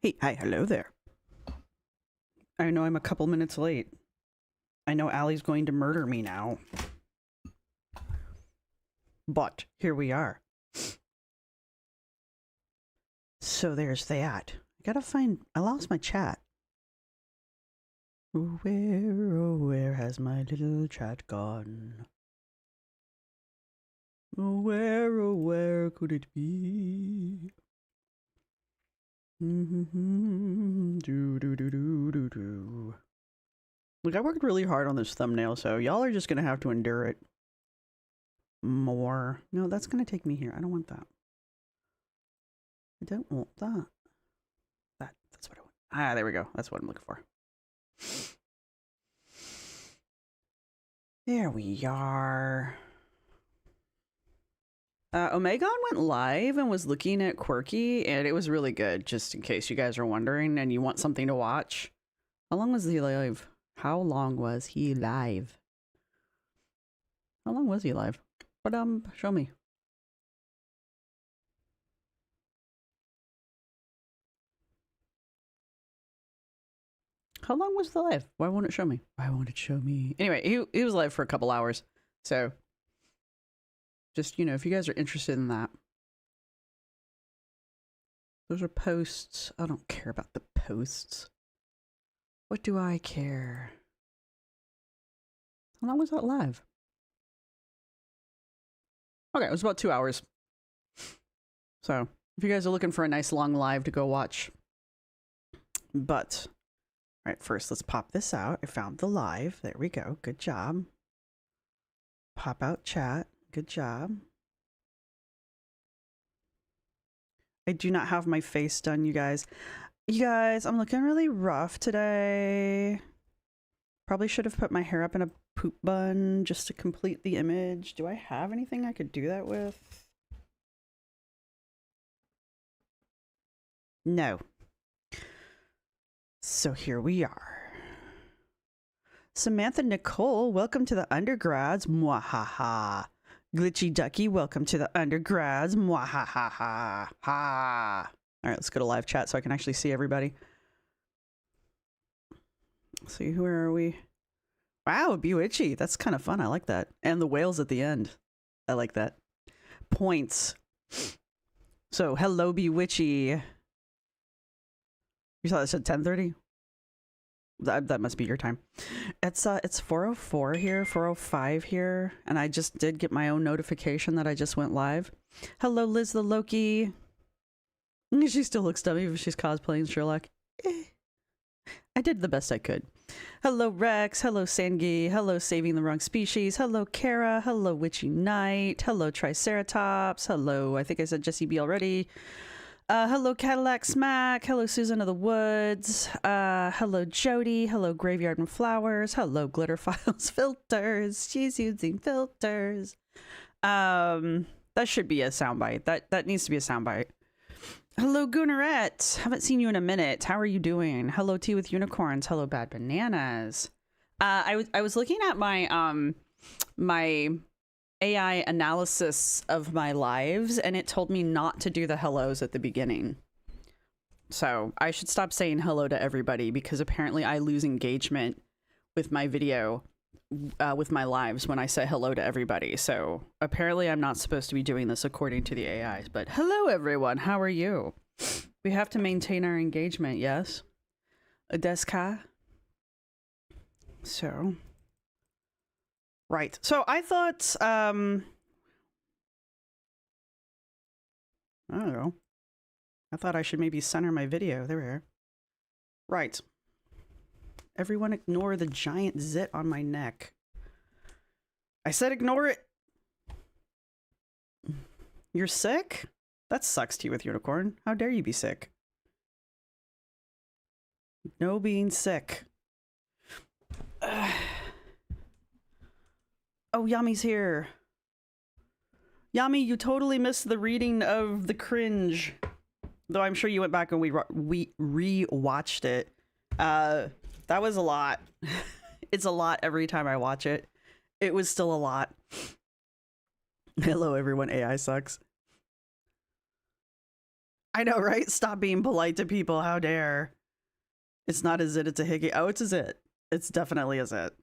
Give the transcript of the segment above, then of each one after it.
Hey, hi, hello there. I know I'm a couple minutes late. I know Allie's going to murder me now. But here we are. So there's that. I lost my chat. Oh, where has my little chat gone? Oh, where could it be? Do. Look, I worked really hard on this thumbnail, so y'all are just gonna have to endure it more. No, that's gonna take me here. I don't want that. I don't want that. That's what I want. Ah, there we go. That's what I'm looking for. There we are. Omegon went live and was looking at Quriky, and it was really good, just in case you guys are wondering and you want something to watch. How long was he live? How long was he live? How long was he live? But, show me. How long was the live? Why won't it show me? Why won't it show me? Anyway, he was live for a couple hours, so just, you know, if you guys are interested in that. Those are posts. I don't care about the posts. What do I care? How long was that live? Okay, it was about 2 hours. So, if you guys are looking for a nice long live to go watch. But, all right, first let's pop this out. I found the live. There we go. Good job. Pop out chat. Good job. I do not have my face done, you guys. You guys, I'm looking really rough today. Probably should have put my hair up in a poop bun just to complete the image. Do I have anything I could do that with? No. So here we are. Samantha Nicole, welcome to the undergrads. Mwahaha. Glitchy Ducky, welcome to the undergrads. Mwahaha. Ha. All right, let's go to live chat so I can actually see everybody. Let's see, where are we? Wow, Bewitchy. That's kind of fun. I like that. And the whales at the end. I like that. Points. So, hello, Bewitchy. You saw this at 10:30? That must be your time. It's 4:04 here, 4:05 here, and I just did get my own notification that I just went live. Hello, Liz the Loki. She still looks dummy if she's cosplaying Sherlock. I did the best I could. Hello, Rex. Hello, Sangi. Hello, Saving the Wrong Species. Hello, Kara. Hello, Witchy Knight. Hello, Triceratops. Hello, I think I said Jessie B already. Hello, Cadillac Smack. Hello, Susan of the Woods. Hello, Jody. Hello, Graveyard and Flowers. Hello, Glitter Files Filters. She's using filters. That should be a soundbite. That needs to be a soundbite. Hello, Goonerette. Haven't seen you in a minute. How are you doing? Hello, Tea with Unicorns. Hello, Bad Bananas. I was looking at my my AI analysis of my lives, and it told me not to do the hellos at the beginning. So I should stop saying hello to everybody, because apparently I lose engagement with my video, with my lives, when I say hello to everybody. So apparently I'm not supposed to be doing this according to the AIs. But hello, everyone. How are you? We have to maintain our engagement, yes? Deska? So... Right. So I thought, I don't know. I thought I should maybe center my video. There we are. Right. Everyone ignore the giant zit on my neck. I said ignore it. You're sick? That sucks, Tea with Unicorn. How dare you be sick? No being sick. Oh, Yami's here. Yami, you totally missed the reading of The Cringe. Though I'm sure you went back and we re-watched it. That was a lot. It's a lot every time I watch it. It was still a lot. Hello, everyone. AI sucks. I know, right? Stop being polite to people. How dare. It's not a zit, it's a hickey. Oh, it's a zit. It's definitely a zit.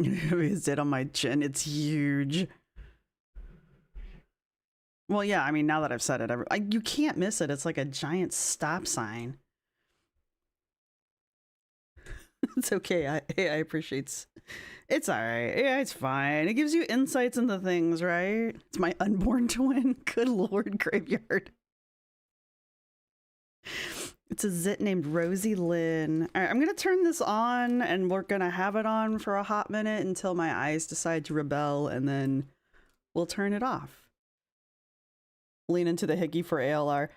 A zit on my chin. It's huge. Well, yeah, I mean, now that I've said it, you can't miss it. It's like a giant stop sign. It's okay. I appreciate it's all right. Yeah, it's fine. It gives you insights into things, right? It's my unborn twin. Good Lord, graveyard. It's a zit named Rosee Lynn. All right, I'm going to turn this on and we're going to have it on for a hot minute until my eyes decide to rebel and then we'll turn it off. Lean into the hickey for ALR.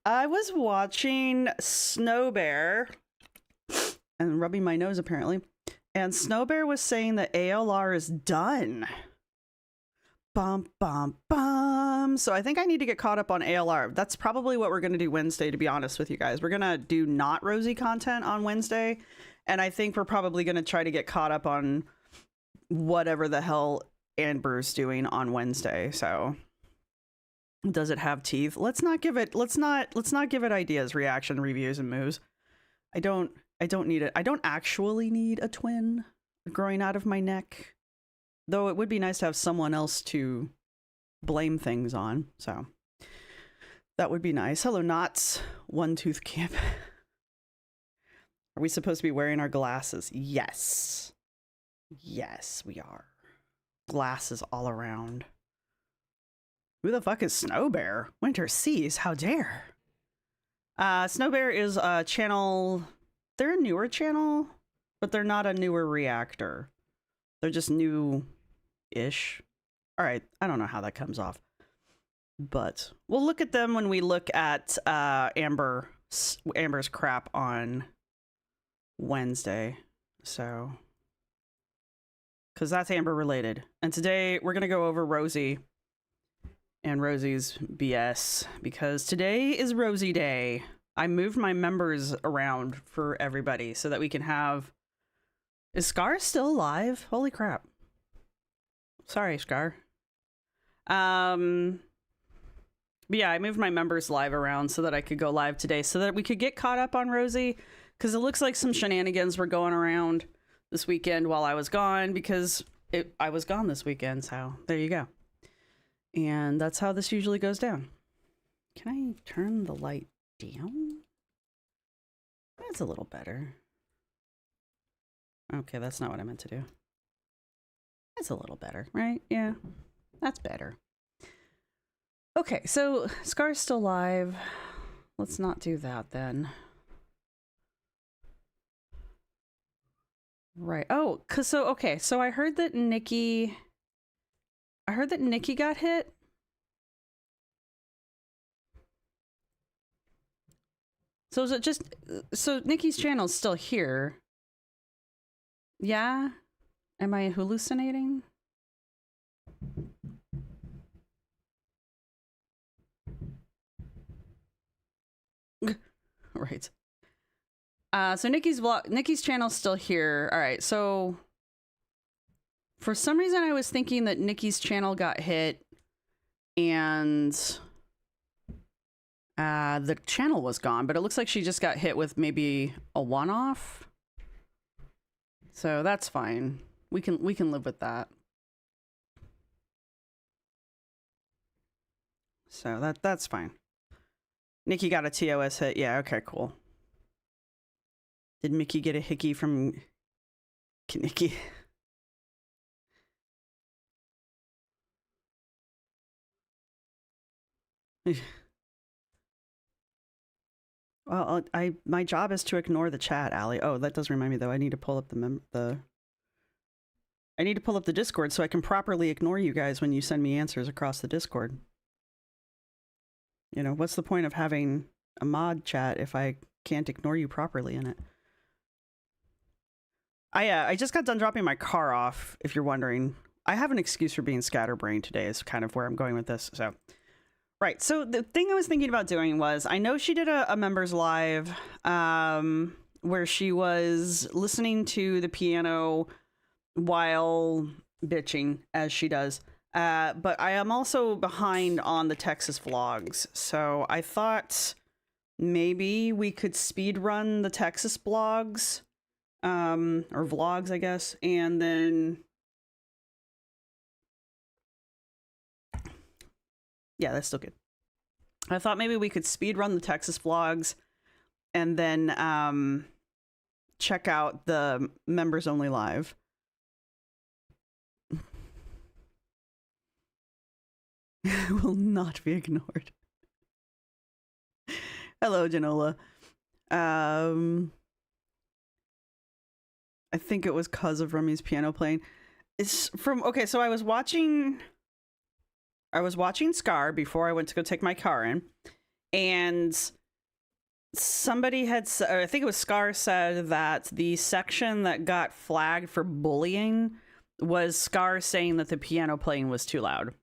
I was watching Snow Bear and rubbing my nose apparently. And Snow Bear was saying that ALR is done. Bum, bum, bum. So I think I need to get caught up on ALR. That's probably what we're going to do Wednesday, to be honest with you guys. We're going to do not Rosee content on Wednesday. And I think we're probably going to try to get caught up on whatever the hell Amber's doing on Wednesday. So does it have teeth? Let's not give it ideas, reaction, reviews, and moves. I don't need it. I don't actually need a twin growing out of my neck. Though it would be nice to have someone else to blame things on. So that would be nice. Hello, Knots. One Tooth Camp. Are we supposed to be wearing our glasses? Yes. Yes, we are. Glasses all around. Who the fuck is Snow Bear? Winter Seas, how dare. Snow Bear is a channel. They're a newer channel, but they're not a newer reactor. They're just new-ish. All right, I don't know how that comes off. But we'll look at them when we look at Amber's crap on Wednesday. So, because that's Amber related. And today we're going to go over Rosee and Rosee's BS, because today is Rosee Day. I moved my members around for everybody so that we can have... Is Scar still alive? Holy crap. Sorry, Scar. But yeah, I moved my members live around so that I could go live today so that we could get caught up on Rosee, because it looks like some shenanigans were going around this weekend while I was gone, because I was gone this weekend, so there you go. And that's how this usually goes down. Can I turn the light down? That's a little better. Okay, that's not what I meant to do. That's a little better, right? Yeah, that's better. Okay, so Scar's still live. Let's not do that then. Right. Oh, so I heard that Nikki got hit. So is it just, so Nikki's channel's still here? Yeah? Am I hallucinating? Right. So Nikki's channel's still here. All right. So for some reason I was thinking that Nikki's channel got hit and the channel was gone, but it looks like she just got hit with maybe a one-off. So that's fine. We can live with that. So that's fine. Nikki got a TOS hit. Yeah, okay, cool. Did Mickey get a hickey from Nikki? Well, my job is to ignore the chat, Allie. Oh, that does remind me though. I need to pull up I need to pull up the Discord so I can properly ignore you guys when you send me answers across the Discord. You know, what's the point of having a mod chat if I can't ignore you properly in it? I just got done dropping my car off, if you're wondering. I have an excuse for being scatterbrained today is kind of where I'm going with this. So, right. So the thing I was thinking about doing was, I know she did a members live where she was listening to the piano while bitching, as she does. But I am also behind on the Texas vlogs, so I thought maybe we could speed run the Texas vlogs, or vlogs, I guess, and then, yeah, that's still good. I thought maybe we could speed run the Texas vlogs and then check out the members only live. Will not be ignored. Hello, Janola. I think it was cause of Remy's piano playing. It's from, okay, so I was watching Scar before I went to go take my car in, and somebody had, I think it was Scar, said that the section that got flagged for bullying was Scar saying that the piano playing was too loud.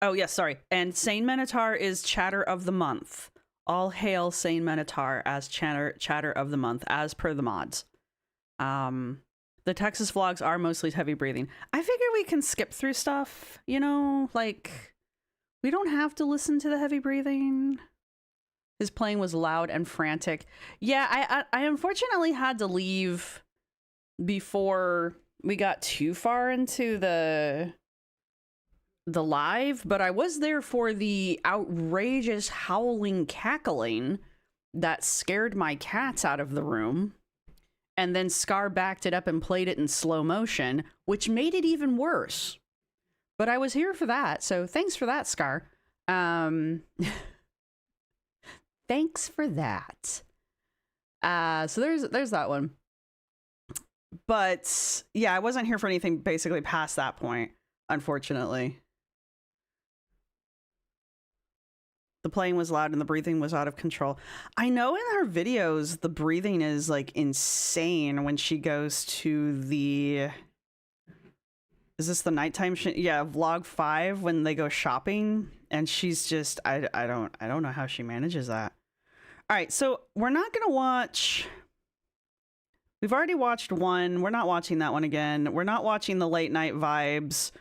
Oh, yes, sorry. And Sane Minotaur is Chatter of the Month. All hail Sane Minotaur as Chatter of the Month, as per the mods. The Texas vlogs are mostly heavy breathing. I figure we can skip through stuff, you know? Like, we don't have to listen to the heavy breathing. His playing was loud and frantic. Yeah, I unfortunately had to leave before we got too far into the live, but I was there for the outrageous howling cackling that scared my cats out of the room, and then Scar backed it up and played it in slow motion, which made it even worse. But I was here for that, so thanks for that, Scar. Thanks for that. So there's that one. But yeah, I wasn't here for anything basically past that point, unfortunately. The playing was loud and the breathing was out of control. I know in her videos, the breathing is like insane when she goes to the... Is this the nighttime? Yeah, vlog 5 when they go shopping, and she's just... I don't know how she manages that. All right, so we're not gonna watch... We've already watched one. We're not watching that one again. We're not watching the late night vibes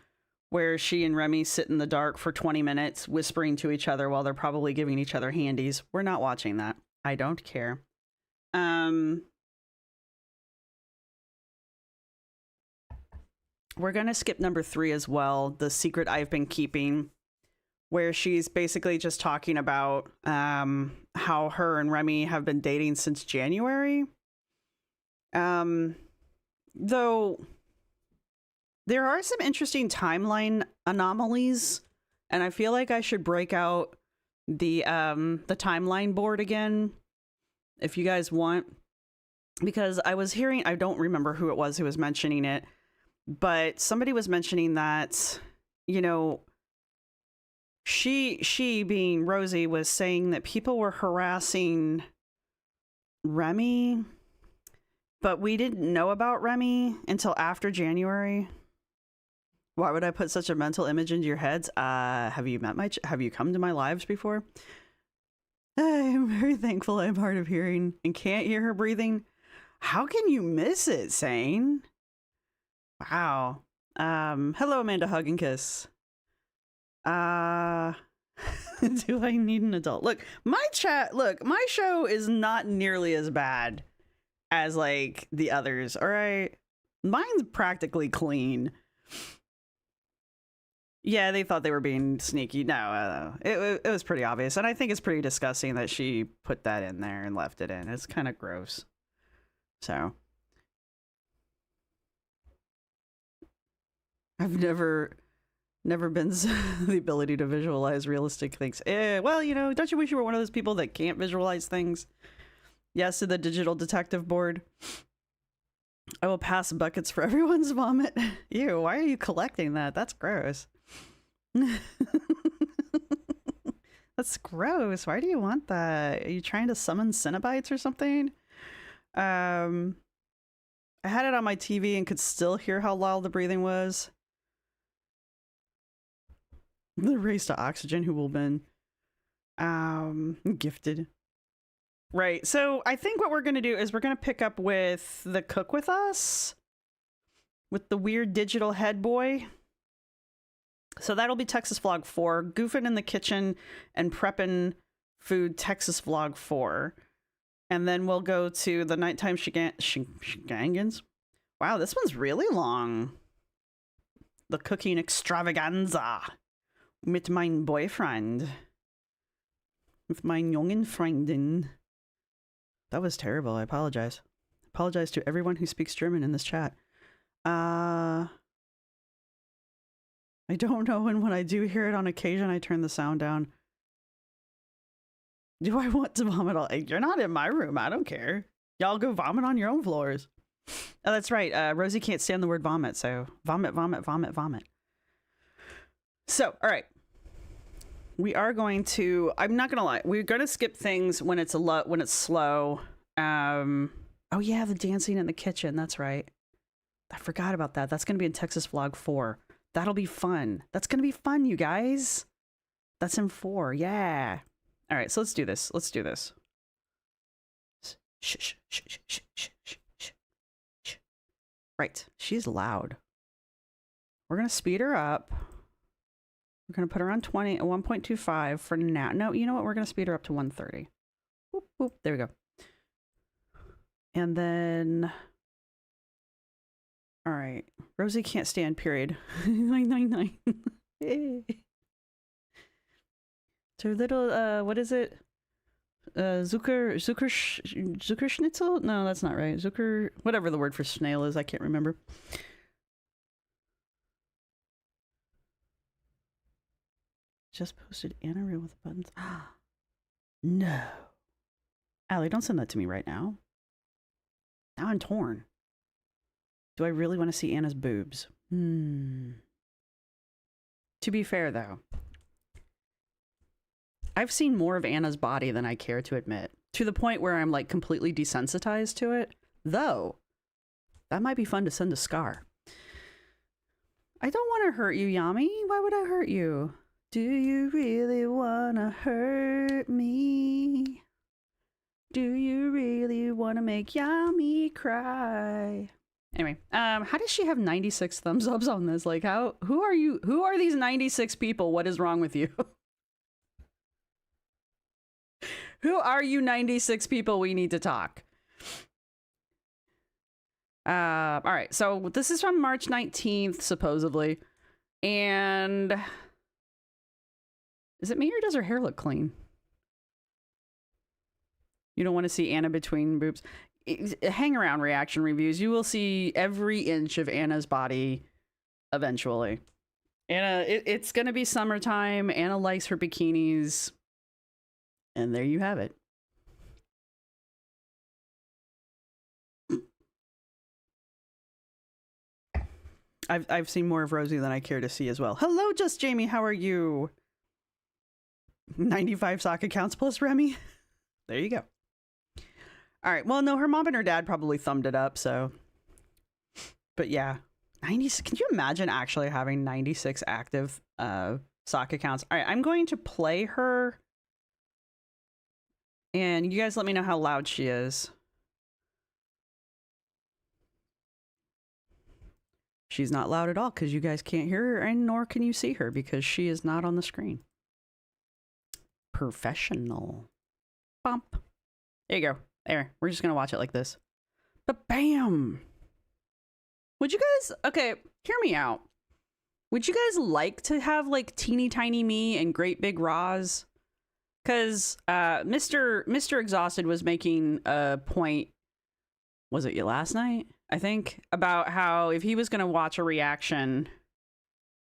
where she and Remy sit in the dark for 20 minutes whispering to each other while they're probably giving each other handies. We're not watching that. I don't care. We're gonna skip number 3 as well, The Secret I've Been Keeping, where she's basically just talking about how her and Remy have been dating since January. Though there are some interesting timeline anomalies, and I feel like I should break out the timeline board again if you guys want, because I was hearing, I don't remember who it was who was mentioning it, but somebody was mentioning that, you know, she being Rosee was saying that people were harassing Remy, but we didn't know about Remy until after January. Why would I put such a mental image into your heads? Have you come to my lives before? I am very thankful I'm hard of hearing and can't hear her breathing. How can you miss it, Sane? Wow. Hello, Amanda Hug and Kiss. Do I need an adult? Look, my show is not nearly as bad as like the others, all right? Mine's practically clean. Yeah, they thought they were being sneaky. No, it was pretty obvious. And I think it's pretty disgusting that she put that in there and left it in. It's kind of gross. So. I've never been the ability to visualize realistic things. Well, you know, don't you wish you were one of those people that can't visualize things? Yes, to the digital detective board. I will pass buckets for everyone's vomit. Ew, why are you collecting that? That's gross. That's gross. Why do you want that? Are you trying to summon Cenobites or something? I had it on my TV and could still hear how loud the breathing was. The race to oxygen, who will been gifted. Right, so I think what we're gonna do is we're gonna pick up with the Cook With Us with the weird digital head boy. So that'll be Texas Vlog 4. Goofing in the kitchen and prepping food, Texas Vlog 4. And then we'll go to the nighttime shenanigans. Wow, this one's really long. The cooking extravaganza. Mit mein boyfriend. With mein jungen Freundin. That was terrible. I apologize. Apologize to everyone who speaks German in this chat. I don't know, and when I do hear it on occasion, I turn the sound down. Do I want to vomit all? You're not in my room. I don't care. Y'all go vomit on your own floors. Oh, that's right. Rosee can't stand the word vomit, so vomit, vomit, vomit, vomit. So, all right. We are going to, I'm not going to lie, we're going to skip things when it's when it's slow. Oh yeah, the dancing in the kitchen. That's right. I forgot about that. That's going to be in Texas Vlog 4. That'll be fun. That's going to be fun, you guys. That's in 4. Yeah. All right, so let's do this. Let's do this. Shh, shh, shh, shh, shh, shh, shh, shh. Right. She's loud. We're going to speed her up. We're going to put her on 1.25 for now. No, you know what? We're going to speed her up to 130. Whoop, whoop. There we go. And then... All right. Rosee can't stand, period. 999. So little, what is it? Zuckerschnitzel? No, that's not right. Zucker, whatever the word for snail is, I can't remember. Just posted Anna reel with buttons. No. Allie, don't send that to me right now. Now I'm torn. Do I really want to see Anna's boobs? To be fair, though, I've seen more of Anna's body than I care to admit. To the point where I'm, like, completely desensitized to it. Though, that might be fun to send to Scar. I don't want to hurt you, Yami. Why would I hurt you? Do you really want to hurt me? Do you really want to make Yami cry? Anyway, how does she have 96 thumbs ups on this? Like, who are you? Who are these 96 people? What is wrong with you? Who are you 96 people? We need to talk. All right, so this is from March 19th, supposedly. And is it me or does her hair look clean? You don't want to see Anna between boobs. Hang around reaction reviews. You will see every inch of Anna's body eventually. Anna, it's going to be summertime. Anna likes her bikinis. And there you have it. I've seen more of Rosee than I care to see as well. Hello, Just Jamie. How are you? 95 sock accounts plus Remy. There you go. All right. Well, no, her mom and her dad probably thumbed it up. So, but yeah, 90. Can you imagine actually having 96 active sock accounts? All right. I'm going to play her. And you guys let me know how loud she is. She's not loud at all because you guys can't hear her, and nor can you see her because she is not on the screen. Professional. Bump. There you go. There. We're just going to watch it like this. But bam! Would you guys... Okay, hear me out. Would you guys like to have, like, teeny tiny me and great big Roz? Because Mr. Exhausted was making a point... Was it last night? I think, about how if he was going to watch a reaction,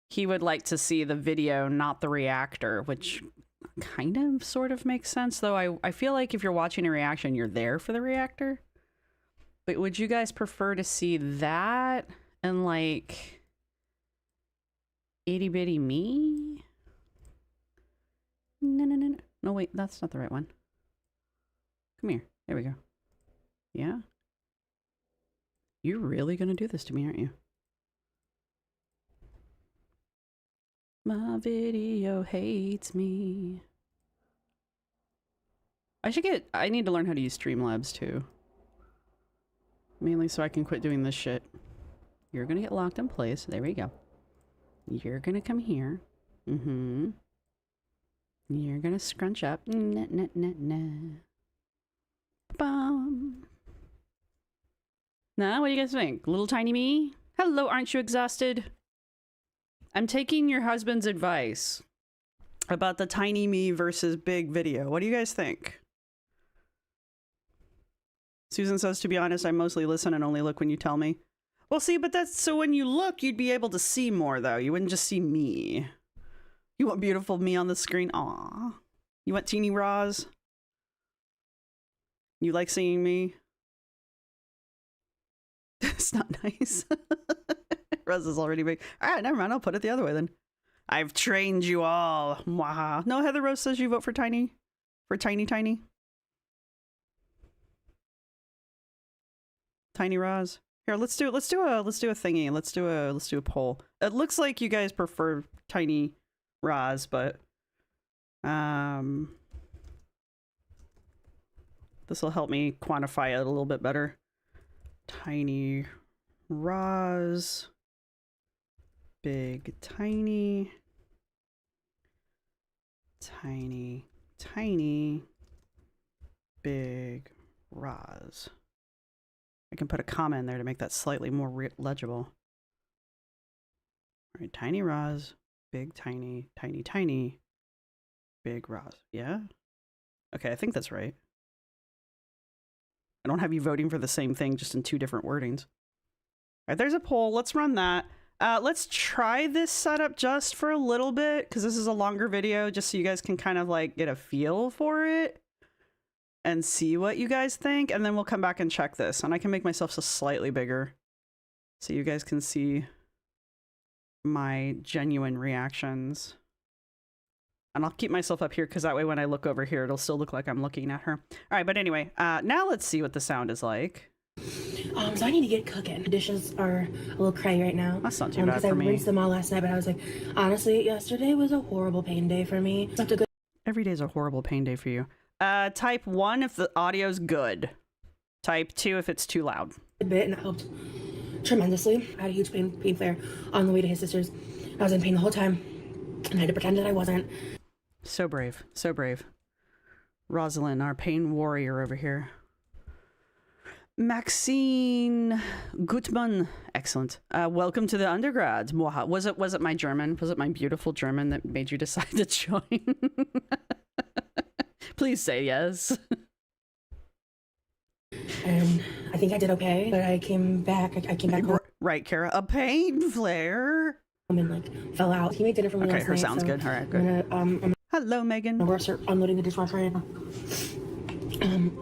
he would like to see the video, not the reactor, which kind of sort of makes sense, though I feel like if you're watching a reaction, you're there for the reactor. But would you guys prefer to see that and, like, itty bitty me? No. No, wait, that's not the right one. Come here. There we go. Yeah? You're really gonna do this to me, aren't you? My video hates me. I need to learn how to use Streamlabs too. Mainly so I can quit doing this shit. You're gonna get locked in place. There we go. You're gonna come here. Mm-hmm. You're gonna scrunch up. Nah, nah, nah, nah. Bum. Now, what do you guys think? Little tiny me? Hello, aren't you exhausted? I'm taking your husband's advice about the tiny me versus big video. What do you guys think? Susan says, to be honest, I mostly listen and only look when you tell me. Well, see, but that's so when you look, you'd be able to see more, though. You wouldn't just see me. You want beautiful me on the screen? Aw. You want teeny Roz? You like seeing me? It's not nice. Roz is already big. All right, never mind. I'll put it the other way then. I've trained you all. Mwah. No, Heather Rose says you vote for tiny. For tiny. Tiny Roz. Here, let's do a thingy. Let's do a poll. It looks like you guys prefer tiny Roz, but this will help me quantify it a little bit better. Tiny Roz, big tiny, tiny, big Roz. I can put a comma in there to make that slightly more legible. All right, tiny Roz, big tiny, big Roz. Yeah? Okay, I think that's right. I don't have you voting for the same thing, just in two different wordings. All right, there's a poll. Let's run that. Let's try this setup just for a little bit, because this is a longer video, just so you guys can kind of like get a feel for it and see what you guys think, and then we'll come back and check this. And I can make myself so slightly bigger so you guys can see my genuine reactions. And I'll keep myself up here because that way when I look over here, it'll still look like I'm looking at her. All right, but anyway, now let's see what the sound is like. So I need to get cooking. The dishes are a little cray right now. That's not too bad for me. Because I rinsed them all last night, but I was like, honestly, yesterday was a horrible pain day for me. Every day is a horrible pain day for you. Type 1 if the audio's good. Type 2 if it's too loud. A bit, and that helped tremendously. I had a huge pain flare on the way to his sister's. I was in pain the whole time, and I had to pretend that I wasn't. So brave. So brave. Rosalind, our pain warrior over here. Maxine Gutmann. Excellent. Welcome to the undergrad. Was it my German? Was it my beautiful German that made you decide to join? Please say yes. And I think I did okay, but I came back. I came back home. Right, Kara. A pain flare. And like fell out. He made dinner for me last night. Okay, her sounds good. All right, good. Hello, Megan. We're start unloading the dishwasher right now.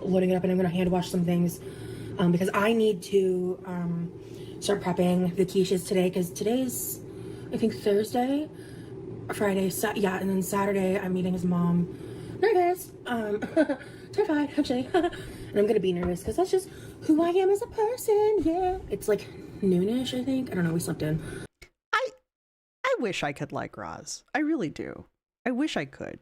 Loading it up, and I'm gonna hand wash some things because I need to start prepping the quiches today, because today's I think Thursday, Friday, yeah, and then Saturday I'm meeting his mom. Nervous, terrified actually, and I'm gonna be nervous because that's just who I am as a person. Yeah, it's like noonish, I think. I don't know. We slept in. I wish I could like Roz. I really do. I wish I could.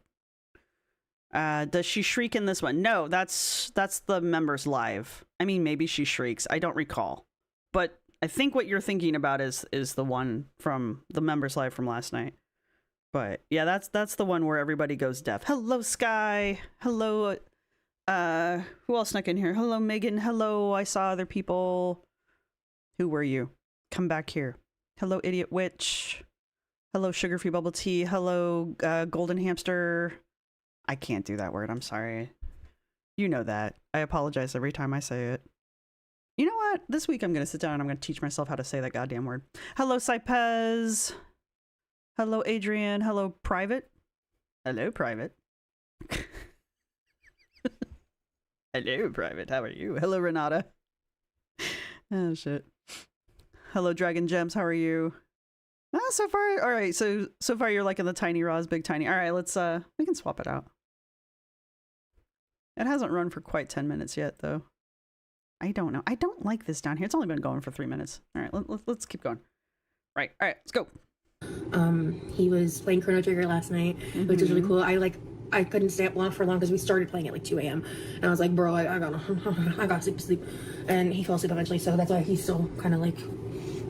Does she shriek in this one? No, that's the members live. I mean, maybe she shrieks. I don't recall. But I think what you're thinking about is the one from the members live from last night. But yeah, that's the one where everybody goes deaf. Hello, Sky. Hello. Who else snuck in here? Hello, Megan. Hello, I saw other people. Who were you? Come back here. Hello, Idiot Witch. Hello, Sugar-Free Bubble Tea. Hello, Golden Hamster. I can't do that word. I'm sorry. You know that. I apologize every time I say it. You know what? This week I'm going to sit down and I'm going to teach myself how to say that goddamn word. Hello, Saipez. Hello, Adrian. Hello, Private. Hello, Private. Hello, Private. How are you? Hello, Renata. Oh, shit. Hello, Dragon Gems. How are you? So far, all right. So far you're liking the tiny Roz, big tiny. All right, let's we can swap it out. It hasn't run for quite 10 minutes yet, though. I don't know. I don't like this down here. It's only been going for 3 minutes. All right, let's keep going. Right. All right, let's go. He was playing Chrono Trigger last night, which is really cool. I couldn't stay up for long because we started playing at like 2 a.m. and I was like, bro, I gotta sleep. And he fell asleep eventually, so that's why he's still kind of like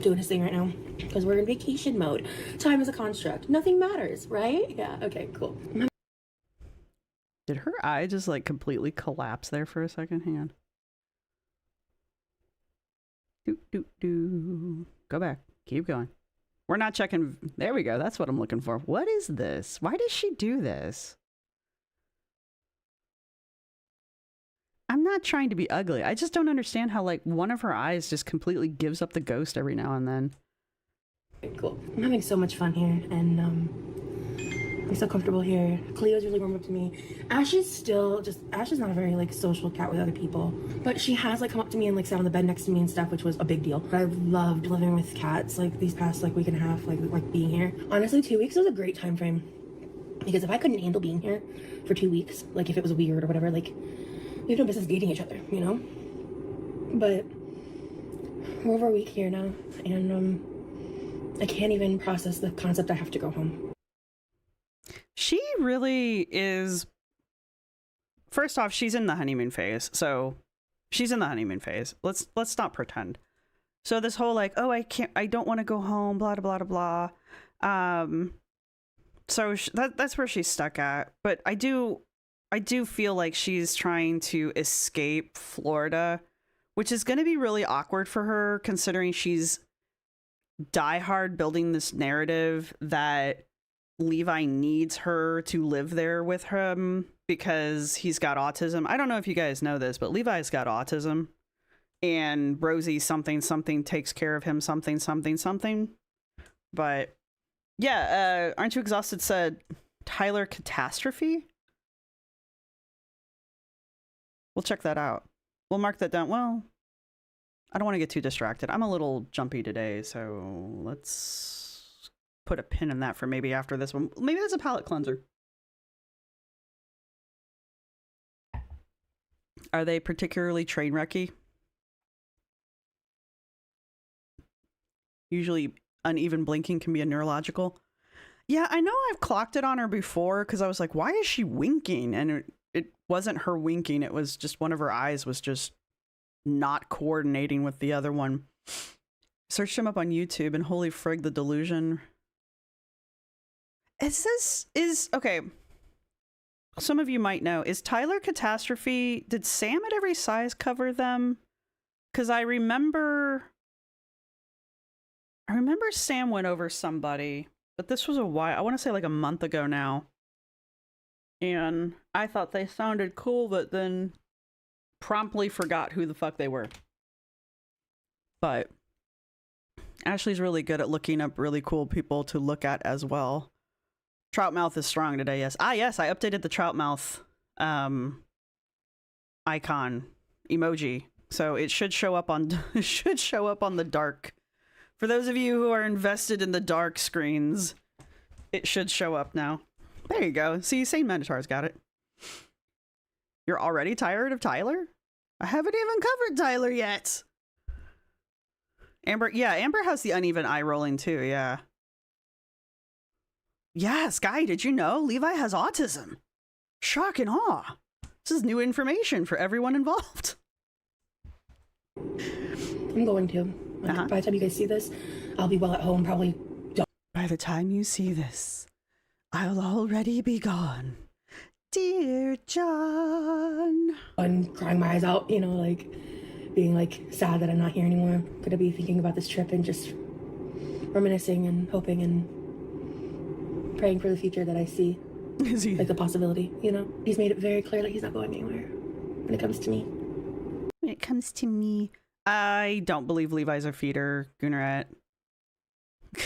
doing his thing right now because we're in vacation mode. Time is a construct. Nothing matters, right? Yeah, okay, cool. Did her eye just like completely collapse there for a second? Hang on. Go back. Keep going. We're not checking. There we go. That's what I'm looking for. What is this? Why does she do this? I'm not trying to be ugly. I just don't understand how like one of her eyes just completely gives up the ghost every now and then. Cool. I'm having so much fun here, and I'm so comfortable here. Cleo's really warmed up to me. Ash is not a very like social cat with other people, but she has like come up to me and like sat on the bed next to me and stuff, which was a big deal. I've loved living with cats like these past like week and a half, like being here. Honestly, 2 weeks was a great time frame because if I couldn't handle being here for 2 weeks, like if it was weird or whatever, like we have no business dating each other, you know? But we're over a week here now, and I can't even process the concept I have to go home. She really is. First off, she's in the honeymoon phase. So she's in the honeymoon phase. Let's not pretend. So this whole like, oh, I don't want to go home, blah, blah, blah, blah. So that's where she's stuck at. But I do feel like she's trying to escape Florida, which is going to be really awkward for her considering she's diehard building this narrative that Levi needs her to live there with him because he's got autism. I don't know if you guys know this, but Levi's got autism, and Rosee something takes care of him something. But yeah, Aren't You Exhausted said Tyler Catastrophe. We'll check that out. We'll mark that down. Well, I don't want to get too distracted. I'm a little jumpy today, so let's put a pin in that for maybe after this one. Maybe that's a palate cleanser. Are they particularly train wrecky? Usually uneven blinking can be a neurological. Yeah, I know I've clocked it on her before because I was like, why is she winking? And it wasn't her winking. It was just one of her eyes was just not coordinating with the other one. Searched him up on YouTube and holy frig, the delusion. Okay. Some of you might know, is Tyler Catastrophe, did Sam at Every Size cover them? Because I remember Sam went over somebody, but this was a while, I want to say like a month ago now. And I thought they sounded cool, but then promptly forgot who the fuck they were. But Ashley's really good at looking up really cool people to look at as well. Troutmouth is strong today, yes. Yes, I updated the Troutmouth icon emoji. So it should show up on the dark. For those of you who are invested in the dark screens, it should show up now. There you go. See, Sane Minotaur's got it. You're already tired of Tyler? I haven't even covered Tyler yet. Amber has the uneven eye rolling too, yeah. Yeah, Sky, did you know Levi has autism? Shock and awe. This is new information for everyone involved. I'm going to. By the time you guys see this, I'll be well at home, probably. By the time you see this, I'll already be gone. Dear John. And crying my eyes out, you know, like being like sad that I'm not here anymore. Gonna be thinking about this trip and just reminiscing and hoping and praying for the future that I see. Is he? Like the possibility, you know? He's made it very clear that he's not going anywhere when it comes to me. When it comes to me, I don't believe Levi's a feeder, Goonerat.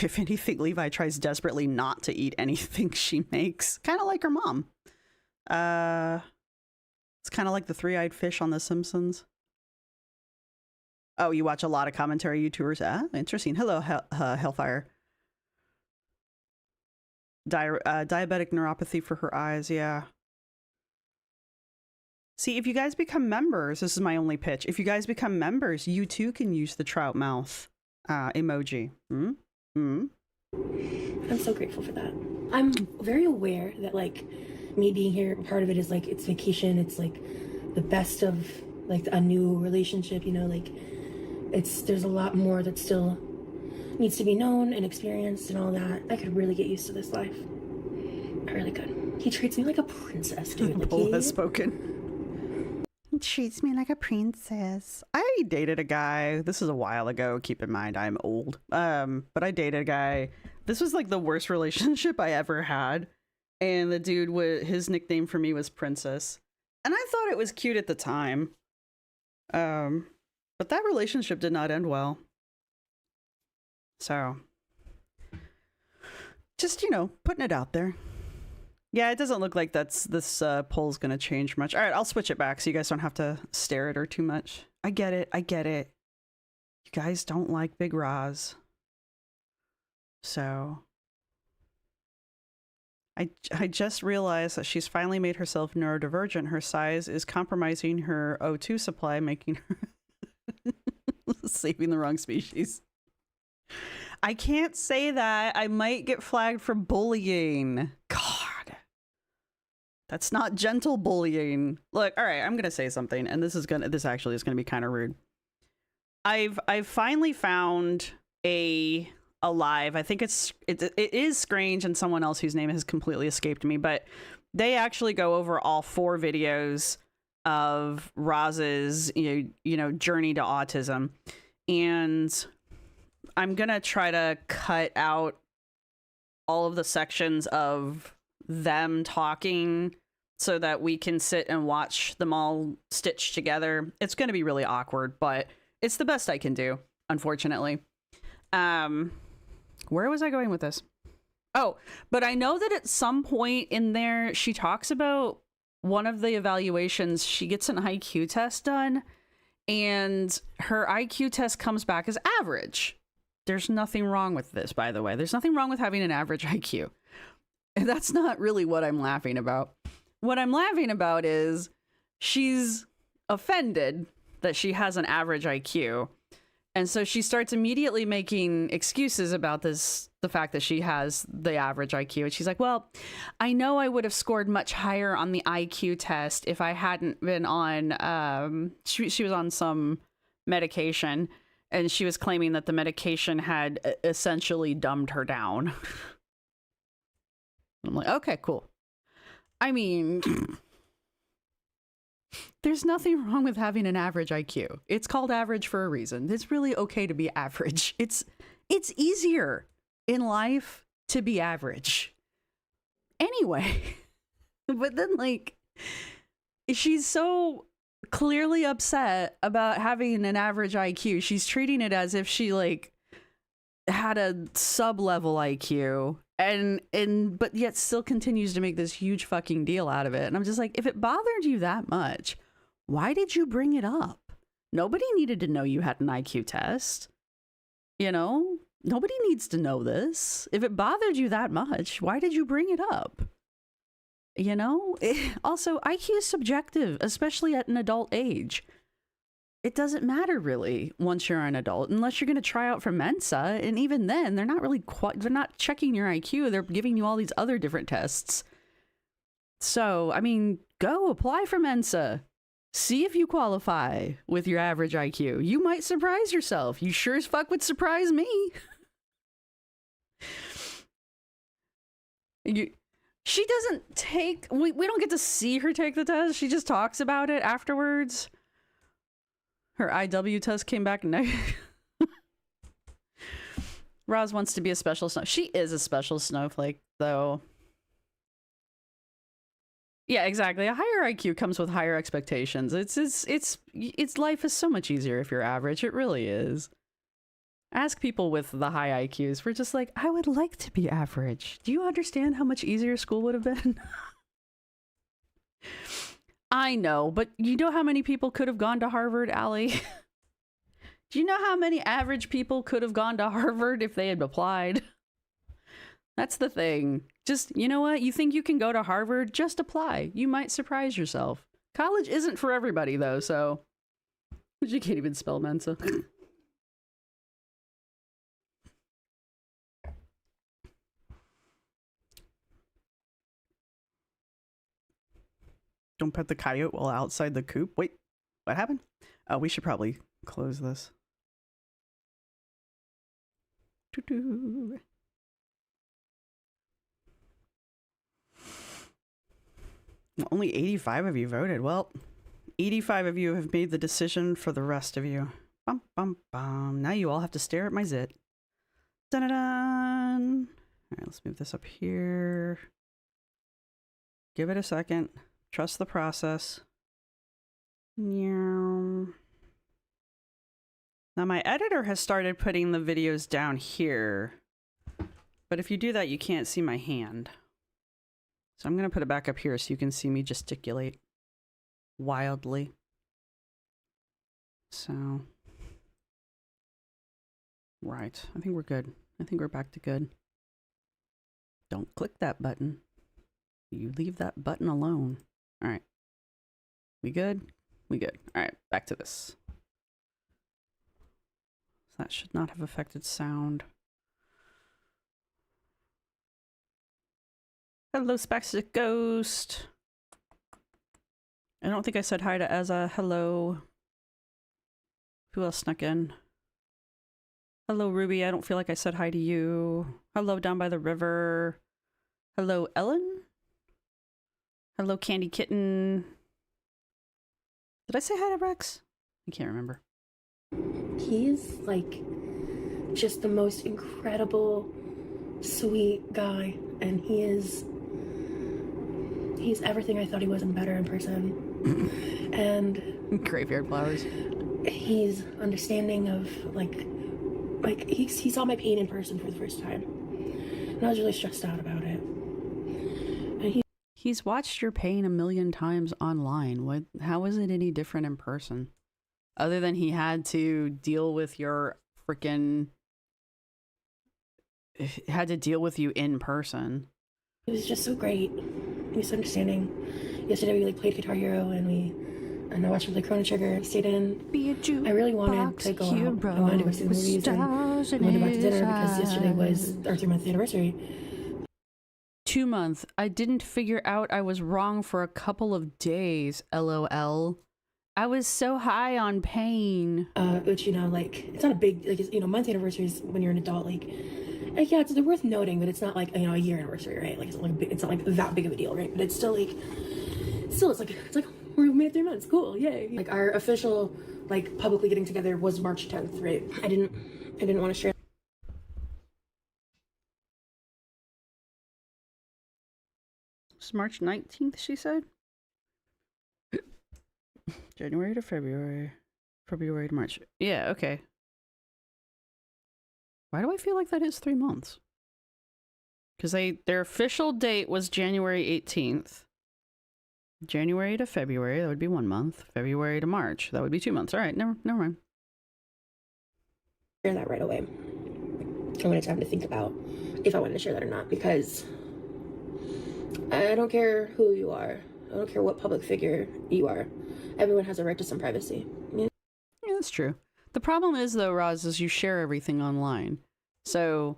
If anything, Levi tries desperately not to eat anything she makes. Kind of like her mom. It's kind of like the three-eyed fish on The Simpsons. Oh, you watch a lot of commentary YouTubers? Interesting. Hello, Hellfire. Diabetic neuropathy for her eyes, yeah. See, if you guys become members, this is my only pitch. If you guys become members, you too can use the trout mouth emoji. I'm so grateful for that. I'm very aware that like me being here, part of it is like it's vacation. It's like the best of like a new relationship, you know, like there's a lot more that's still needs to be known and experienced and all that. I could really get used to this life. I really could. He treats me like a princess, dude. The bull has spoken. He treats me like a princess. I dated a guy. This is a while ago. Keep in mind, I'm old. But I dated a guy. This was like the worst relationship I ever had. And the dude, his nickname for me was Princess. And I thought it was cute at the time. But that relationship did not end well. So, just, you know, putting it out there. Yeah, it doesn't look like this poll's gonna change much. All right, I'll switch it back so you guys don't have to stare at her too much. I get it. I get it. You guys don't like Big Roz. So, I just realized that she's finally made herself neurodivergent. Her size is compromising her O2 supply, making her saving the wrong species. I can't say that. I might get flagged for bullying. God. That's not gentle bullying. Look, all right, I'm going to say something, and this actually is going to be kind of rude. I've finally found a live. I think it is Scrange and someone else whose name has completely escaped me, but they actually go over all 4 videos of Roz's you know journey to autism, and I'm gonna try to cut out all of the sections of them talking so that we can sit and watch them all stitched together. It's gonna be really awkward, but it's the best I can do, unfortunately. Where was I going with this? Oh, but I know that at some point in there, she talks about one of the evaluations, she gets an IQ test done, and her IQ test comes back as average. There's nothing wrong with this, by the way. There's nothing wrong with having an average IQ. And that's not really what I'm laughing about. What I'm laughing about is she's offended that she has an average IQ. And so she starts immediately making excuses about the fact that she has the average IQ. And she's like, well, I know I would have scored much higher on the IQ test if I hadn't been on, she was on some medication, and she was claiming that the medication had essentially dumbed her down. I'm like, okay, cool. I mean, there's nothing wrong with having an average IQ. It's called average for a reason. It's really okay to be average. It's easier in life to be average. Anyway, but then like, she's so clearly upset about having an average IQ. She's treating it as if she like had a sub-level IQ but yet still continues to make this huge fucking deal out of it. And I'm just like, if it bothered you that much, why did you bring it up? Nobody needed to know you had an IQ test. You know, nobody needs to know this. If it bothered you that much, why did you bring it up? You know, also, IQ is subjective, especially at an adult age. It doesn't matter really once you're an adult, unless you're going to try out for Mensa. And even then, they're not really they're not checking your IQ. They're giving you all these other different tests. So, I mean, go apply for Mensa. See if you qualify with your average IQ. You might surprise yourself. You sure as fuck would surprise me. She doesn't take... We don't get to see her take the test. She just talks about it afterwards. Her IW test came back negative. Roz wants to be a special snowflake. She is a special snowflake, though. Yeah, exactly. A higher IQ comes with higher expectations. It's life is so much easier if you're average. It really is. Ask people with the high IQs. We're just like, I would like to be average. Do you understand how much easier school would have been? I know, but you know how many people could have gone to Harvard, Allie? Do you know how many average people could have gone to Harvard if they had applied? That's the thing. Just, you know what? You think you can go to Harvard? Just apply. You might surprise yourself. College isn't for everybody, though, so... You can't even spell Mensa. Don't pet the coyote while outside the coop. Wait, what happened? We should probably close this. Only 85 of you voted. Well, 85 of you have made the decision for the rest of you. Bum, bum, bum. Now you all have to stare at my zit. Dun-dun-dun. All right, let's move this up here. Give it a second. Trust the process. Now my editor has started putting the videos down here. But if you do that, you can't see my hand. So I'm going to put it back up here so you can see me gesticulate wildly. So, right. I think we're good. I think we're back to good. Don't click that button. You leave that button alone. All right. We good? We good. All right. Back to this. That should not have affected sound. Hello, Spastic Ghost. I don't think I said hi to Ezza. Hello. Who else snuck in? Hello, Ruby. I don't feel like I said hi to you. Hello, down by the river. Hello, Ellen. Hello, Candy Kitten. Did I say hi to Rex? I can't remember. He's like just the most incredible, sweet guy, and he's everything I thought he was and better in person. And graveyard flowers. He's understanding of like he saw my pain in person for the first time, and I was really stressed out about it. And he's watched your pain a million times online. How is it any different in person? Other than he had to deal with your freaking... had to deal with you in person. It was just so great. He was so understanding. Yesterday we played Guitar Hero and I watched him play Chrono Trigger. I stayed in. I really wanted to go out. I wanted to go see the movies and I wanted to go out to dinner because yesterday was our 3-month anniversary. 2 months. I didn't figure out I was wrong for a couple of days. LOL. I was so high on pain. Which, it's not a big, month anniversaries when you're an adult, yeah, it's worth noting, but it's not a year anniversary, right? It's not that big of a deal, right? But it's still it's like we made it 3 months, cool, yay. Our official, publicly getting together was March 10th, right? I didn't want to share. It's March 19th, she said? January to February. February to March. Yeah, okay. Why do I feel like that is 3 months? Because their official date was January 18th. January to February, that would be 1 month. February to March, that would be 2 months. All right, never mind. Share that right away. I wanted time to think about if I wanted to share that or not, because I don't care who you are. I don't care what public figure you are. Everyone has a right to some privacy. Yeah, that's true. The problem is, though, Roz, is you share everything online. So,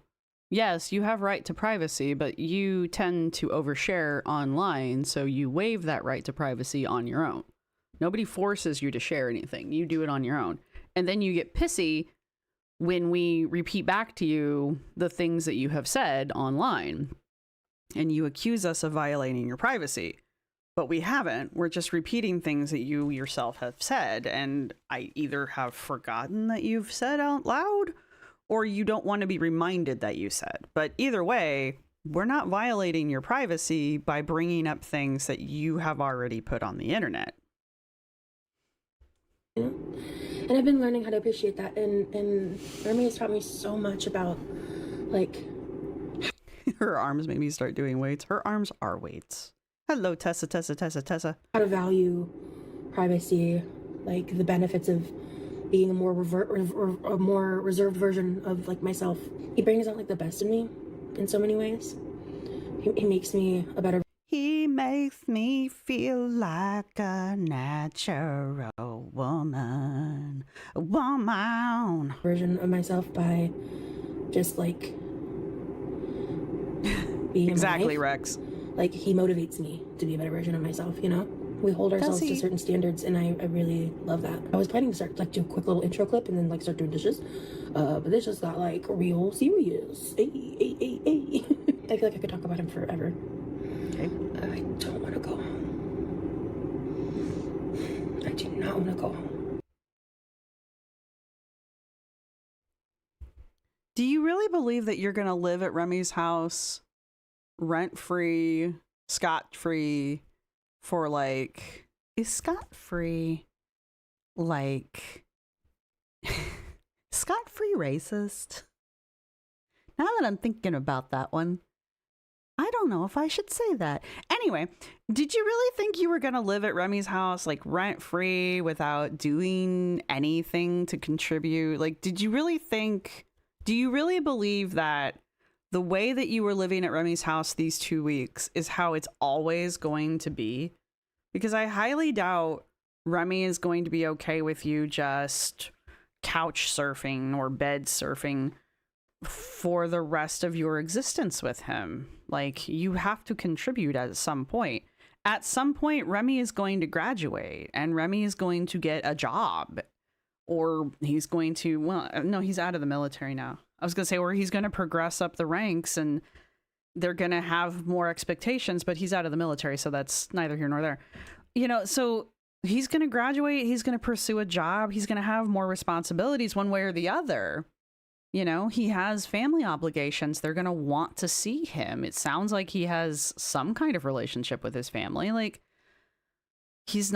yes, you have right to privacy, but you tend to overshare online, so you waive that right to privacy on your own. Nobody forces you to share anything. You do it on your own. And then you get pissy when we repeat back to you the things that you have said online. And you accuse us of violating your privacy. But we haven't. We're just repeating things that you yourself have said. And I either have forgotten that you've said out loud, or you don't want to be reminded that you said. But either way, we're not violating your privacy by bringing up things that you have already put on the internet. Yeah. And I've been learning how to appreciate that. And Remy has taught me so much about, Her arms made me start doing weights. Her arms are weights. Hello, Tessa. How to value privacy, the benefits of being a more reserved version of myself. He brings out the best in me in so many ways. He makes me a better. He makes me feel like a natural woman, a woman version of myself by just being exactly, alive. Rex. He motivates me to be a better version of myself, you know? We hold ourselves Does to he? certain standards, and I really love that. I was planning to start like do a quick little intro clip and then like start doing dishes, but this just got like real serious. Hey, hey, hey, hey. I feel like I could talk about him forever. Okay. I don't want to go home. I do not want to go home. Do you really believe that you're going to live at Remy's house rent-free, scot-free for like... Is scot-free like... scot-free racist? Now that I'm thinking about that one, I don't know if I should say that. Anyway, did you really think you were going to live at Remy's house like rent-free without doing anything to contribute? Like, did you really think... Do you really believe that the way that you were living at Remy's house these 2 weeks is how it's always going to be? Because I highly doubt Remy is going to be okay with you just couch surfing or bed surfing for the rest of your existence with him. Like, you have to contribute at some point. At some point, Remy is going to graduate and Remy is going to get a job. Or he's going to, well, no, he's out of the military now. I was going to say, or he's going to progress up the ranks and they're going to have more expectations, but he's out of the military, so that's neither here nor there. You know, so he's going to graduate, he's going to pursue a job, he's going to have more responsibilities one way or the other. You know, he has family obligations. They're going to want to see him. It sounds like he has some kind of relationship with his family. Like, he's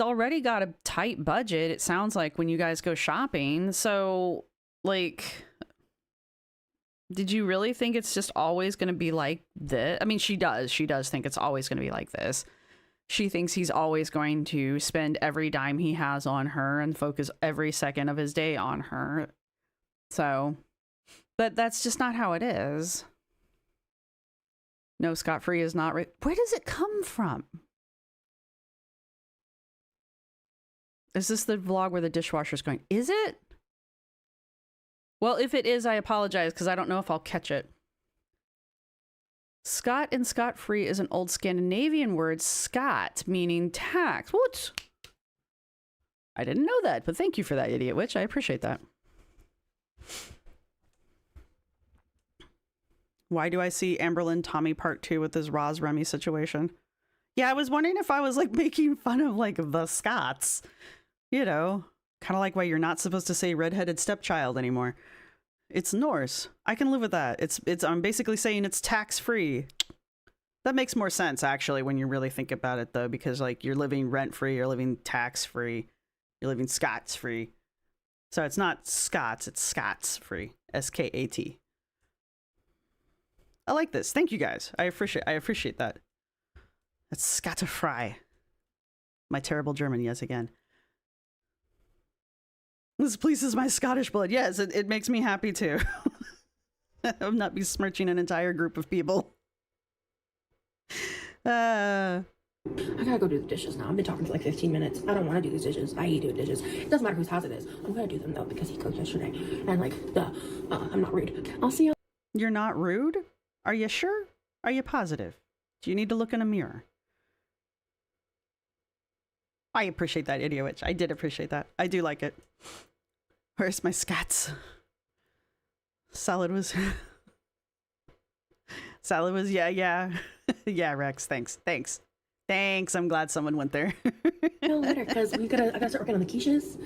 already got a tight budget, it sounds like, when you guys go shopping. So, like, did you really think it's just always going to be like this? I mean, she does think it's always going to be like this. She thinks he's always going to spend every dime he has on her and focus every second of his day on her. So, but that's just not how it is. No, scot-free is not. Where does it come from? Is this the vlog where the dishwasher's going? Is it? Well, if it is, I apologize because I don't know if I'll catch it. Scot and scot-free is an old Scandinavian word, scot, meaning tax. What? I didn't know that, but thank you for that, Idiot Witch. I appreciate that. Why do I see Amberlynn Tommy part 2 with this Roz Remy situation? Yeah, I was wondering if I was like making fun of like the Scots. You know, kind of like why you're not supposed to say redheaded stepchild anymore. It's Norse. I can live with that. I'm basically saying it's tax-free. That makes more sense, actually, when you really think about it, though, because like you're living rent-free, you're living tax-free, you're living Scots-free. So it's not Scots, it's Scots-free. S-K-A-T. I like this. Thank you, guys. I appreciate that. That's Scotta-fry. My terrible German, yes, again. This pleases my Scottish blood. Yes, it makes me happy too. I'll not besmirching an entire group of people. I gotta go do the dishes now. I've been talking for like 15 minutes. I don't want to do these dishes. I hate doing dishes. It doesn't matter whose house it is. I'm gonna do them though because he cooked yesterday. And like, I'm not rude. I'll see you. You're not rude? Are you sure? Are you positive? Do you need to look in a mirror? I appreciate that, Idiot Witch. I did appreciate that. I do like it. Where's my scats? Salad was... Salad was... Yeah. Yeah, Rex. Thanks. I'm glad someone went there. No, later, because I gotta start working on the quiches.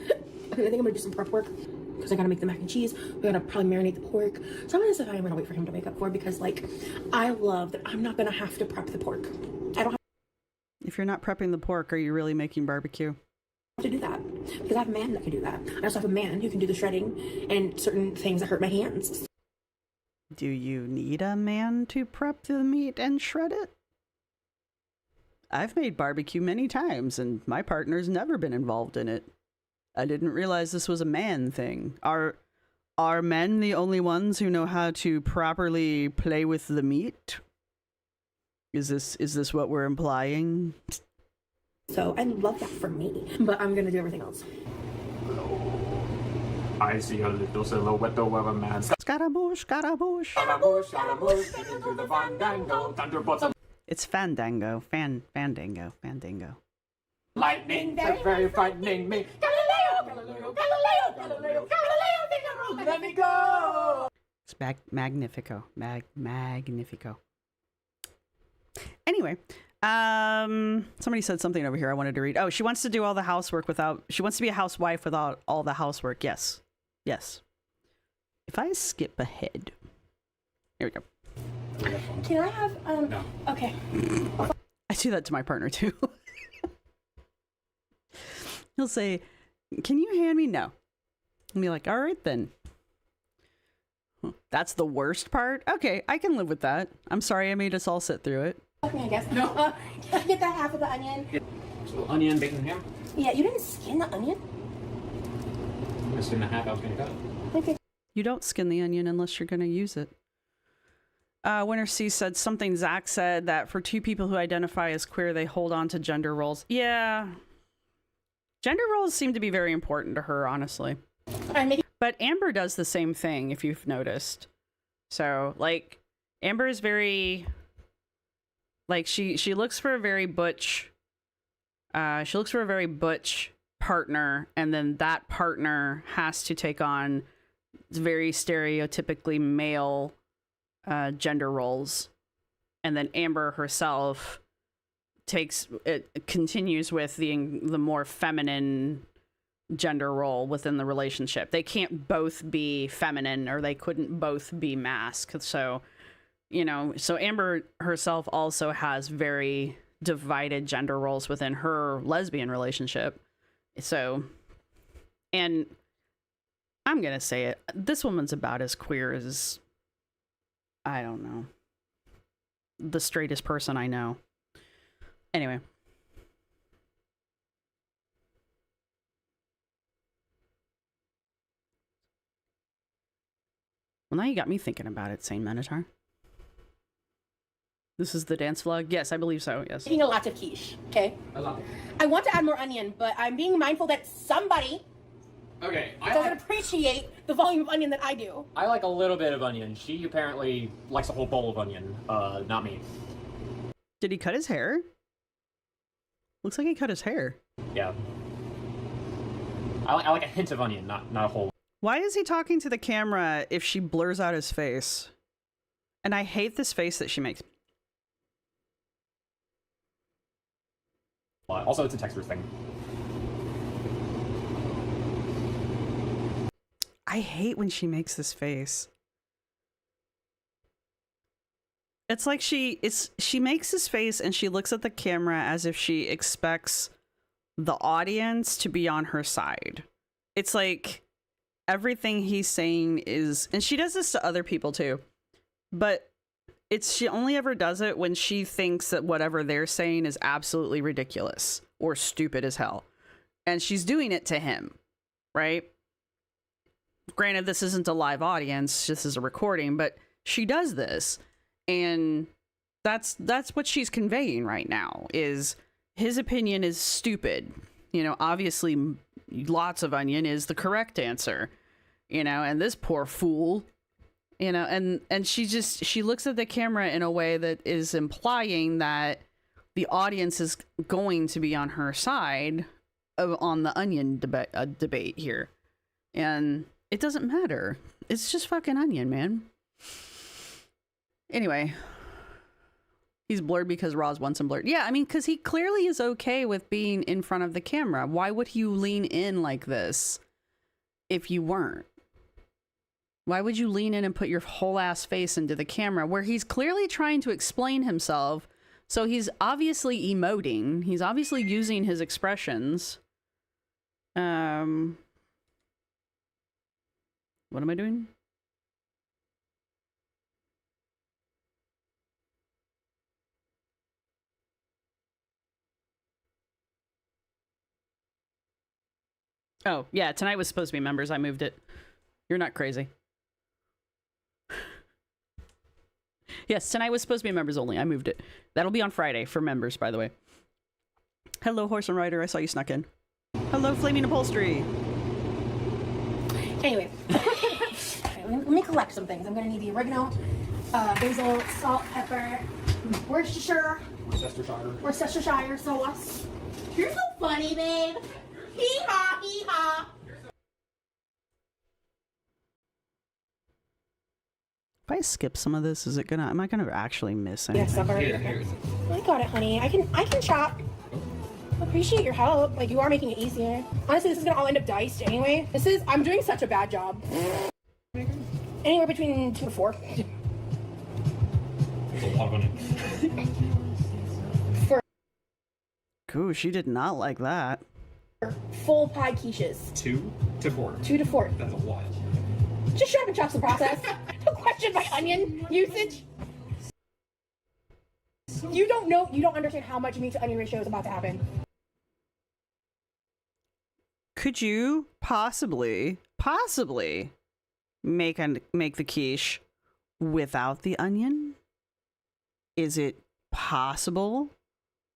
I think I'm gonna do some prep work because I gotta make the mac and cheese. We gotta probably marinate the pork. Some of this stuff I'm gonna wait for him to wake up for because, like, I love that I'm not gonna have to prep the pork. I don't have If you're not prepping the pork, are you really making barbecue? to do that because I have a man that can do that. I also have a man who can do the shredding and certain things that hurt my hands. Do you need a man to prep the meat and shred it? I've made barbecue many times and my partner's never been involved in it. I didn't realize this was a man thing. Are men the only ones who know how to properly play with the meat? Is this what we're implying? So I love that for me, but I'm gonna do everything else. I see a little silhouette of a man. Scaramouche, Scaramouche. Scaramouche, Scaramouche, get into the fandango. Thunderbolts. It's Fandango, Fandango. Lightning, very frightening me. Galileo, Figaro, let me go. It's magnifico. Magnifico. Anyway, somebody said something over here I wanted to read. Oh, she wants to do all the housework she wants to be a housewife without all the housework. Yes. Yes. If I skip ahead. Here we go. Can I have, No. Okay. I do that to my partner too. He'll say, "Can you hand me?" No. I'll be like, "All right then." That's the worst part? Okay, I can live with that. I'm sorry I made us all sit through it. Okay, I guess. No. Can I get that half of the onion? So onion, bacon, ham. Yeah, you didn't skin the onion? I'm gonna skin the half. I was gonna cut it. Okay. You don't skin the onion unless you're going to use it. Winter C said something Zach said, that for two people who identify as queer, they hold on to gender roles. Yeah. Gender roles seem to be very important to her, honestly. But Amber does the same thing, if you've noticed. So, like, Amber is very... Like, she looks for a very butch... she looks for a very butch partner, and then that partner has to take on very stereotypically male gender roles. And then Amber herself continues with the more feminine gender role within the relationship. They can't both be feminine, or they couldn't both be masc. So, so Amber herself also has very divided gender roles within her lesbian relationship. So, and I'm gonna say it, this woman's about as queer as, I don't know, the straightest person I know. Anyway. Well, now you got me thinking about it, Sane Minotaur. This is the dance vlog? Yes, I believe so, yes. Eating a lot of quiche, okay? I love it. I want to add more onion, but I'm being mindful that somebody Okay, doesn't appreciate the volume of onion that I do. I like a little bit of onion. She apparently likes a whole bowl of onion. Not me. Did he cut his hair? Looks like he cut his hair. Yeah. I like a hint of onion, not a whole. Why is he talking to the camera if she blurs out his face? And I hate this face that she makes. Also, it's a texture thing. I hate when she makes this face. It's like she makes this face and she looks at the camera as if she expects the audience to be on her side. It's like everything he's saying is, and she does this to other people too, but she only ever does it when she thinks that whatever they're saying is absolutely ridiculous or stupid as hell. And she's doing it to him, right? Granted, this isn't a live audience, this is a recording, but she does this. And that's what she's conveying right now, is his opinion is stupid. Obviously lots of onion is the correct answer, and this poor fool, and she looks at the camera in a way that is implying that the audience is going to be on her side on the onion debate here. And it doesn't matter. It's just fucking onion, man. Anyway, he's blurred because Roz wants him blurred. Yeah, I mean, because he clearly is okay with being in front of the camera. Why would you lean in like this if you weren't? Why would you lean in and put your whole ass face into the camera where he's clearly trying to explain himself? So he's obviously emoting. He's obviously using his expressions. What am I doing? Oh, yeah, tonight was supposed to be members. I moved it. You're not crazy. Yes, tonight was supposed to be members only. I moved it. That'll be on Friday for members, by the way. Hello, Horse and Rider. I saw you snuck in. Hello, Flaming Upholstery. Anyway, let me collect some things. I'm gonna need the oregano, basil, salt, pepper, Worcestershire sauce. You're so funny. funny, babe. Hee haw, hee haw. If I skip some of this, am I gonna actually miss anything? Yes, I got it, honey. I can chop. Appreciate your help. Like, you are making it easier. Honestly, this is gonna all end up diced anyway. I'm doing such a bad job. Anywhere between 2 to 4. There's a lot of onions. Ooh, she did not like that. Full pie quiches. 2 to 4. 2 to 4. That's a lot. Just shut up and chop the process. Don't question my onion usage. You don't understand how much meat to onion ratio is about to happen. Could you possibly make the quiche without the onion? Is it possible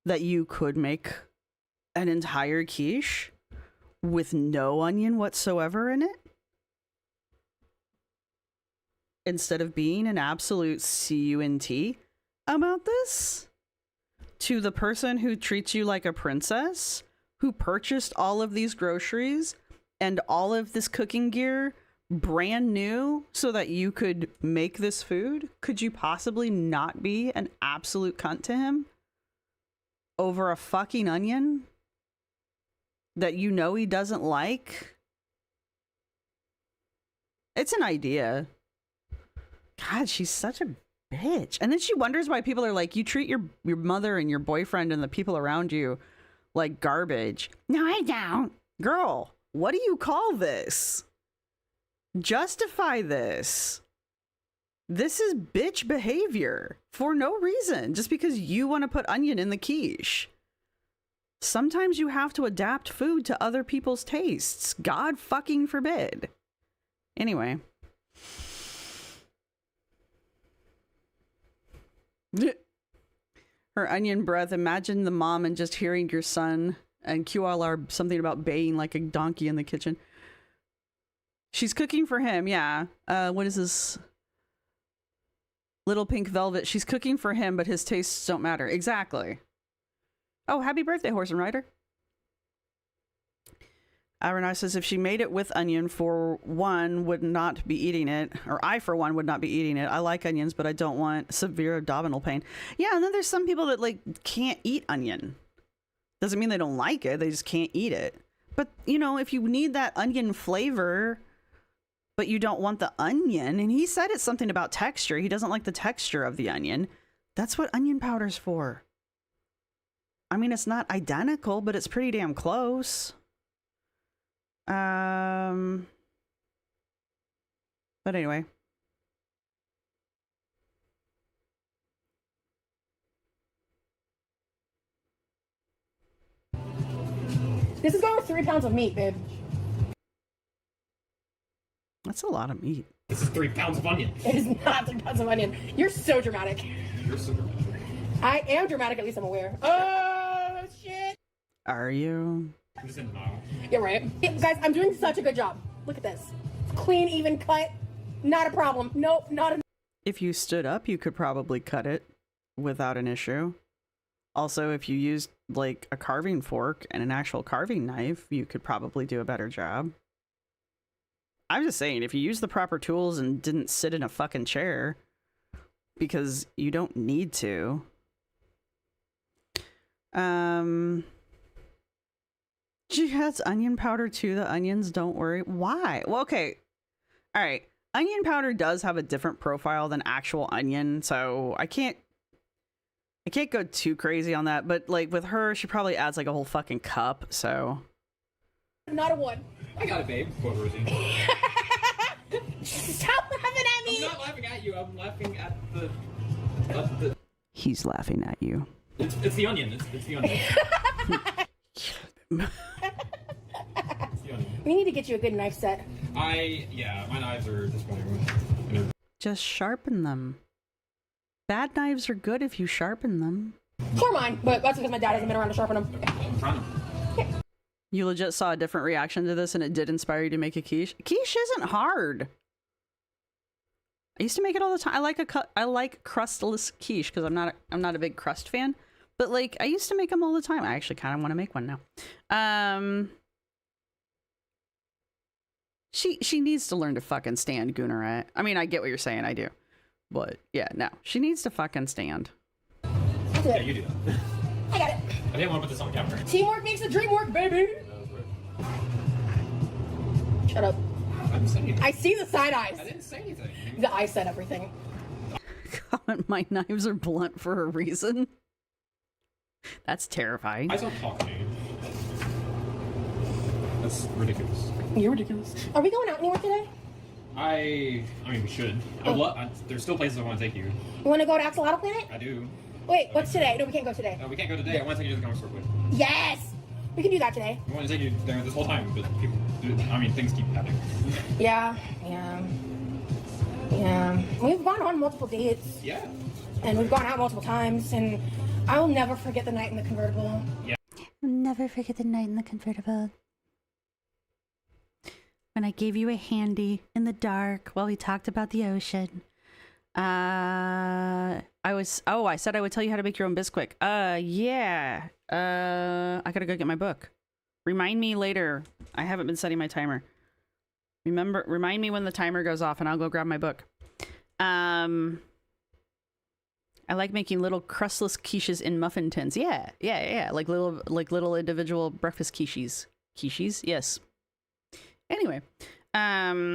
that you could make an entire quiche with no onion whatsoever in it? Instead of being an absolute cunt about this? To the person who treats you like a princess, who purchased all of these groceries and all of this cooking gear brand new so that you could make this food? Could you possibly not be an absolute cunt to him over a fucking onion that you know he doesn't like? It's an idea. God, she's such a bitch. And then she wonders why people are like, you treat your mother and your boyfriend and the people around you like garbage. No, I don't. Girl, what do you call this? Justify this. This is bitch behavior for no reason, just because you want to put onion in the quiche. Sometimes you have to adapt food to other people's tastes. God fucking forbid. Anyway. Her onion breath. Imagine the mom and just hearing your son and QLR something about baying like a donkey in the kitchen. She's cooking for him, yeah. What is this? Little Pink Velvet. She's cooking for him, but his tastes don't matter. Exactly. Oh, happy birthday, Horse and Rider. Renai says if she made it with onion, for one, would not be eating it. Or I, for one, would not be eating it. I like onions, but I don't want severe abdominal pain. Yeah, and then there's some people that, like, can't eat onion. Doesn't mean they don't like it. They just can't eat it. But, you know, if you need that onion flavor, but you don't want the onion, and he said it's something about texture. He doesn't like the texture of the onion. That's what onion powder's for. I mean, it's not identical, but it's pretty damn close. But anyway. This is going with 3 pounds of meat, babe. That's a lot of meat. This is 3 pounds of onion. It is not 3 pounds of onion. You're so dramatic. You're so dramatic. I am dramatic, at least I'm aware. Oh, shit. Are you? I'm just in denial. You're right. Yeah, guys, I'm doing such a good job. Look at this. Clean, even cut. Not a problem. Nope, not a... If you stood up, you could probably cut it without an issue. Also, if you used, like, a carving fork and an actual carving knife, you could probably do a better job. I'm just saying, if you use the proper tools and didn't sit in a fucking chair, because you don't need to. She has onion powder too. The onions, don't worry. Why? Well, okay. All right. Onion powder does have a different profile than actual onion, so I can't go too crazy on that. But like with her, she probably adds like a whole fucking cup. So. Not a 1. I got it, babe. Quote Rosee. Stop laughing at me. I'm not laughing at you. I'm laughing at the. He's laughing at you. It's the onion. It's the onion. We need to get you a good knife set. Yeah, my knives are disappointing. Just sharpen them. Bad knives are good if you sharpen them. Or mine, but that's because my dad hasn't been around to sharpen them. I'm trying to. You legit saw a different reaction to this and it did inspire you to make a quiche. Quiche isn't hard. I used to make it all the time. I like crustless quiche because I'm not a big crust fan. But like, I used to make them all the time. I actually kind of want to make one now. She needs to learn to fucking stand, Gunnar. I mean, I get what you're saying, I do. But yeah, no. She needs to fucking stand. Yeah, you do that. I got it. I didn't want to put this on camera. Teamwork makes the dream work, baby. Shut up. I didn't say anything. I see the side eyes. I didn't say anything. The eye said everything. Comment, my knives are blunt for a reason. That's terrifying. I don't talk to you. That's ridiculous. You're ridiculous. Are we going out anywhere today? I mean, we should. There's still places I want to take you. You want to go to Axolotl Planet? I do. Wait, what's today? No, we can't go today. No, we can't go today. I want to take you to the comic store, please. Yes! We can do that today. I want to take you there this whole time, but things keep happening. Yeah. We've gone on multiple dates. Yeah. And we've gone out multiple times, and I will never forget the night in the convertible. Yeah. I'll never forget the night in the convertible. When I gave you a handy in the dark while we talked about the ocean. I said I would tell you how to make your own Bisquick. Yeah. I gotta go get my book. Remind me later. I haven't been setting my timer. Remind me when the timer goes off and I'll go grab my book. I like making little crustless quiches in muffin tins. Yeah. Like little individual breakfast quiches. Quiches? Yes. Anyway, yeah,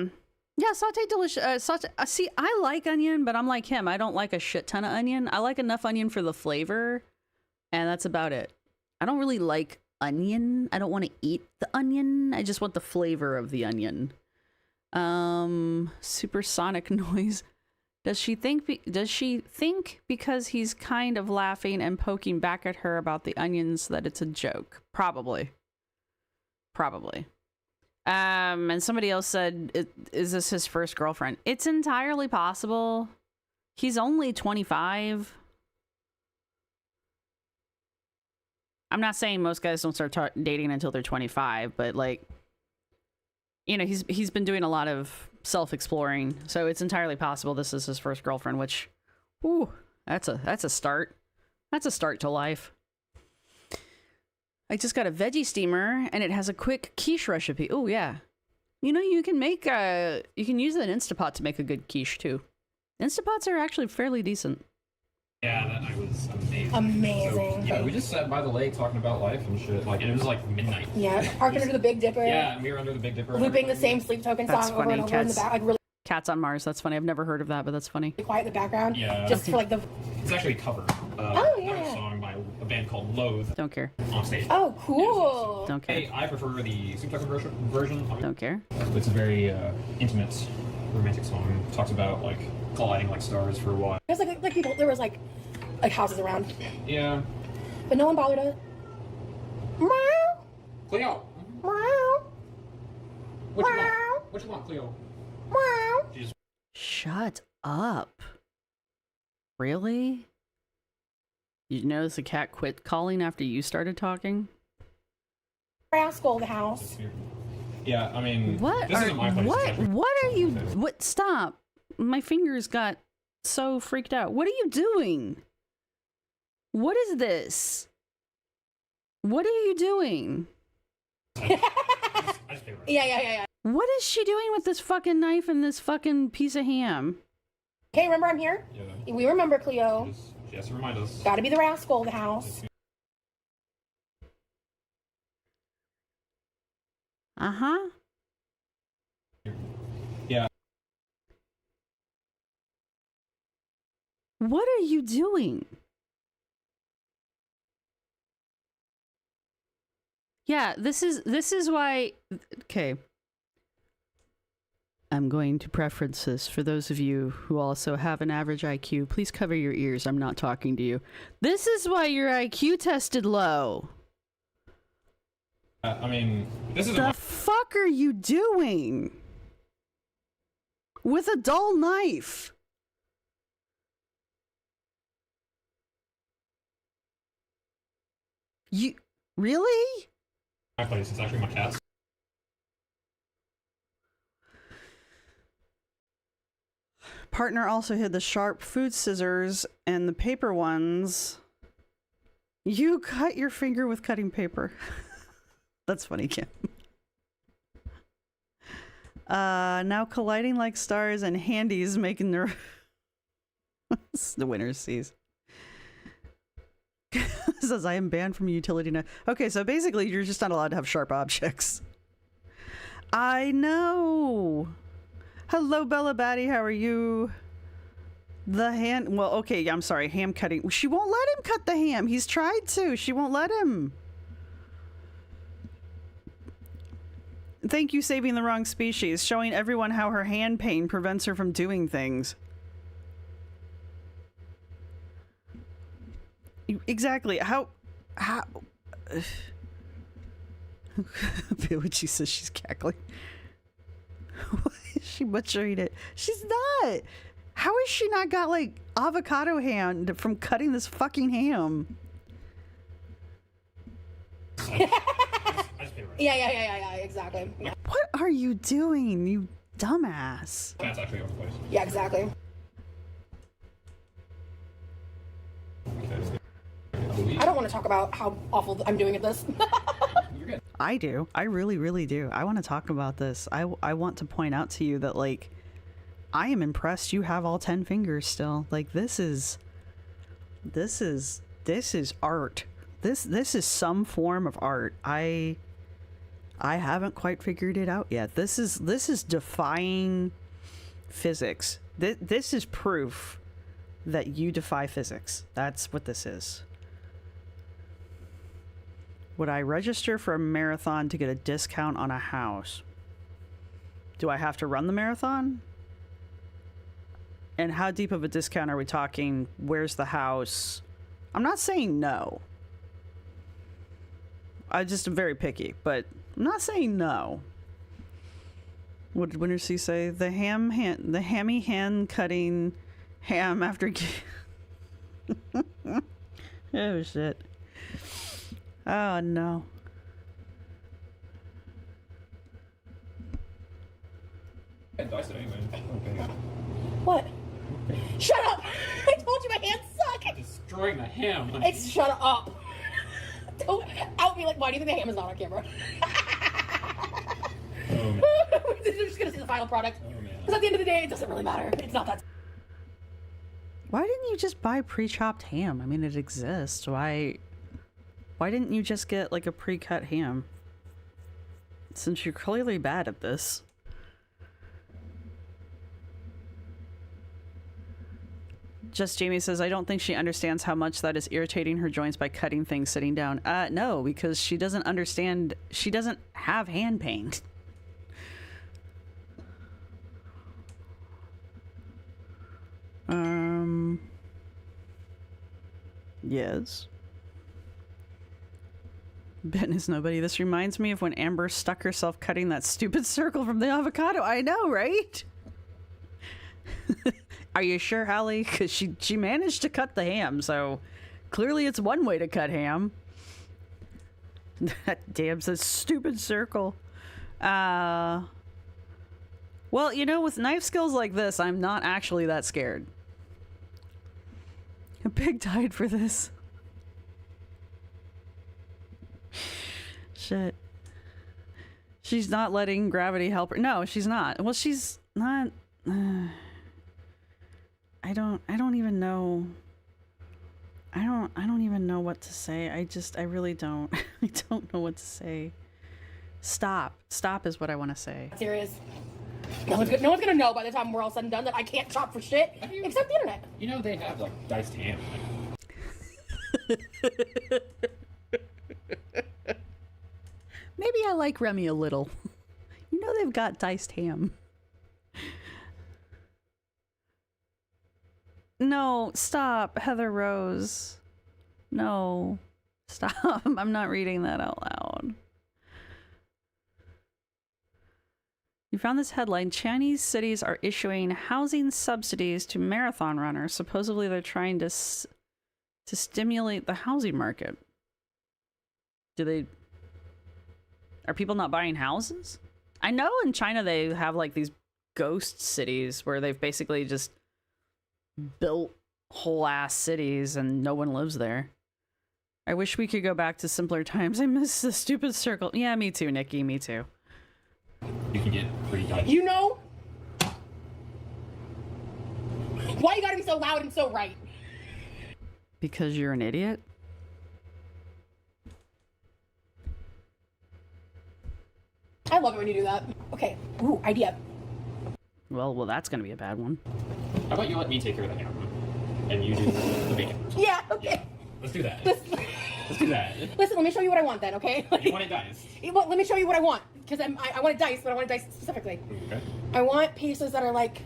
sauteed delicious. See, I like onion, but I'm like him. I don't like a shit ton of onion. I like enough onion for the flavor, and that's about it. I don't really like onion. I don't want to eat the onion. I just want the flavor of the onion. Supersonic noise. Does she think because he's kind of laughing and poking back at her about the onions that it's a joke? Probably. And somebody else said, is this his first girlfriend? It's entirely possible. He's only 25. I'm not saying most guys don't start dating until they're 25, but like, you know, he's been doing a lot of self-exploring, so it's entirely possible this is his first girlfriend, which, ooh, that's a start. That's a start to life. I just got a veggie steamer, and it has a quick quiche recipe. Oh, yeah. You know, you can make you can use an Instapot to make a good quiche, too. Instapots are actually fairly decent. Yeah, that night was amazing. Amazing. So, yeah, we just sat by the lake talking about life and shit. Like, and it was like midnight. Yeah, parking under the Big Dipper. Yeah, and we were under the Big Dipper. Looping the same Sleep Token That's song over funny. and over in the back. Like, really Cats on Mars. That's funny. I've never heard of that, but that's funny. quiet in the background. Yeah. Just for like the... It's actually a cover. Oh, yeah. A song by a band called Loathe Don't care. on stage. Oh, cool. Don't care. Hey, I prefer the Sleep Token version. Don't care. It's a very intimate, romantic song. It talks about like colliding like stars for a while. There's like people, there was like houses around. Yeah. But no one bothered us. Meow. Cleo. Meow. What you want? What you want, Cleo? Meow. She just Shut up. Really? You notice the cat quit calling after you started talking? Rascal the house. Yeah, I mean, What this isn't my place. what are you what stop. My fingers got so freaked out. What are you doing? What is this? What are you doing? Yeah. What is she doing with this fucking knife and this fucking piece of ham? Okay, remember I'm here? Yeah. We remember, Cleo. She has to remind us. Gotta be the rascal of the house. Uh-huh. Yeah. What are you doing? Yeah, this is why. Okay. I'm going to preference this for those of you who also have an average IQ. Please cover your ears. I'm not talking to you. This is why your IQ tested low. I mean, this is The fuck are you doing? With a dull knife. You really? my place. It's actually my cat's. Partner also hid the sharp food scissors and the paper ones You cut your finger with cutting paper. That's funny, Kim. Now colliding like stars and handies making their the winner sees. Says I am banned from utility net. Okay, so basically you're just not allowed to have sharp objects. I know. Hello, Bella Batty. How are you? The hand. Well, okay. I'm sorry. Ham cutting. She won't let him cut the ham. He's tried to. She won't let him. Thank you, saving the wrong species. Showing everyone how her hand pain prevents her from doing things. Exactly. How? When she says she's cackling. Why is she butchering it? She's not. How has she not got like avocado hand from cutting this fucking ham? Yeah, exactly. Yeah. What are you doing, you dumbass? That's actually overplaced. Yeah, exactly. I don't want to talk about how awful I'm doing at this. You're good. I do. I really, really do. I want to talk about this. I want to point out to you that, like, I am impressed you have all 10 fingers still. Like, this is art. This is some form of art. I haven't quite figured it out yet. This is defying physics. This is proof that you defy physics. That's what this is. Would I register for a marathon to get a discount on a house? Do I have to run the marathon? And how deep of a discount are we talking? Where's the house? I'm not saying no. I just am very picky, but I'm not saying no. What did Winter C say? The hammy hand cutting ham after. Oh shit. Oh no. I diced it anyway. Okay. What? Shut up! I told you my hands suck! Destroying the ham. It's shut up! Don't out me like, why do you think the ham is not on camera? Oh, We're just gonna see the final product. man. Because at the end of the day, it doesn't really matter. It's not that. Why didn't you just buy pre-chopped ham? I mean, it exists. Why didn't you just get like a pre-cut ham? Since you're clearly bad at this. Just Jamie says, I don't think she understands how much that is irritating her joints by cutting things sitting down. No, because she doesn't understand. She doesn't have hand pain. Yes. Ben is nobody. This reminds me of when Amber stuck herself cutting that stupid circle from the avocado. I know, right? Are you sure, Hallie? Because she managed to cut the ham, so clearly it's one way to cut ham. That damn stupid circle. Well, you know, with knife skills like this, I'm not actually that scared. Pig died for this. Shit. She's not letting gravity help her. No, she's not. Well, she's not. I don't even know. I don't even know what to say. I really don't. I don't know what to say. Stop is what I want to say. Serious. No one's gonna know by the time we're all said and done that I can't chop for shit except the internet. You know they have like diced ham. Maybe I like Remy a little. You know they've got diced ham. No, stop, Heather Rose. No, stop. I'm not reading that out loud. You found this headline. Chinese cities are issuing housing subsidies to marathon runners. Supposedly they're trying to stimulate the housing market. Are people not buying houses? I know in China they have like these ghost cities where they've basically just built whole ass cities and no one lives there. I wish we could go back to simpler times. I miss the stupid circle. Yeah, me too, Nikki. Me too. You can get pretty dicey. You know? Why you gotta be so loud and so right? Because you're an idiot? I love it when you do that. Okay. Ooh, idea. Well, that's gonna be a bad one. How about you let me take care of the ham, and you do the bacon? Yeah, okay. Yeah. Let's do that. Let's do that. Listen, let me show you what I want then, okay? You want it diced? Well, let me show you what I want. Because I want it diced, but I want it diced specifically. Okay. I want pieces that are like...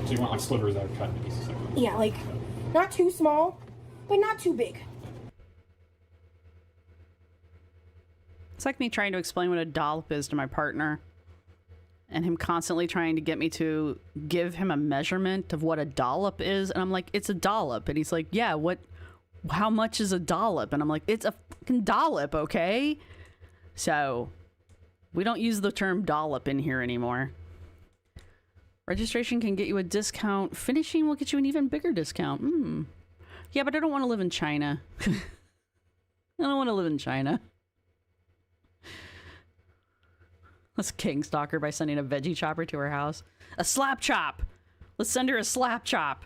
So you want like slivers that are cut into pieces. Yeah, like, not too small, but not too big. It's like me trying to explain what a dollop is to my partner, and him constantly trying to get me to give him a measurement of what a dollop is. And I'm like, it's a dollop. And he's like, yeah, how much is a dollop? And I'm like, it's a fucking dollop, okay? So we don't use the term dollop in here anymore. Registration can get you a discount. Finishing will get you an even bigger discount. Yeah, but I don't want to live in China. I don't want to live in China. Let's king stalk her by sending a veggie chopper to her house. A slap chop! Let's send her a slap chop.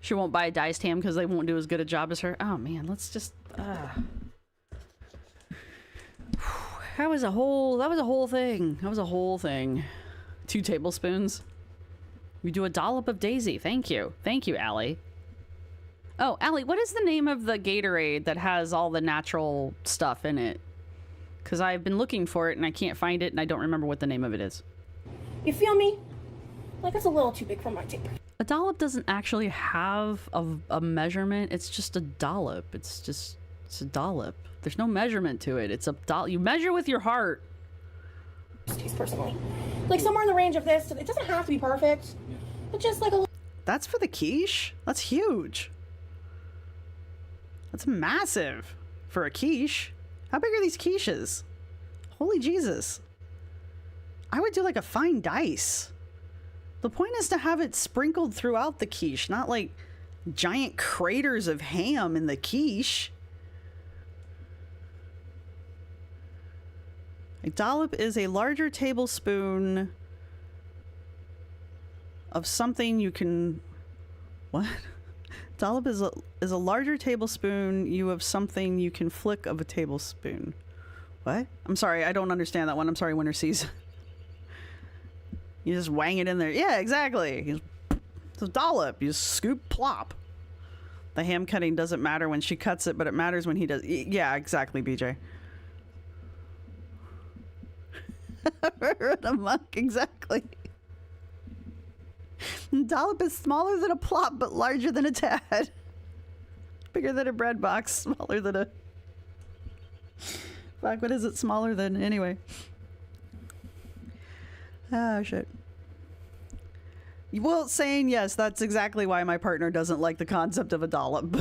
She won't buy a diced ham because they won't do as good a job as her. Oh man, let's just... That was a whole thing. That was a whole thing. 2 tablespoons. We do a dollop of Daisy. Thank you. Thank you, Allie. Oh, Allie, what is the name of the Gatorade that has all the natural stuff in it? Because I've been looking for it and I can't find it and I don't remember what the name of it is. You feel me? Like it's a little too big for my tape. A dollop doesn't actually have a measurement. It's just a dollop. It's a dollop. There's no measurement to it. It's a dollop. You measure with your heart. Taste personally. Like somewhere in the range of this. It doesn't have to be perfect. But just like a little. That's for the quiche? That's huge. That's massive for a quiche. How big are these quiches? Holy Jesus. I would do like a fine dice. The point is to have it sprinkled throughout the quiche, not like giant craters of ham in the quiche. A dollop is a larger tablespoon of something you can... What? Dollop is a larger tablespoon you of something you can flick of a tablespoon. What? I'm sorry, I don't understand that one. I'm sorry, Winter Seas. You just wang it in there. Yeah, exactly. It's a dollop. You just scoop, plop. The ham cutting doesn't matter when she cuts it, but it matters when he does. Yeah, exactly, BJ. The monk, exactly. Dollop is smaller than a plop, but larger than a tad. Bigger than a bread box, smaller than a... Fuck, what is it smaller than? Anyway. Oh, shit. Well, saying yes, that's exactly why my partner doesn't like the concept of a dollop.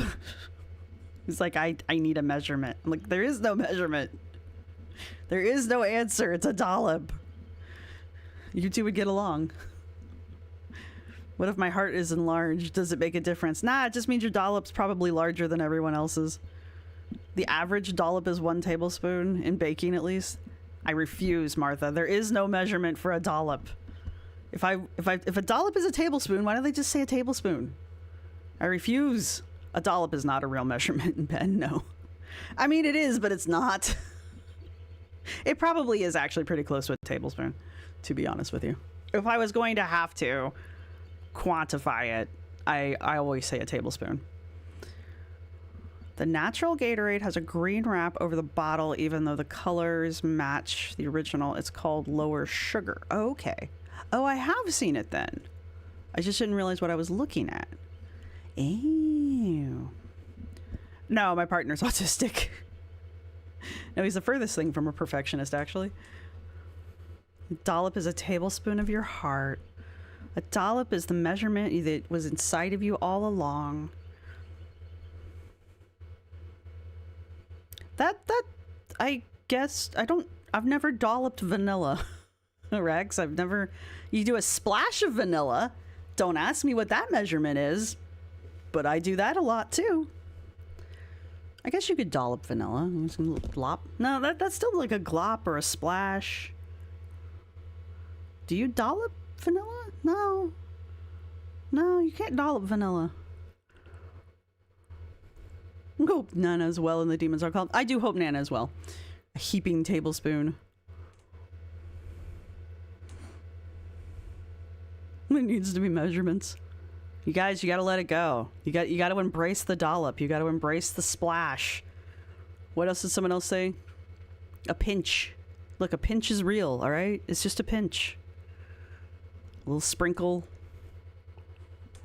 He's like, I need a measurement. I'm like, there is no measurement. There is no answer. It's a dollop. You two would get along. What if my heart is enlarged? Does it make a difference? Nah, it just means your dollop's probably larger than everyone else's. The average dollop is 1 tablespoon in baking, at least. I refuse, Martha. There is no measurement for a dollop. If a dollop is a tablespoon, why don't they just say a tablespoon? I refuse. A dollop is not a real measurement in pen, no. I mean, it is, but it's not. It probably is actually pretty close to a tablespoon, to be honest with you. If I was going to have to quantify it, I always say a tablespoon. The natural Gatorade has a green wrap over the bottle, even though the colors match the original. It's called lower sugar. Oh, okay. Oh, I have seen it then. I just didn't realize what I was looking at. Ew. No, my partner's autistic. No, he's the furthest thing from a perfectionist, actually. A dollop is a tablespoon of your heart. A dollop is the measurement that was inside of you all along. That I guess I've never dolloped vanilla. Rex, you do a splash of vanilla. Don't ask me what that measurement is. but I do that a lot too. I guess you could dollop vanilla. Just a little glop. No, that's still like a glop or a splash. Do you dollop vanilla? No. No, you can't dollop vanilla. Hope Nana as well and the demons are called. I do hope Nana as well. A heaping tablespoon. It needs to be measurements. You guys, you gotta let it go. You got to embrace the dollop. You got to embrace the splash. What else did someone else say? A pinch. Look, a pinch is real, all right? It's just a pinch. A little sprinkle.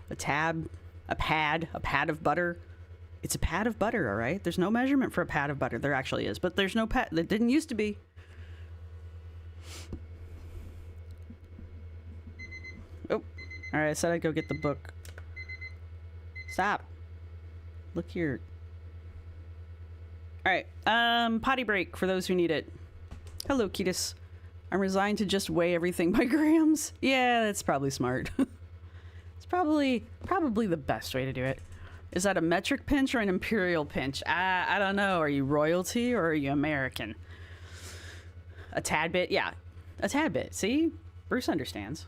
A tab. A pad of butter. It's a pad of butter, all right? There's no measurement for a pad of butter. There actually is, but there's no pad. There didn't used to be. Oh, all right. I said I'd go get the book. Stop. Look here. All right. Potty break for those who need it. Hello, Ketis. I'm resigned to just weigh everything by grams. Yeah, that's probably smart. It's probably the best way to do it. Is that a metric pinch or an imperial pinch? I don't know. Are you royalty or are you American? A tad bit? Yeah, a tad bit. See? Bruce understands.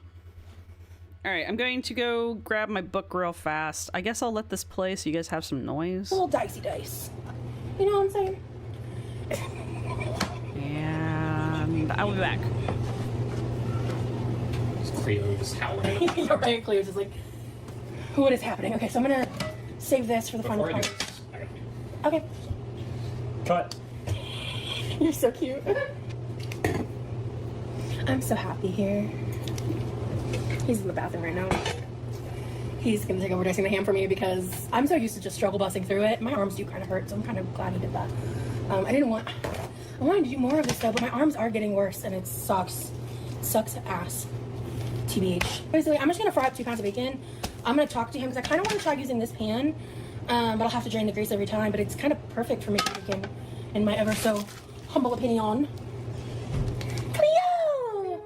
All right, I'm going to go grab my book real fast. I guess I'll let this play so you guys have some noise. A little dicey dice. You know what I'm saying? And I'll be back. Cleo's howling. You're right, Cleo's just like, what is happening? Okay, so I'm gonna save this for the final Before I do part. this, I gotta Okay. cut. You're so cute. I'm so happy here. He's in the bathroom right now. He's gonna take over dicing the ham for me because I'm so used to just struggle busting through it. My arms do kind of hurt, so I'm kind of glad he did that. I wanted to do more of this stuff, but my arms are getting worse and it sucks. It sucks ass. TBH. Basically, I'm just gonna fry up 2 pounds of bacon. I'm gonna talk to him because I kind of want to try using this pan, but I'll have to drain the grease every time. But it's kind of perfect for making bacon, in my ever so humble opinion. Cleo,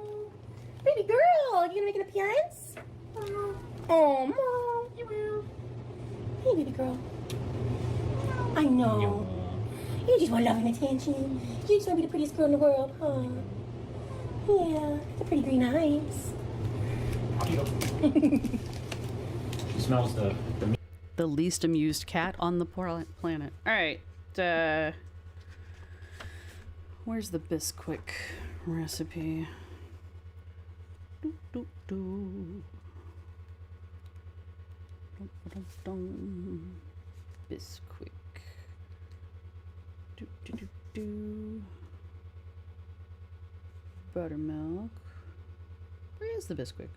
baby girl, you gonna make an appearance? Oh, mom, you will. Hey, baby girl. I know. You just want love and attention. You just want to be the prettiest girl in the world, huh? Yeah, the pretty green eyes. She smells The least amused cat on the planet. All right. Where's the Bisquick recipe? Doo, doo, doo. Dum, dum, dum. Bisquick. Do, do, do, do. Buttermilk. Where is the Bisquick?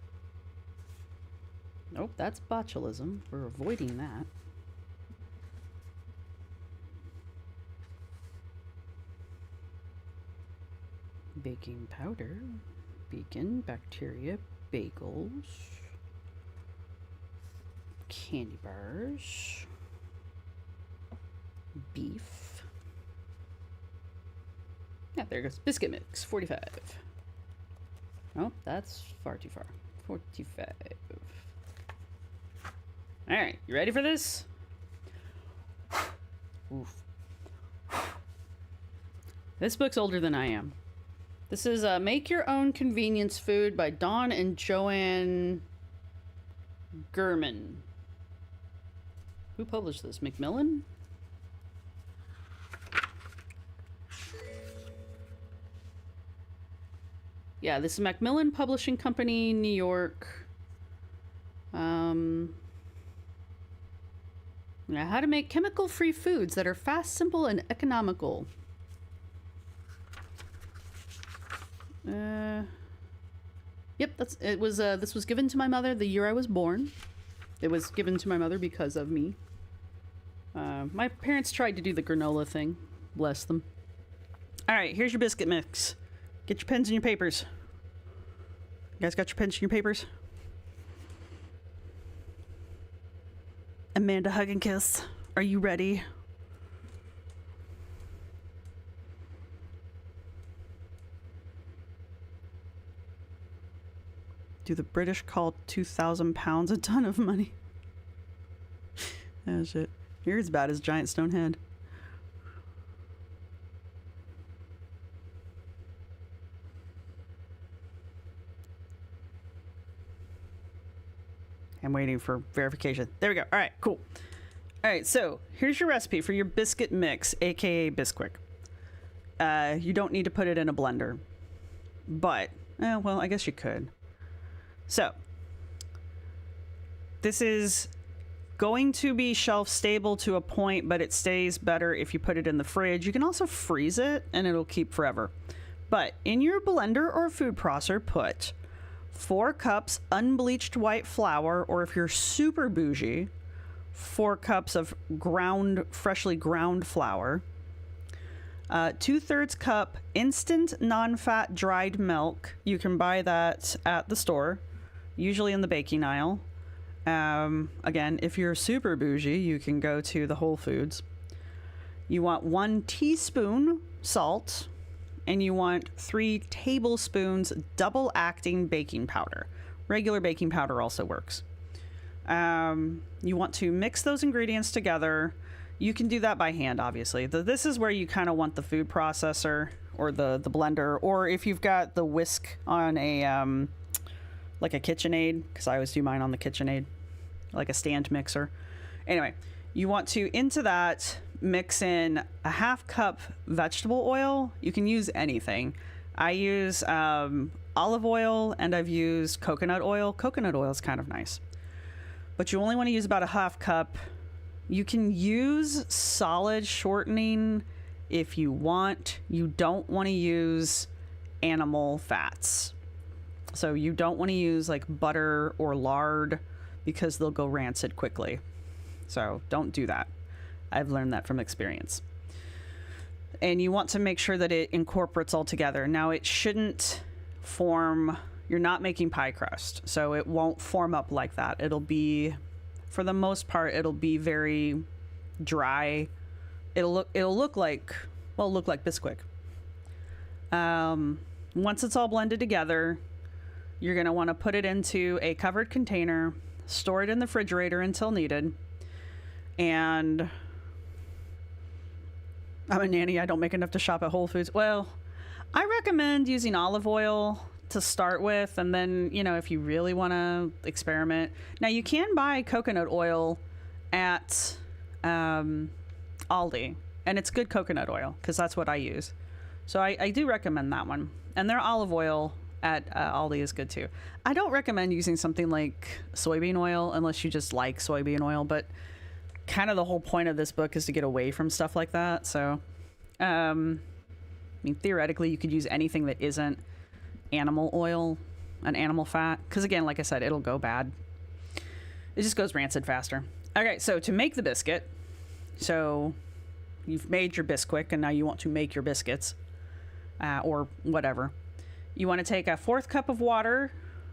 Nope, that's botulism. We're avoiding that. Baking powder, bacon, bacteria, bagels, candy bars, beef. Yeah, there goes. Biscuit mix, 45. Oh, that's far too far. 45. All right, you ready for this? Oof. This book's older than I am. This is Make Your Own Convenience Food by Dawn and Joanne Gurman. Who published this? Macmillan? Yeah, this is Macmillan Publishing Company, New York. Yeah, how to make chemical-free foods that are fast, simple, and economical. Yep, this was given to my mother the year I was born. It was given to my mother because of me. My parents tried to do the granola thing. Bless them. All right, here's your biscuit mix. Get your pens and your papers. You guys got your pens and your papers? Amanda, hug and kiss. Are you ready? Do the British call 2,000 pounds a ton of money? Oh shit. You're as bad as Giant Stone Head. I'm waiting for verification. There we go. All right, cool. All right, so here's your recipe for your biscuit mix, aka Bisquick. You don't need to put it in a blender, but, well, I guess you could. So, this is going to be shelf stable to a point, but it stays better if you put it in the fridge. You can also freeze it and it'll keep forever. But in your blender or food processor, put 4 cups unbleached white flour, or if you're super bougie, 4 cups of freshly ground flour, 2/3 cup instant non-fat dried milk. You can buy that at the store, usually in the baking aisle. Again, if you're super bougie, you can go to the Whole Foods. You want 1 teaspoon salt, and you want 3 tablespoons double acting baking powder. Regular baking powder also works. You want to mix those ingredients together. You can do that by hand, obviously. This is where you kind of want the food processor or the blender, or if you've got the whisk on a like a KitchenAid, because I always do mine on the KitchenAid, like a stand mixer. Anyway, you want to, into that, mix in a 1/2 cup vegetable oil. You can use anything. I use olive oil, and I've used coconut oil. Coconut oil is kind of nice, but you only want to use about a 1/2 cup. You can use solid shortening if you want. You don't want to use animal fats. So you don't want to use like butter or lard because they'll go rancid quickly. So don't do that. I've learned that from experience. And you want to make sure that it incorporates all together. Now it shouldn't form, you're not making pie crust, so it won't form up like that. It'll be, for the most part, it'll be very dry. It'll look like Bisquick. Once it's all blended together, you're going to want to put it into a covered container, store it in the refrigerator until needed. And I'm a nanny. I don't make enough to shop at Whole Foods. Well, I recommend using olive oil to start with, and then, you know, if you really want to experiment. Now, you can buy coconut oil at Aldi, and it's good coconut oil, because that's what I use. So I do recommend that one. And their olive oil at Aldi is good too. I don't recommend using something like soybean oil unless you just like soybean oil, but kind of the whole point of this book is to get away from stuff like that. So, I mean, theoretically, you could use anything that isn't animal oil and animal fat, because again, like I said, it'll go bad. It just goes rancid faster. Okay, so to make the biscuit, so you've made your Bisquick and now you want to make your biscuits, or whatever. You want to take a 1/4 cup of water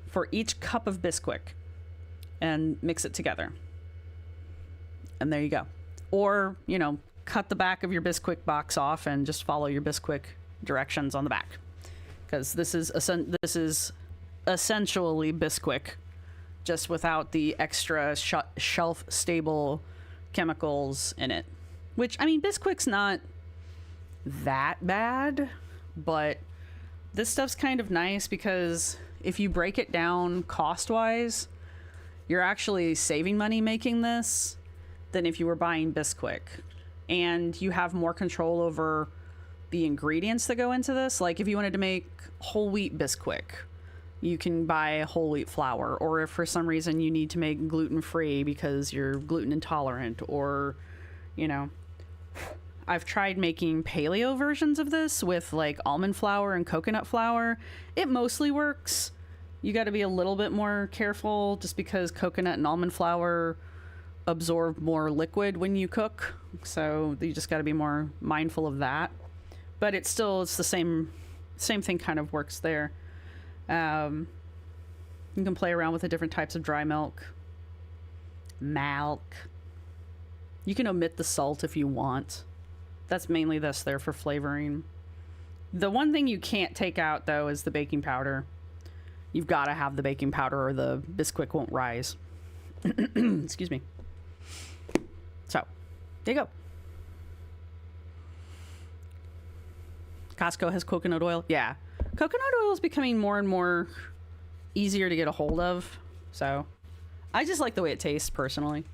for each cup of Bisquick and mix it together. And there you go. Or, you know, cut the back of your Bisquick box off and just follow your Bisquick directions on the back. Because this is essentially Bisquick, just without the extra shelf-stable chemicals in it. Which, I mean, Bisquick's not that bad, but this stuff's kind of nice because if you break it down cost-wise, you're actually saving money making this than if you were buying Bisquick. And you have more control over the ingredients that go into this. Like if you wanted to make whole wheat Bisquick, you can buy whole wheat flour. Or if for some reason you need to make gluten-free because you're gluten intolerant, or, you know, I've tried making paleo versions of this with like almond flour and coconut flour. It mostly works. You got to be a little bit more careful just because coconut and almond flour absorb more liquid when you cook. So you just got to be more mindful of that. But it's the same thing kind of works there. You can play around with the different types of dry milk. You can omit the salt if you want. That's mainly there for flavoring. The one thing you can't take out, though, is the baking powder. You've got to have the baking powder or the Bisquick won't rise. Excuse me. There you go. Costco has coconut oil. Yeah. Coconut oil is becoming more and more easier to get a hold of. So I just like the way it tastes personally.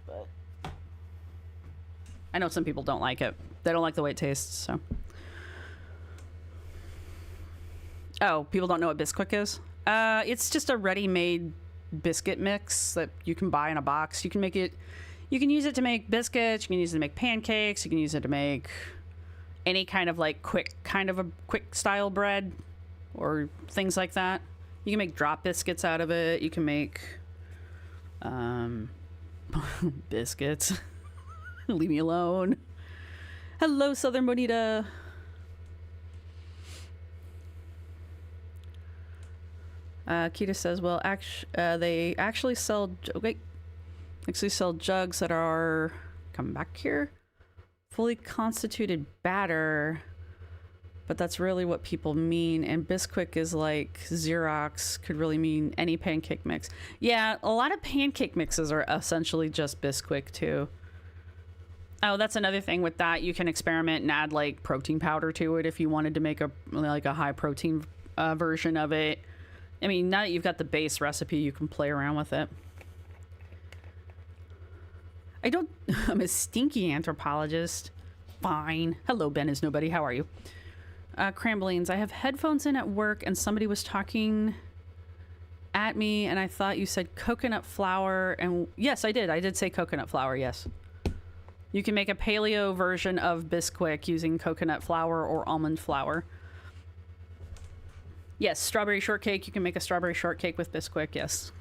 But I know some people don't like it. They don't like the way it tastes, so. Oh, people don't know what Bisquick is? It's just a ready-made biscuit mix that you can buy in a box. You can make it, you can use it to make biscuits, you can use it to make pancakes, you can use it to make any kind of like quick style bread or things like that. You can make drop biscuits out of it. You can make biscuits. Leave me alone. Hello, Southern Bonita. Kita says, well, they actually sell jugs that are, come back here, fully constituted batter, but that's really what people mean. And Bisquick is like Xerox, could really mean any pancake mix. Yeah, a lot of pancake mixes are essentially just Bisquick too. Oh, that's another thing with that. You can experiment and add like protein powder to it if you wanted to make a high protein version of it. I mean, now that you've got the base recipe, you can play around with it. I'm a stinky anthropologist. Fine. Hello, Ben is nobody. How are you? Cramblings. I have headphones in at work and somebody was talking at me and I thought you said coconut flour. And yes, I did. I did say coconut flour. Yes. You can make a paleo version of Bisquick using coconut flour or almond flour. Yes, strawberry shortcake. You can make a strawberry shortcake with Bisquick, yes.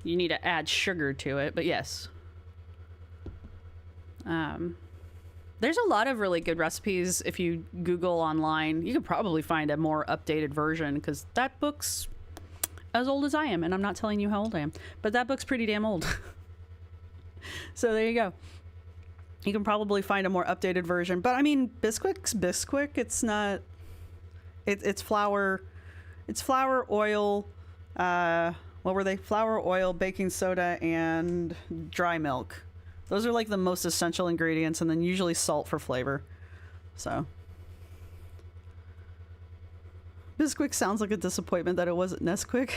You need to add sugar to it, but yes. There's a lot of really good recipes. If you Google online, you could probably find a more updated version because that book's as old as I am, and I'm not telling you how old I am, but that book's pretty damn old. So there you go. You can probably find a more updated version, but I mean, Bisquick's Bisquick. It's not... It's flour. It's flour, oil. What were they? Flour, oil, baking soda, and dry milk. Those are like the most essential ingredients, and then usually salt for flavor. So, Bisquick sounds like a disappointment that it wasn't Nesquik.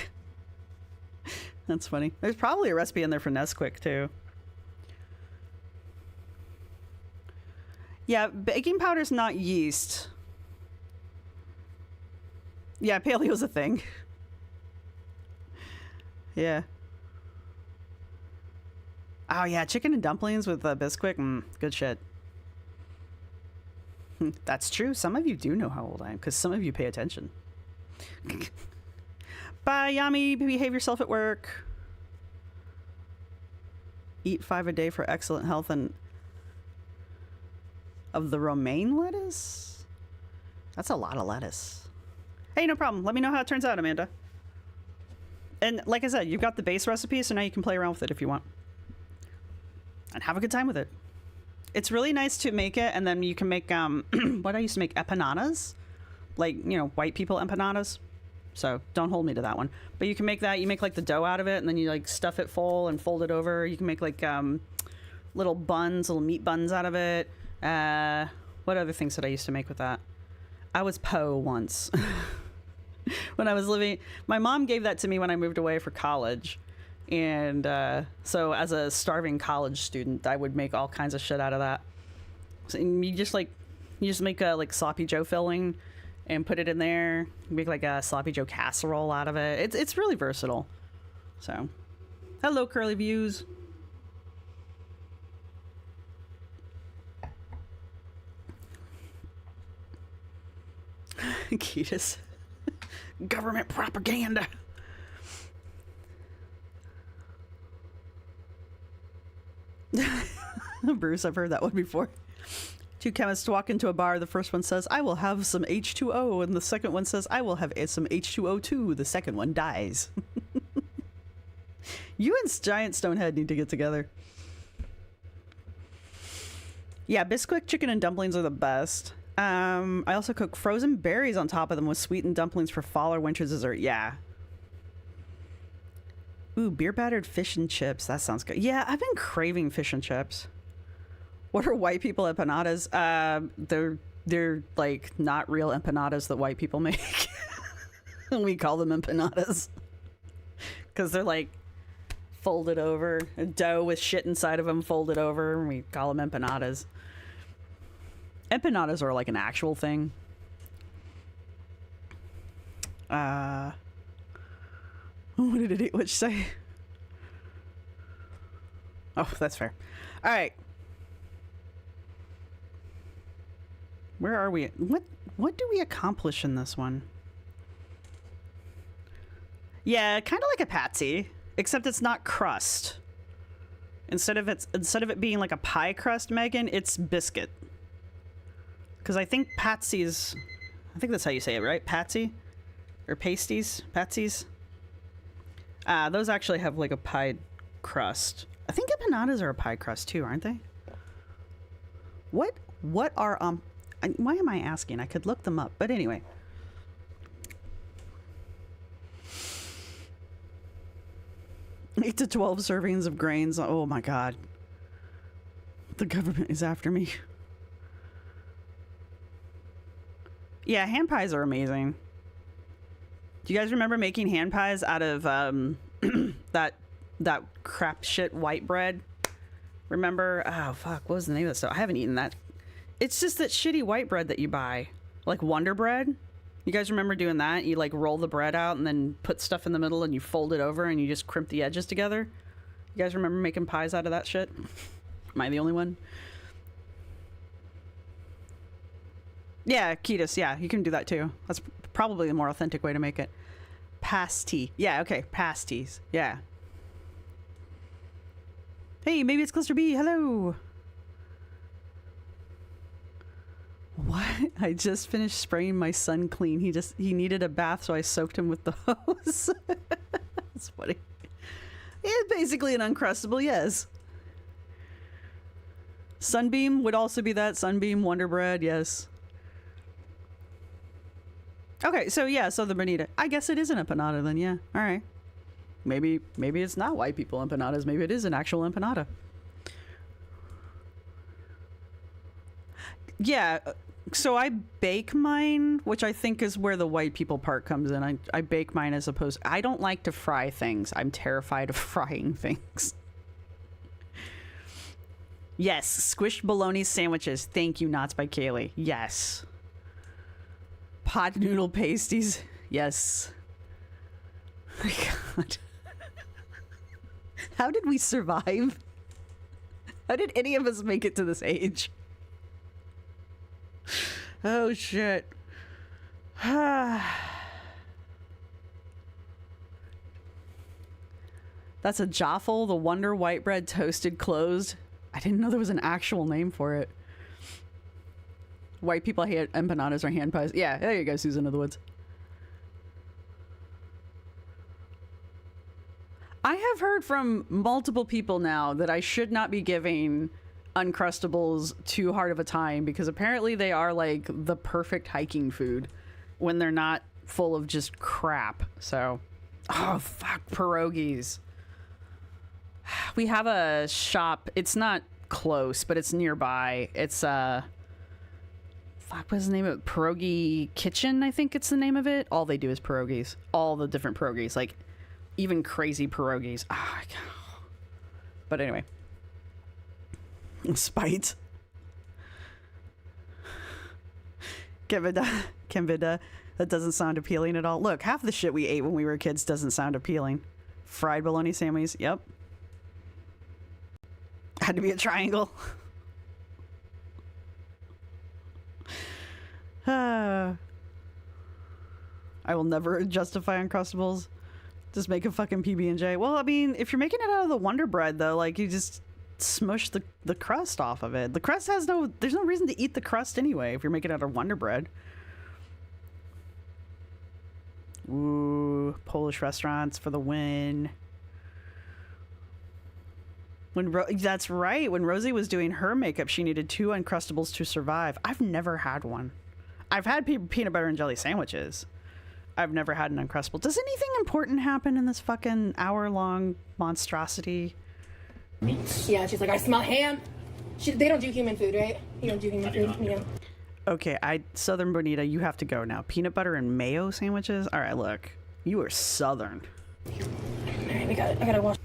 That's funny. There's probably a recipe in there for Nesquik too. Yeah, baking powder is not yeast. Yeah, paleo's a thing. Yeah. Oh yeah, chicken and dumplings with Bisquick. Good shit. That's true. Some of you do know how old I am, because some of you pay attention. Bye, Yami. Behave yourself at work. Eat 5 a day for excellent health and... Of the romaine lettuce? That's a lot of lettuce. Hey, no problem. Let me know how it turns out, Amanda. And like I said, you've got the base recipe, so now you can play around with it if you want. And have a good time with it. It's really nice to make it, and then you can make, what I used to make, empanadas. Like, you know, white people empanadas. So don't hold me to that one. But you can make that. You make like the dough out of it, and then you like stuff it full and fold it over. You can make like little buns, little meat buns out of it. What other things did I used to make with that? I was Po once. When I was living, my mom gave that to me when I moved away for college. And so as a starving college student, I would make all kinds of shit out of that. So you just make a like sloppy joe filling and put it in there. You make like a sloppy joe casserole out of it. It's really versatile. So, hello, Curly Views. Ketus. Government propaganda. Bruce, I've heard that one before. Two chemists walk into a bar. The first one says, I will have some H2O. And the second one says, I will have some H2O too. The second one dies. You and Giant Stonehead need to get together. Yeah, Bisquick chicken and dumplings are the best. I also cook frozen berries on top of them with sweetened dumplings for fall or winter dessert. Yeah. Ooh, beer battered fish and chips. That sounds good. Yeah, I've been craving fish and chips. What are white people empanadas? They're like not real empanadas that white people make. We call them empanadas because they're like folded over, a dough with shit inside of them folded over, and we call them empanadas. Empanadas are like an actual thing. What did it which say? Oh, that's fair. All right. Where are we? What do we accomplish in this one? Yeah, kind of like a patsy, except it's not crust. Instead of it being like a pie crust, Megan, it's biscuit. Because I think patsies, I think that's how you say it, right? Patsy? Or pasties? Patsies? Those actually have like a pie crust. I think empanadas are a pie crust too, aren't they? What are, why am I asking? I could look them up, but anyway. 8 to 12 servings of grains. Oh my God. The government is after me. Yeah, hand pies are amazing. Do you guys remember making hand pies out of that crap shit white bread? Remember? Oh fuck, what was the name of that stuff? I haven't eaten that. It's just that shitty white bread that you buy. Like Wonder Bread. You guys remember doing that? You like roll the bread out and then put stuff in the middle and you fold it over and you just crimp the edges together. You guys remember making pies out of that shit? Am I the only one? Yeah, ketus. Yeah, you can do that too. That's probably the more authentic way to make it. Pasty. Yeah, okay. Pasties. Yeah. Hey, maybe it's Cluster B. Hello. What? I just finished spraying my son clean. He needed a bath, so I soaked him with the hose. That's funny. It's basically an Uncrustable, yes. Sunbeam would also be that. Sunbeam, Wonder Bread, yes. Okay, so yeah, so the bonita. I guess it is an empanada then, yeah. All right. Maybe it's not white people empanadas. Maybe it is an actual empanada. Yeah, so I bake mine, which I think is where the white people part comes in. I bake mine as opposed... I don't like to fry things. I'm terrified of frying things. Yes, squished bologna sandwiches. Thank you, Knots by Kaylee. Yes. Pot noodle pasties. Yes. Oh my God. How did we survive? How did any of us make it to this age? Oh shit. That's a Joffle, the Wonder White Bread Toasted Closed. I didn't know there was an actual name for it. White people hate empanadas or hand pies. Yeah, there you go, Susan of the Woods. I have heard from multiple people now that I should not be giving Uncrustables too hard of a time because apparently they are like the perfect hiking food when they're not full of just crap. So, oh fuck, pierogies. We have a shop. It's not close, but it's nearby. It's fuck, what's the name of it? Pierogi Kitchen, I think it's the name of it. All they do is pierogies. All the different pierogies, like even crazy pierogies. Oh, but anyway. Spite. Kemvida. That doesn't sound appealing at all. Look, half the shit we ate when we were kids doesn't sound appealing. Fried bologna sandwiches. Yep. Had to be a triangle. I will never justify Uncrustables. Just make a fucking PB&J. Well, I mean, if you're making it out of the Wonder Bread, though, like, you just smush the crust off of it. The crust has there's no reason to eat the crust anyway if you're making it out of Wonder Bread. Ooh, Polish restaurants for the win. That's right. When Rosee was doing her makeup, she needed 2 Uncrustables to survive. I've never had one. I've had peanut butter and jelly sandwiches. I've never had an Uncrustable. Does anything important happen in this fucking hour-long monstrosity? Meats. Yeah, she's like, I smell ham. They don't do human food, right? You don't do human food? not. Yeah. Okay, Southern Bonita, you have to go now. Peanut butter and mayo sandwiches? All right, look. You are Southern. Alright, we got it. I gotta wash.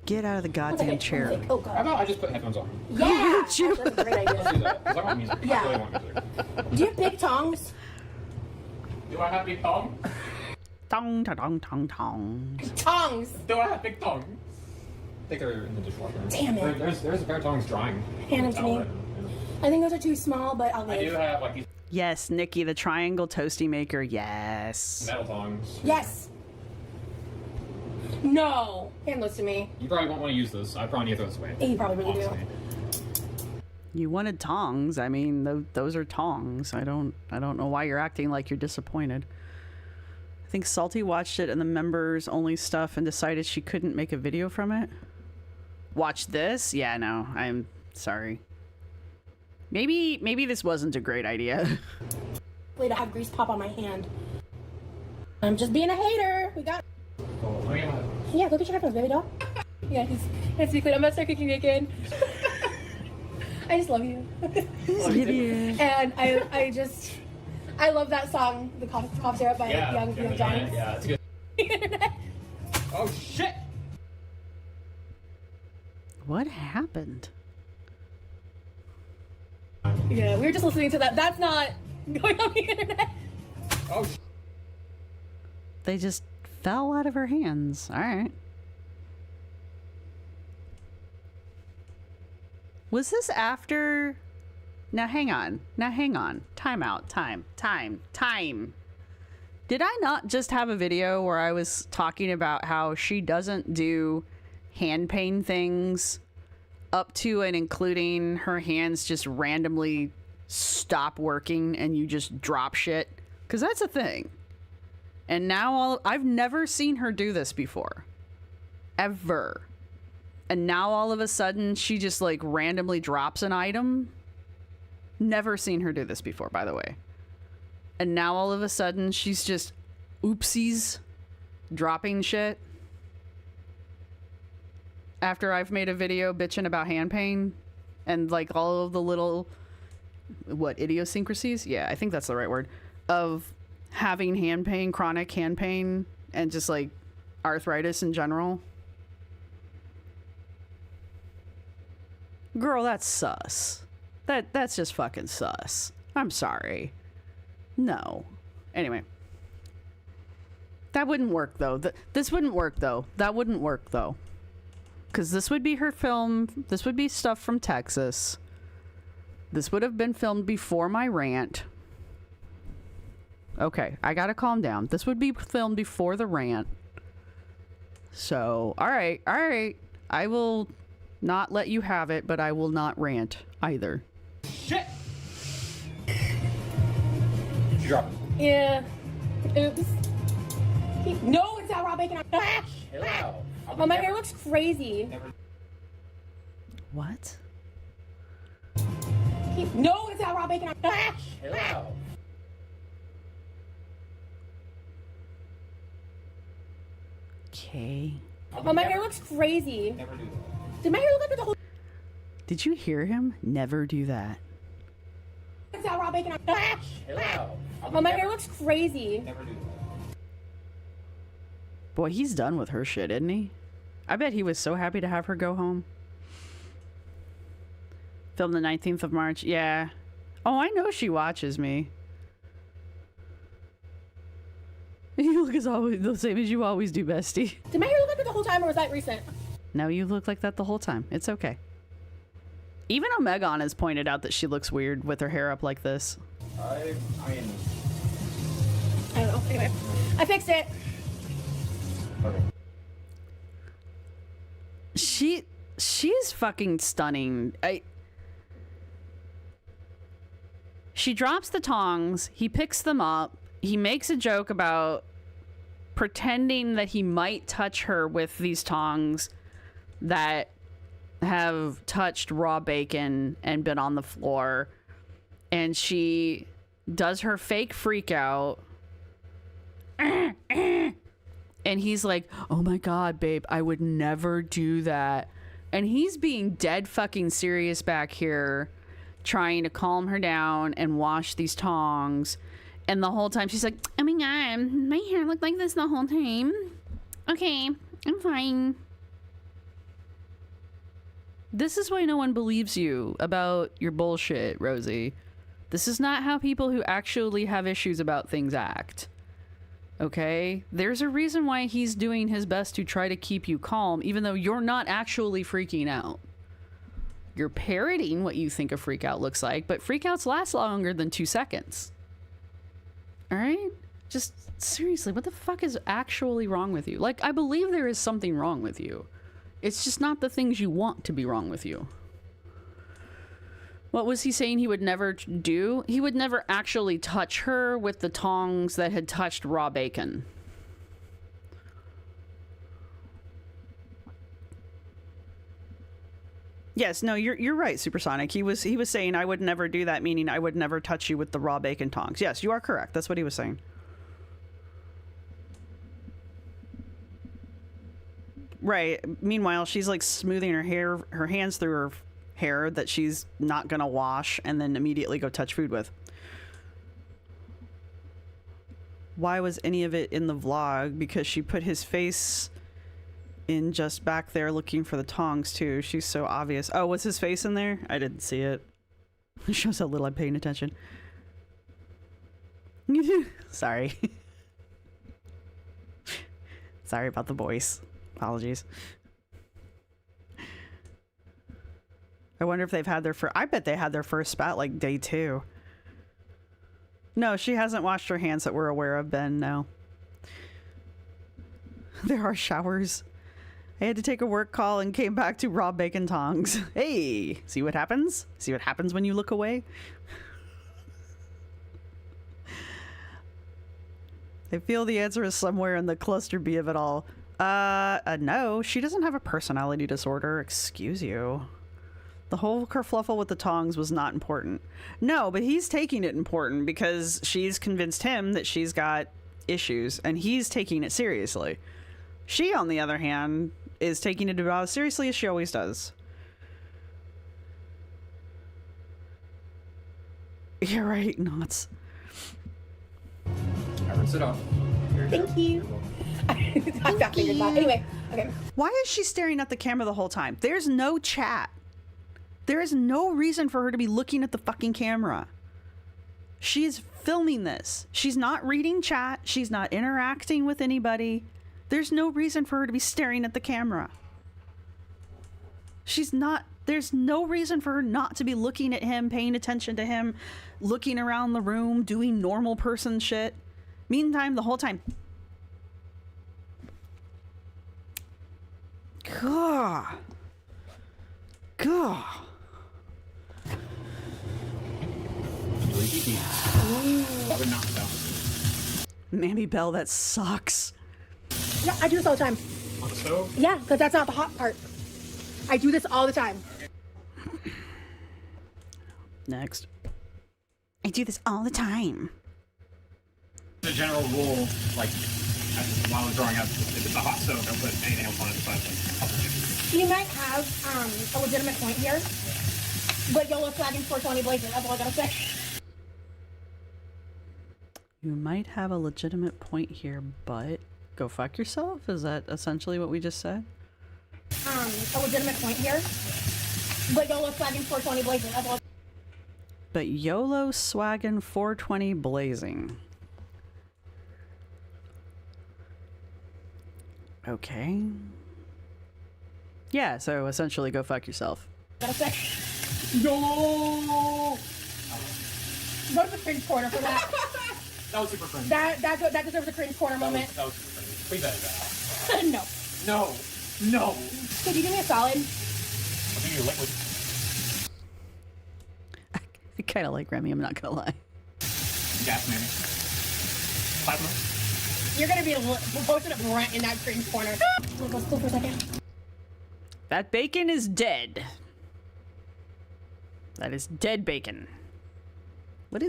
Get out of the goddamn chair. Oh, How God. about I just put headphones on? Yeah! That's a great Let's idea. do that, because I want music. Yeah. I really want music. Do you have big tongs? Do I have big tongue? Tong, tong, tong, tong, tong. Tongs! Do I have big tongue? I think they're in the dishwasher. Damn it. There's a pair of tongs drying. Hand them to me. I think those are too small, but I'll I do leave. have like these Yes, Nikki, the triangle toasty maker. Yes. metal tongs. Yes! No! Hand those to me. You probably won't want to use this. I probably need to throw this away. You probably really Honestly. You wanted tongs. I mean, those are tongs. I don't know why you're acting like you're disappointed. I think Salty watched it in the members only stuff and decided she couldn't make a video from it. Watch this? Yeah, no. I'm sorry. Maybe this wasn't a great idea. Wait, I have grease pop on my hand. I'm just being a hater. We got. Oh, let me get my headphones. Yeah, go get your headphones, baby doll. Yeah, it's clean. I'm gonna start cooking again. I just love you. And I love that song, the cough syrup by Young Giants. Yeah, it's good. Oh shit! What happened? Yeah, we were just listening to that. That's not going on the internet. Oh. They just fell out of her hands. All right. Was this after? Now hang on. Time out. Time. Did I not just have a video where I was talking about how she doesn't do hand pain things up to and including her hands just randomly stop working and you just drop shit? Because that's a thing. And now I've never seen her do this before. Ever. And now all of a sudden she just like randomly drops an item. Never seen her do this before, by the way. And now all of a sudden she's just oopsies dropping shit. After I've made a video bitching about hand pain and like all of the little idiosyncrasies? Yeah, I think that's the right word. Of having hand pain, chronic hand pain, and just like arthritis in general. Girl, that's sus. That's just fucking sus. I'm sorry. No. Anyway. That wouldn't work though. This wouldn't work though. That wouldn't work though. Because this would be her film. This would be stuff from Texas. This would have been filmed before my rant. Okay, I gotta calm down. This would be filmed before the rant. So, alright. I will not let you have it, but I will not rant either. Shit! Did you drop it? Yeah. Oops. No, it's not raw bacon. Ah! Hello. Oh, my hair looks crazy. What? No, it's not raw bacon. Ah! Hello. Okay. Oh, my hair looks crazy. Never do that. Did my hair look like the whole? Did you hear him? Never do that. It's not raw bacon. Ah! Hello. Oh, my hair looks crazy. Never do that. Boy, he's done with her shit, isn't he? I bet he was so happy to have her go home. Filmed the 19th of March. Yeah. Oh, I know she watches me. You look as always the same as you always do, bestie. Did my hair look like that the whole time, or was that recent? No, you look like that the whole time. It's okay. Even Omegon has pointed out that she looks weird with her hair up like this. I mean. I don't know. Anyway, I fixed it. Okay. She's fucking stunning. She drops the tongs, he picks them up, he makes a joke about pretending that he might touch her with these tongs that have touched raw bacon and been on the floor, and she does her fake freak out. And he's like, oh my God, babe, I would never do that. And he's being dead fucking serious back here, trying to calm her down and wash these tongs. And the whole time she's like, oh my god, my hair looked like this the whole time. Okay, I'm fine. This is why no one believes you about your bullshit, Rosee. This is not how people who actually have issues about things act. Okay? There's a reason why he's doing his best to try to keep you calm, even though you're not actually freaking out. You're parroting what you think a freak out looks like, but freakouts last longer than 2 seconds. Alright? Just seriously, what the fuck is actually wrong with you? Like, I believe there is something wrong with you. It's just not the things you want to be wrong with you. What was he saying he would never do? He would never actually touch her with the tongs that had touched raw bacon. Yes, no, you're right, Supersonic. He was saying I would never do that, meaning I would never touch you with the raw bacon tongs. Yes, you are correct. That's what he was saying. Right. Meanwhile, she's like smoothing her hands through her hair that she's not gonna wash and then immediately go touch food with. Why was any of it in the vlog? Because she put his face in just back there looking for the tongs too. She's so obvious. Oh, was his face in there? I didn't see it. It shows how little I'm paying attention. Sorry. Sorry about the voice. Apologies. I wonder if they've had their first... I bet they had their first spat like day 2. No, she hasn't washed her hands that we're aware of, Ben, no. There are showers. I had to take a work call and came back to raw bacon tongs. Hey, see what happens? See what happens when you look away? I feel the answer is somewhere in the cluster B of it all. No, she doesn't have a personality disorder. Excuse you. The whole kerfluffle with the tongs was not important. No, but he's taking it important because she's convinced him that she's got issues and he's taking it seriously. She, on the other hand, is taking it about as seriously as she always does. You're right, Knots. I rinse it off. Thank you. I got fingers out. Anyway, okay. Why is she staring at the camera the whole time? There's no chat. There is no reason for her to be looking at the fucking camera. She is filming this. She's not reading chat. She's not interacting with anybody. There's no reason for her to be staring at the camera. She's not... There's no reason for her not to be looking at him, paying attention to him, looking around the room, doing normal person shit. Meantime, the whole time... Gah. Gah. Mammy Bell, that sucks. Yeah, I do this all the time. On the stove? Yeah, because that's not the hot part. I do this all the time. Next. I do this all the time. The general rule, like, while I was growing up, if it's a hot stove, don't put anything else on it besides like couple chips. You might have a legitimate point here, but YOLO flagging 420 blazing. That's all I gotta say. You might have a legitimate point here, but go fuck yourself? Is that essentially what we just said? A legitimate point here, but YOLO flagging 420 blazing. That's all. But YOLO swaggin' 420 blazing. Okay. Yeah, so essentially go fuck yourself. Gotta say. YOLO! Go to the cringe corner for that. That was super cringe. That deserves a cringe corner moment. That was super cringe. Please edit that out. No. No. No. Could you do me a solid? I'll give you a liquid. I kind of like Remy, I'm not gonna lie. Gas maybe. Plasma. You're gonna be posting up rent in that cringe corner. Let's go for a second. That bacon is dead. That is dead bacon. What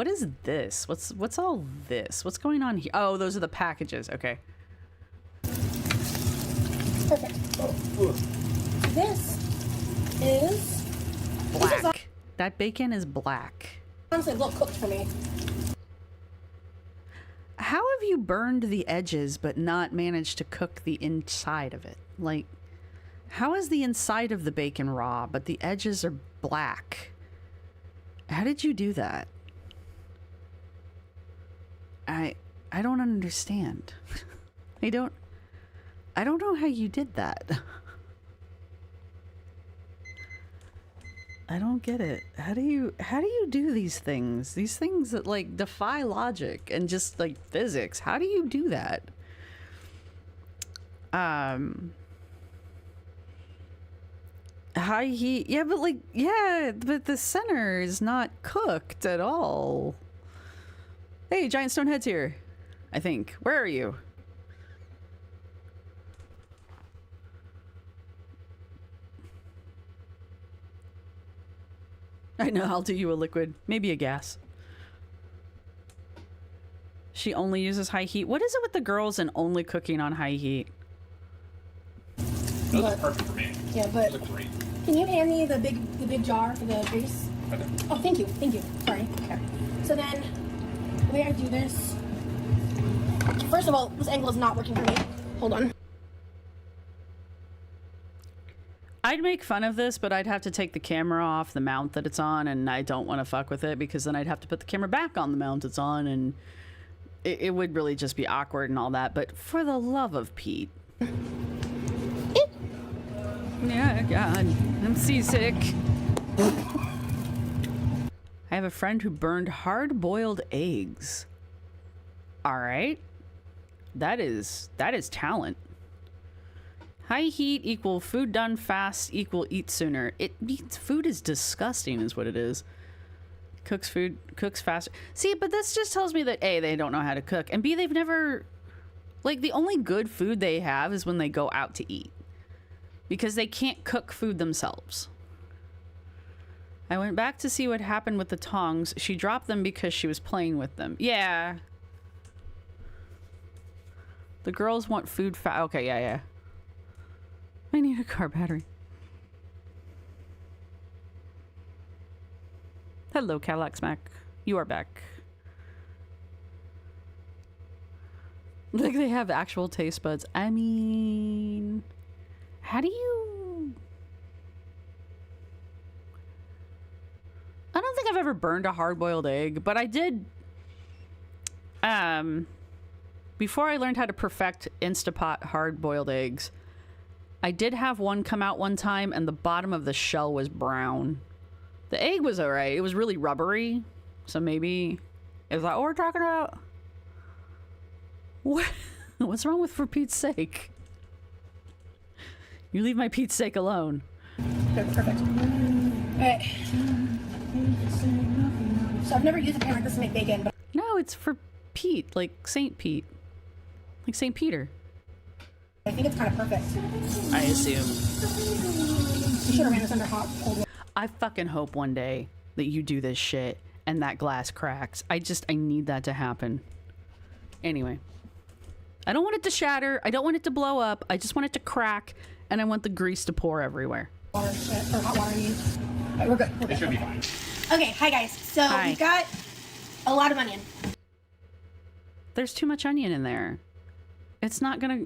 is this? What's all this? What's going on here? Oh, those are the packages. Okay. Perfect. This is Black. That bacon is black. honestly a little cooked for me. How have you burned the edges but not managed to cook the inside of it? Like, how is the inside of the bacon raw but the edges are black? How did you do that? I don't understand. I don't know how you did that. I don't get it. How do you do these things? These things that like defy logic and just like physics. How do you do that? High heat. Yeah, but like but the center is not cooked at all. Hey, giant stone head's here. I think. Where are you? I know, I'll do you a liquid. Maybe a gas. She only uses high heat. What is it with the girls and only cooking on high heat? Those are perfect for me. Yeah, but Those are great. can you hand me the big jar for the grease? Okay. Oh, thank you. Sorry. Okay. So then, the way I do this, first of all, this angle is not working for me. Hold on. I'd make fun of this, but I'd have to take the camera off the mount that it's on, and I don't want to fuck with it because then I'd have to put the camera back on the mount it's on, and it would really just be awkward and all that. But for the love of Pete. Yeah, God, I'm seasick. I have a friend who burned hard-boiled eggs. All right. That is talent. High heat equal food done fast equal eat sooner. It means food is disgusting is what it is. Cooks faster. See, but this just tells me that A, they don't know how to cook, and B, they've never... Like, the only good food they have is when they go out to eat. Because they can't cook food themselves. I went back to see what happened with the tongs. She dropped them because she was playing with them. Yeah. The girls want food okay, yeah. I need a car battery. Hello, Cadillac Smack. You are back. Like they have actual taste buds. I mean, how do you... I don't think I've ever burned a hard-boiled egg, but I did... Before I learned how to perfect Instapot hard-boiled eggs, I did have one come out one time and the bottom of the shell was brown. The egg was alright. It was really rubbery. So maybe... Is that what we're talking about? What? What's wrong with for Pete's sake? You leave my Pete's sake alone. Okay, perfect. Alright. So I've never used a pan like this to make bacon, but... No, it's for Pete. Like Saint Pete. Like Saint Peter. I think it's kind of perfect. I assume. You should have ran this under hot, cold water. I fucking hope one day that you do this shit and that glass cracks. I need that to happen. Anyway. I don't want it to shatter. I don't want it to blow up. I just want it to crack, and I want the grease to pour everywhere. Water, shit, or hot water, I mean. Alright, we're good. It should be fine. Okay, hi guys. So Hi. we've got a lot of onion. There's too much onion in there. It's not gonna...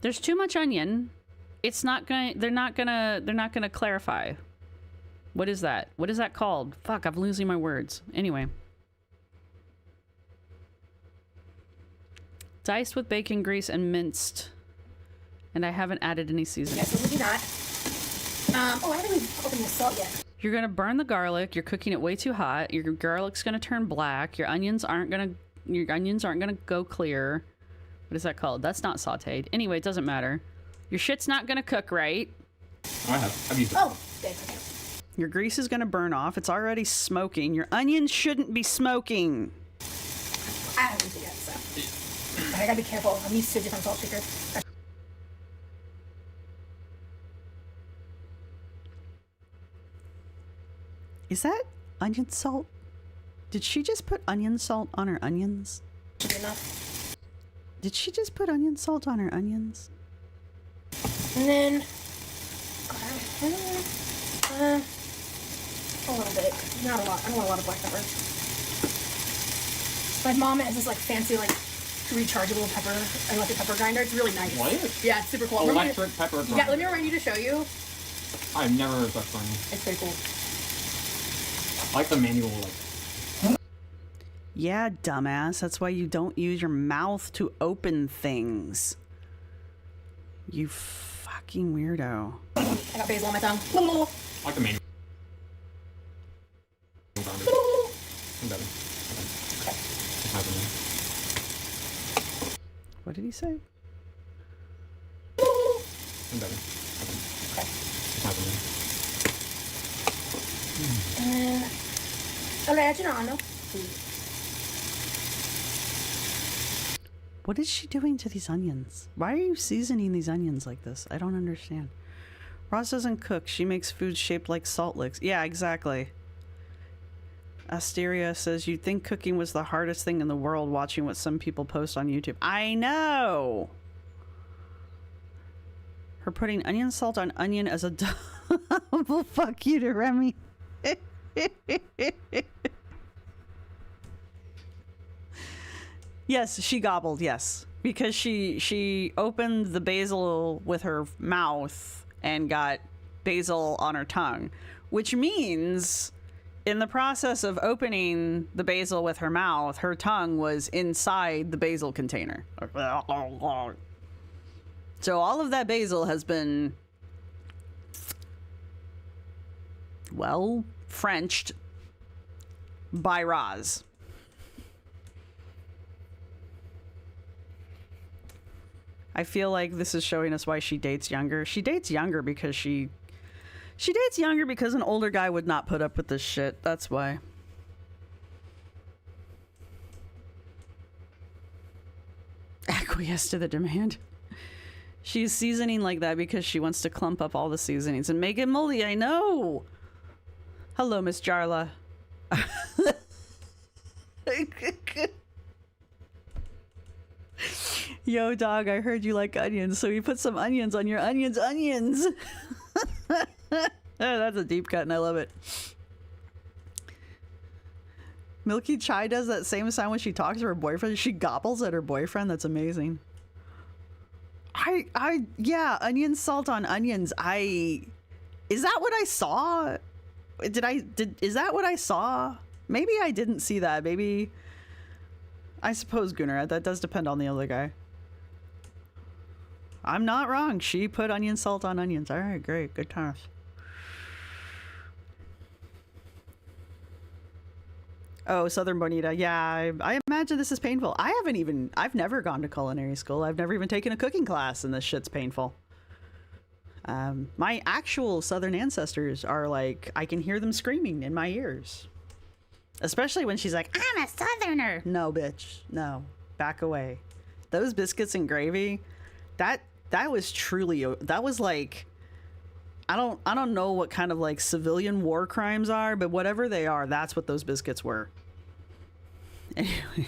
There's too much onion. It's not gonna... They're not gonna clarify. What is that? What is that called? Fuck, I'm losing my words. Anyway. Diced with bacon grease and minced. And I haven't added any seasoning. Yeah, so we'll do that. Oh, I haven't even opened the salt yet. You're gonna burn the garlic. You're cooking it way too hot. Your garlic's gonna turn black. Your onions aren't gonna go clear. What is that called? That's not sauteed. Anyway, it doesn't matter. Your shit's not gonna cook right. Oh, I've used it. Oh, good. Okay. Your grease is gonna burn off. It's already smoking. Your onions shouldn't be smoking. I haven't used it yet, so. But I gotta be careful. I'm used to different salt shakers. Is that onion salt? Did she just put onion salt on her onions? Should be enough. Did she just put onion salt on her onions? And then A little bit. Not a lot. I don't want a lot of black pepper. My mom has this like fancy like rechargeable pepper, electric pepper grinder. It's really nice. What? Yeah, it's super cool. Electric pepper grinder. Yeah, let me remind you to show you. I've never heard of such thing. It's pretty cool. I like the manual, like. Yeah, dumbass. That's why you don't use your mouth to open things. You fucking weirdo. I got basil on my tongue. I like the manual. Grinder. I'm better. Okay. What did he say? I'm better. Oregano. What is she doing to these onions? Why are you seasoning these onions like this? I don't understand. Roz doesn't cook. She makes food shaped like salt licks. Yeah, exactly. Asteria says, you'd think cooking was the hardest thing in the world, watching what some people post on YouTube. I know! Her putting onion salt on onion as a double fuck you to Remy. Yes, she gobbled, yes. Because she opened the basil with her mouth and got basil on her tongue. Which means, in the process of opening the basil with her mouth, her tongue was inside the basil container. So all of that basil has been, well, Frenched by Roz. I feel like this is showing us why she dates younger. She dates younger because she dates younger because an older guy would not put up with this shit. That's why. Acquiesce to the demand. She's seasoning like that because she wants to clump up all the seasonings and make it moldy. I know. Hello, Miss Jarla. Yo, dog, I heard you like onions, so we put some onions on your onions. That's a deep cut, and I love it. Milky Chai does that same sound when she talks to her boyfriend. She gobbles at her boyfriend. That's amazing. Yeah, onion salt on onions. Is that what I saw? Is that what I saw? Maybe I didn't see that. Maybe, I suppose, Gunnar, that does depend on the other guy. I'm not wrong. She put onion salt on onions. All right, great. Good times. Oh, Southern Bonita. Yeah, I imagine this is painful. I've never gone to culinary school. I've never even taken a cooking class, and this shit's painful. My actual Southern ancestors are like, I can hear them screaming in my ears. Especially when she's like, I'm a Southerner. No, bitch. No. Back away. Those biscuits and gravy, that was truly, that was like, I don't know what kind of like civilian war crimes are, but whatever they are, that's what those biscuits were. Anyway.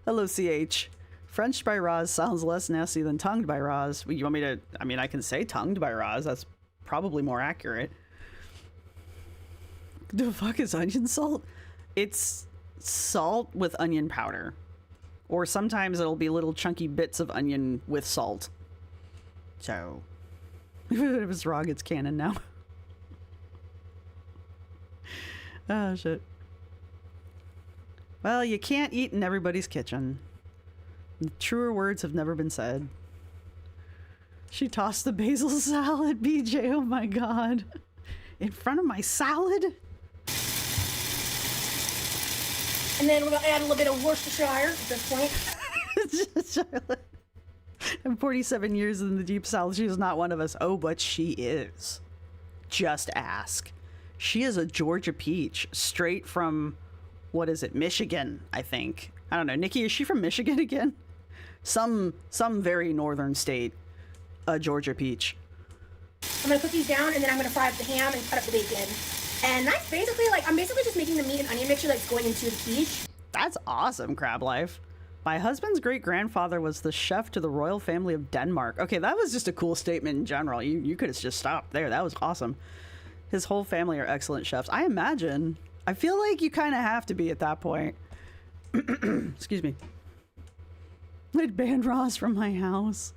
Hello, CH. Frenched by Roz sounds less nasty than tongued by Roz. You want me to, I mean, I can say tongued by Roz. That's probably more accurate. The fuck is onion salt? It's salt with onion powder. Or sometimes it'll be little chunky bits of onion with salt. So, if it was wrong, it's canon now. Oh, shit. Well, you can't eat in everybody's kitchen. Truer words have never been said. She tossed the basil salad, BJ. Oh my god. In front of my salad? And then we're going to add a little bit of Worcestershire at this point. I'm 47 years in the deep south. She is not one of us. Oh, but she is. Just ask. She is a Georgia peach, straight from, what is it, Michigan, I think. I don't know. Nikki, is she from Michigan again? Some very northern state. A Georgia peach. I'm going to cook these down, and then I'm going to fry up the ham and cut up the bacon. And that's basically like, I'm basically just making the meat and onion mixture that's going into the quiche. That's awesome, Crab Life. My husband's great-grandfather was the chef to the royal family of Denmark. Okay, that was just a cool statement in general. You could have just stopped there. That was awesome. His whole family are excellent chefs. I imagine. I feel like you kind of have to be at that point. Excuse me. I'd ban Ross from my house.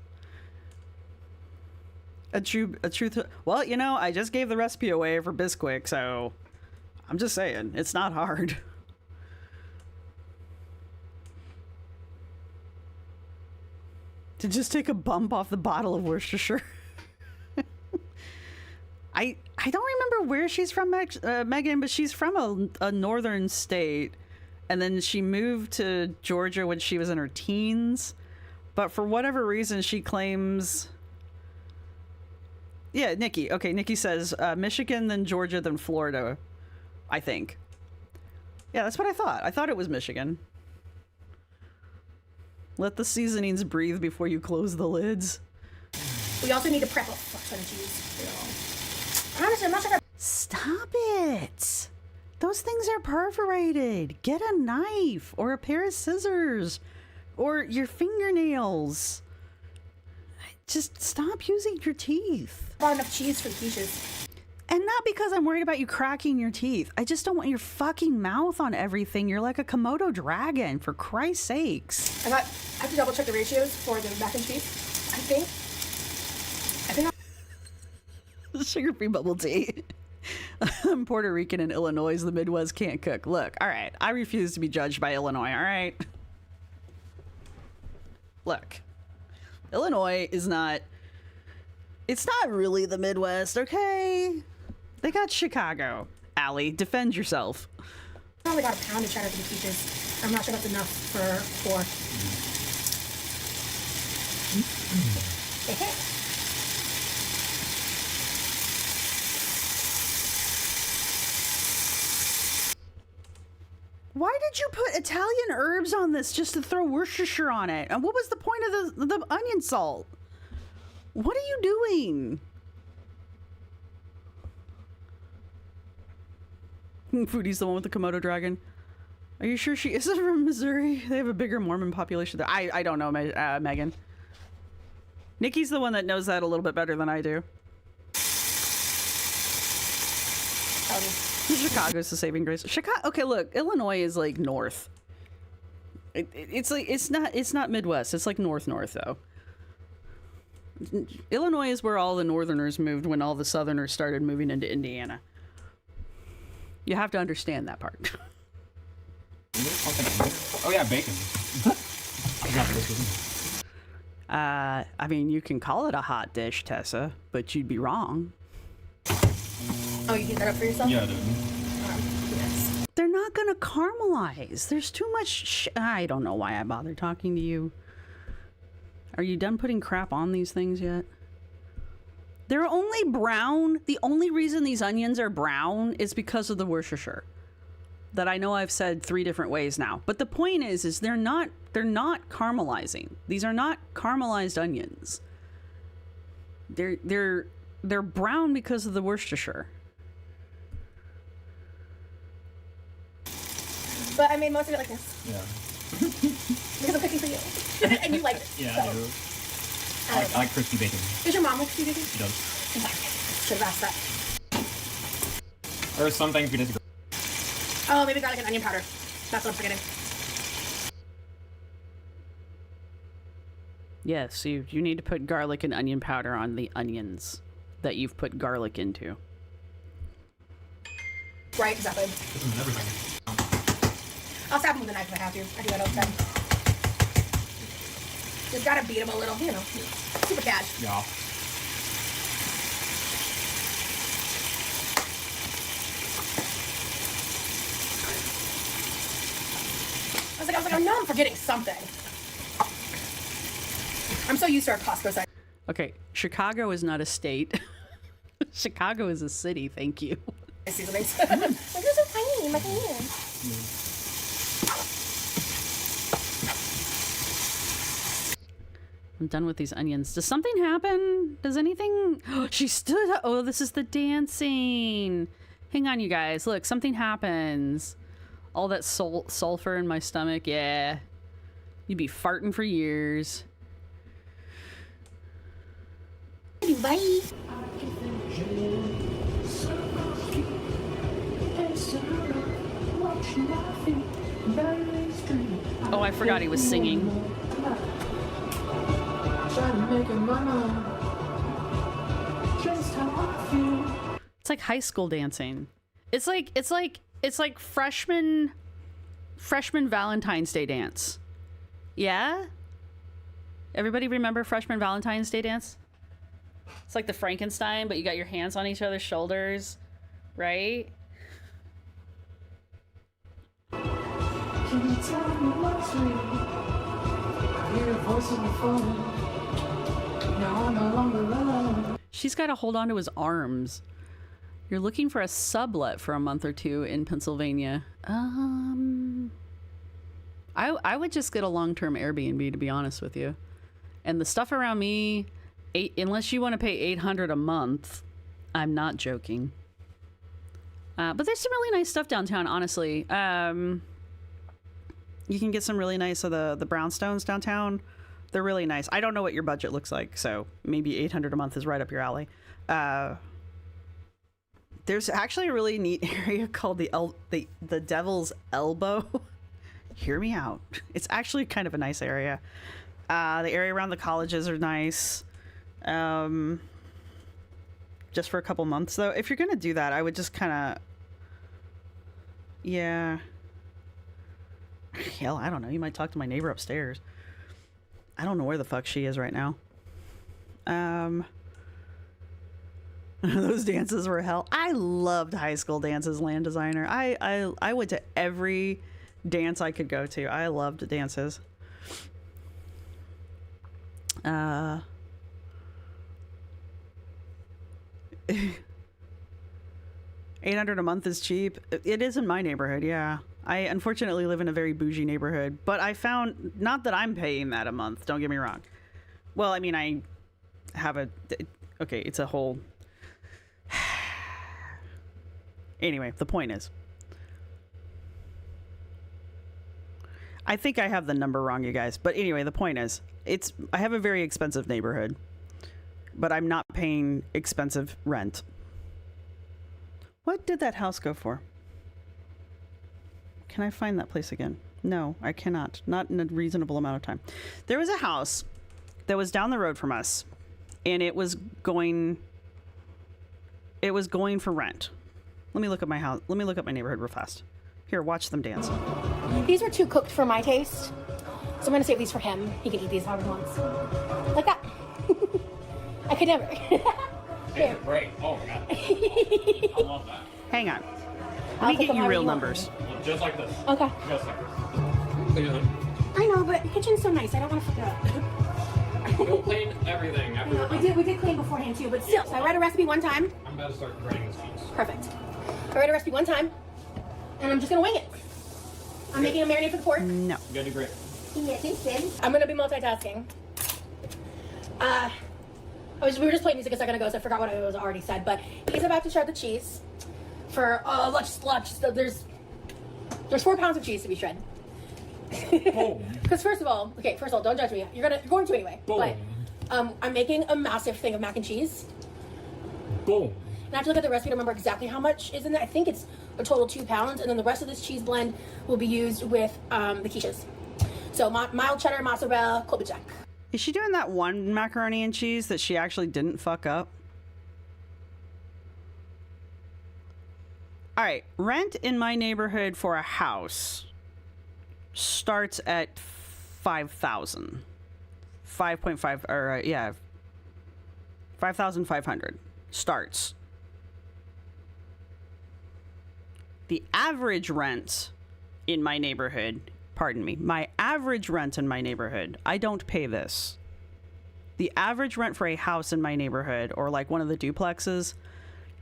A truth. Well, you know, I just gave the recipe away for Bisquick, so I'm just saying, it's not hard. To just take a bump off the bottle of Worcestershire. I don't remember where she's from, Megan, but she's from a northern state, and then she moved to Georgia when she was in her teens. But for whatever reason, she claims. Yeah, Nikki. Okay, Nikki says Michigan, then Georgia, then Florida, I think. Yeah, that's what I thought. I thought it was Michigan. Let the seasonings breathe before you close the lids. We also need to prep a fuck ton of cheese. Honestly, I'm not sure. Stop it! Those things are perforated. Get a knife or a pair of scissors or your fingernails. Just stop using your teeth. Not enough cheese for the quiches. And not because I'm worried about you cracking your teeth. I just don't want your fucking mouth on everything. You're like a Komodo dragon, for Christ's sakes. I have to double check the ratios for the mac and cheese. I think Sugar-free bubble tea. I'm Puerto Rican and Illinois. The Midwest can't cook. Look, all right. I refuse to be judged by Illinois, all right? Look. Illinois is not... It's not really the Midwest, okay? They got Chicago. Allie, defend yourself. I only got a pound of cheddar for the quiches. I'm not sure that's enough for 4. Why did you put Italian herbs on this just to throw Worcestershire on it? And what was the point of the onion salt? What are you doing? Foodie's the one with the Komodo dragon. Are you sure she isn't from Missouri? They have a bigger Mormon population there. I don't know, Megan. Nikki's the one that knows that a little bit better than I do. Chicago's the saving grace. Chicago. Okay, look, Illinois is like north. It's like it's not Midwest. It's like north though. Illinois is where all the Northerners moved when all the Southerners started moving into Indiana. You have to understand that part. Oh yeah, bacon. I mean, you can call it a hot dish, Tessa, but you'd be wrong. Oh, you heat that up for yourself? Yeah, dude. Yes. They're not gonna caramelize. There's too much I don't know why I bother talking to you. Are you done putting crap on these things yet? They're only brown. The only reason these onions are brown is because of the Worcestershire. That I know I've said 3 different ways now. But the point is they're not caramelizing. These are not caramelized onions. They're brown because of the Worcestershire. But I made most of it like this. Yeah. Because I'm cooking for you. And you like it. Yeah, so. I do. I like crispy bacon. Does your mom like crispy bacon? She does. Okay. Should have asked that. There are some things we disagree. Oh, maybe garlic and onion powder. That's what I'm forgetting. Yes, you need to put garlic and onion powder on the onions that you've put garlic into. Right, exactly. This is everything. I'll stab them with a knife if I have to. I do that all the time. Just gotta beat them a little, you know. Super cash. Yeah. I was like, I know I'm forgetting something. I'm so used to our Costco side. Okay, Chicago is not a state. Chicago is a city, thank you. Seasonings. Like, they're so tiny, my hands. I'm done with these onions. Does something happen? Does anything... She stood up. Oh, this is the dancing. Hang on, you guys. Look, something happens. All that sulfur in my stomach. Yeah. You'd be farting for years. Bye. Oh, I forgot he was singing. It's like high school dancing. It's like freshman Valentine's Day dance. Yeah? Everybody remember freshman Valentine's Day dance? It's like the Frankenstein, but you got your hands on each other's shoulders, right? Can you tell me what's real? I hear a voice on the phone. Now I'm no longer alone. She's got to hold on to his arms. You're looking for a sublet for a month or two in Pennsylvania. I would just get a long-term Airbnb, to be honest with you. And the stuff around me, unless you want to pay $800 a month, I'm not joking. But there's some really nice stuff downtown, honestly. You can get some really nice of the brownstones downtown. They're really nice. I don't know what your budget looks like, so maybe $800 a month is right up your alley. There's actually a really neat area called the Devil's Elbow. Hear me out. It's actually kind of a nice area. The area around the colleges are nice. Just for a couple months, though. If you're gonna do that, I would just kind of... Yeah. Hell, I don't know. You might talk to my neighbor upstairs. I don't know where the fuck she is right now. Those dances were hell. I loved high school dances, Land Designer. I went to every dance I could go to. I loved dances. $800 a month is cheap. It is in my neighborhood, yeah. I unfortunately live in a very bougie neighborhood, but I found, not that I'm paying that a month, don't get me wrong. Well, I mean, I have okay, it's a whole... Anyway, the point is, I think I have the number wrong, you guys. But anyway, the point is, I have a very expensive neighborhood, but I'm not paying expensive rent. What did that house go for? Can I find that place again? No, I cannot. Not in a reasonable amount of time. There was a house that was down the road from us, and it was going for rent. Let me look at my house. Let me look at my neighborhood real fast. Here, watch them dance. These were too cooked for my taste, so I'm gonna save these for him. He can eat these however he wants. Like that. I could never. They're great. Oh my god. I love that. Hang on. Let me get you real numbers. Just like this. Okay. Just like this. I know, but the kitchen's so nice. I don't want to fuck it up. We'll clean everything after we're done. We did clean beforehand too, but still. So I read a recipe one time. I'm about to start writing this cheese. Perfect. I read a recipe one time, and I'm just gonna wing it. I'm making a marinade for the pork. No. You gotta do great. Yeah, thanks, babe. I'm gonna be multitasking. We were just playing music a second ago, so I forgot what I was already said. But he's about to shred the cheese for let's. So there's 4 pounds of cheese to be shred. Because first of all, don't judge me. You're going to anyway. Boom. But I'm making a massive thing of mac and cheese. Boom. And I have to look at the recipe to remember exactly how much is in there. I think it's a total 2 pounds, and then the rest of this cheese blend will be used with the quiches. So mild cheddar, mozzarella, Kolbachek. Is she doing that one macaroni and cheese that she actually didn't fuck up? All right, rent in my neighborhood for a house starts at 5,000. 5.5 or yeah. 5,500 starts. The average rent in my neighborhood, my average rent in my neighborhood, I don't pay this. The average rent for a house in my neighborhood, or like one of the duplexes,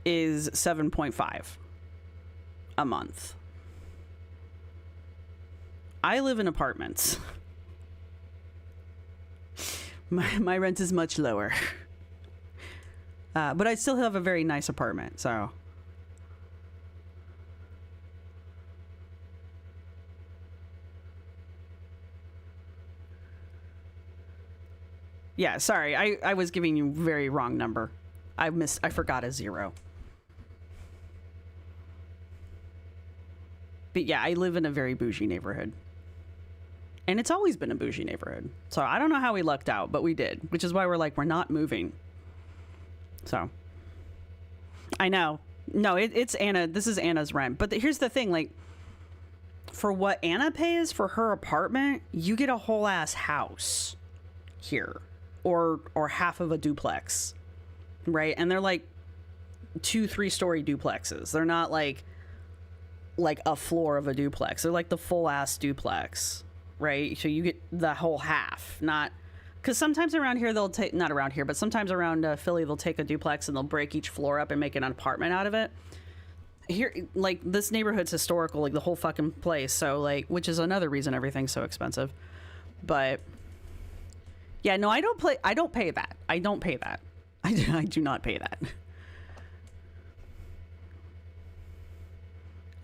is 7.5 a month. I live in apartments. My rent is much lower. But I still have a very nice apartment, so... Yeah, sorry. I was giving you very wrong number. I forgot a 0. But yeah, I live in a very bougie neighborhood. And it's always been a bougie neighborhood. So I don't know how we lucked out, but we did. Which is why we're like, we're not moving. So. I know. No, it's Anna. This is Anna's rent. But here's the thing. Like, for what Anna pays for her apartment, you get a whole ass house here. Or half of a duplex. Right? And they're like 2-3 story duplexes. They're not like a floor of a duplex. They're like the full ass duplex, right? So you get the whole half, not because sometimes around here they'll take, not around here, but sometimes around Philly they'll take a duplex and they'll break each floor up and make an apartment out of it. Here, like, this neighborhood's historical, like the whole fucking place. So like, which is another reason everything's so expensive. But yeah, no, I don't pay that. I don't pay that. I do not pay that.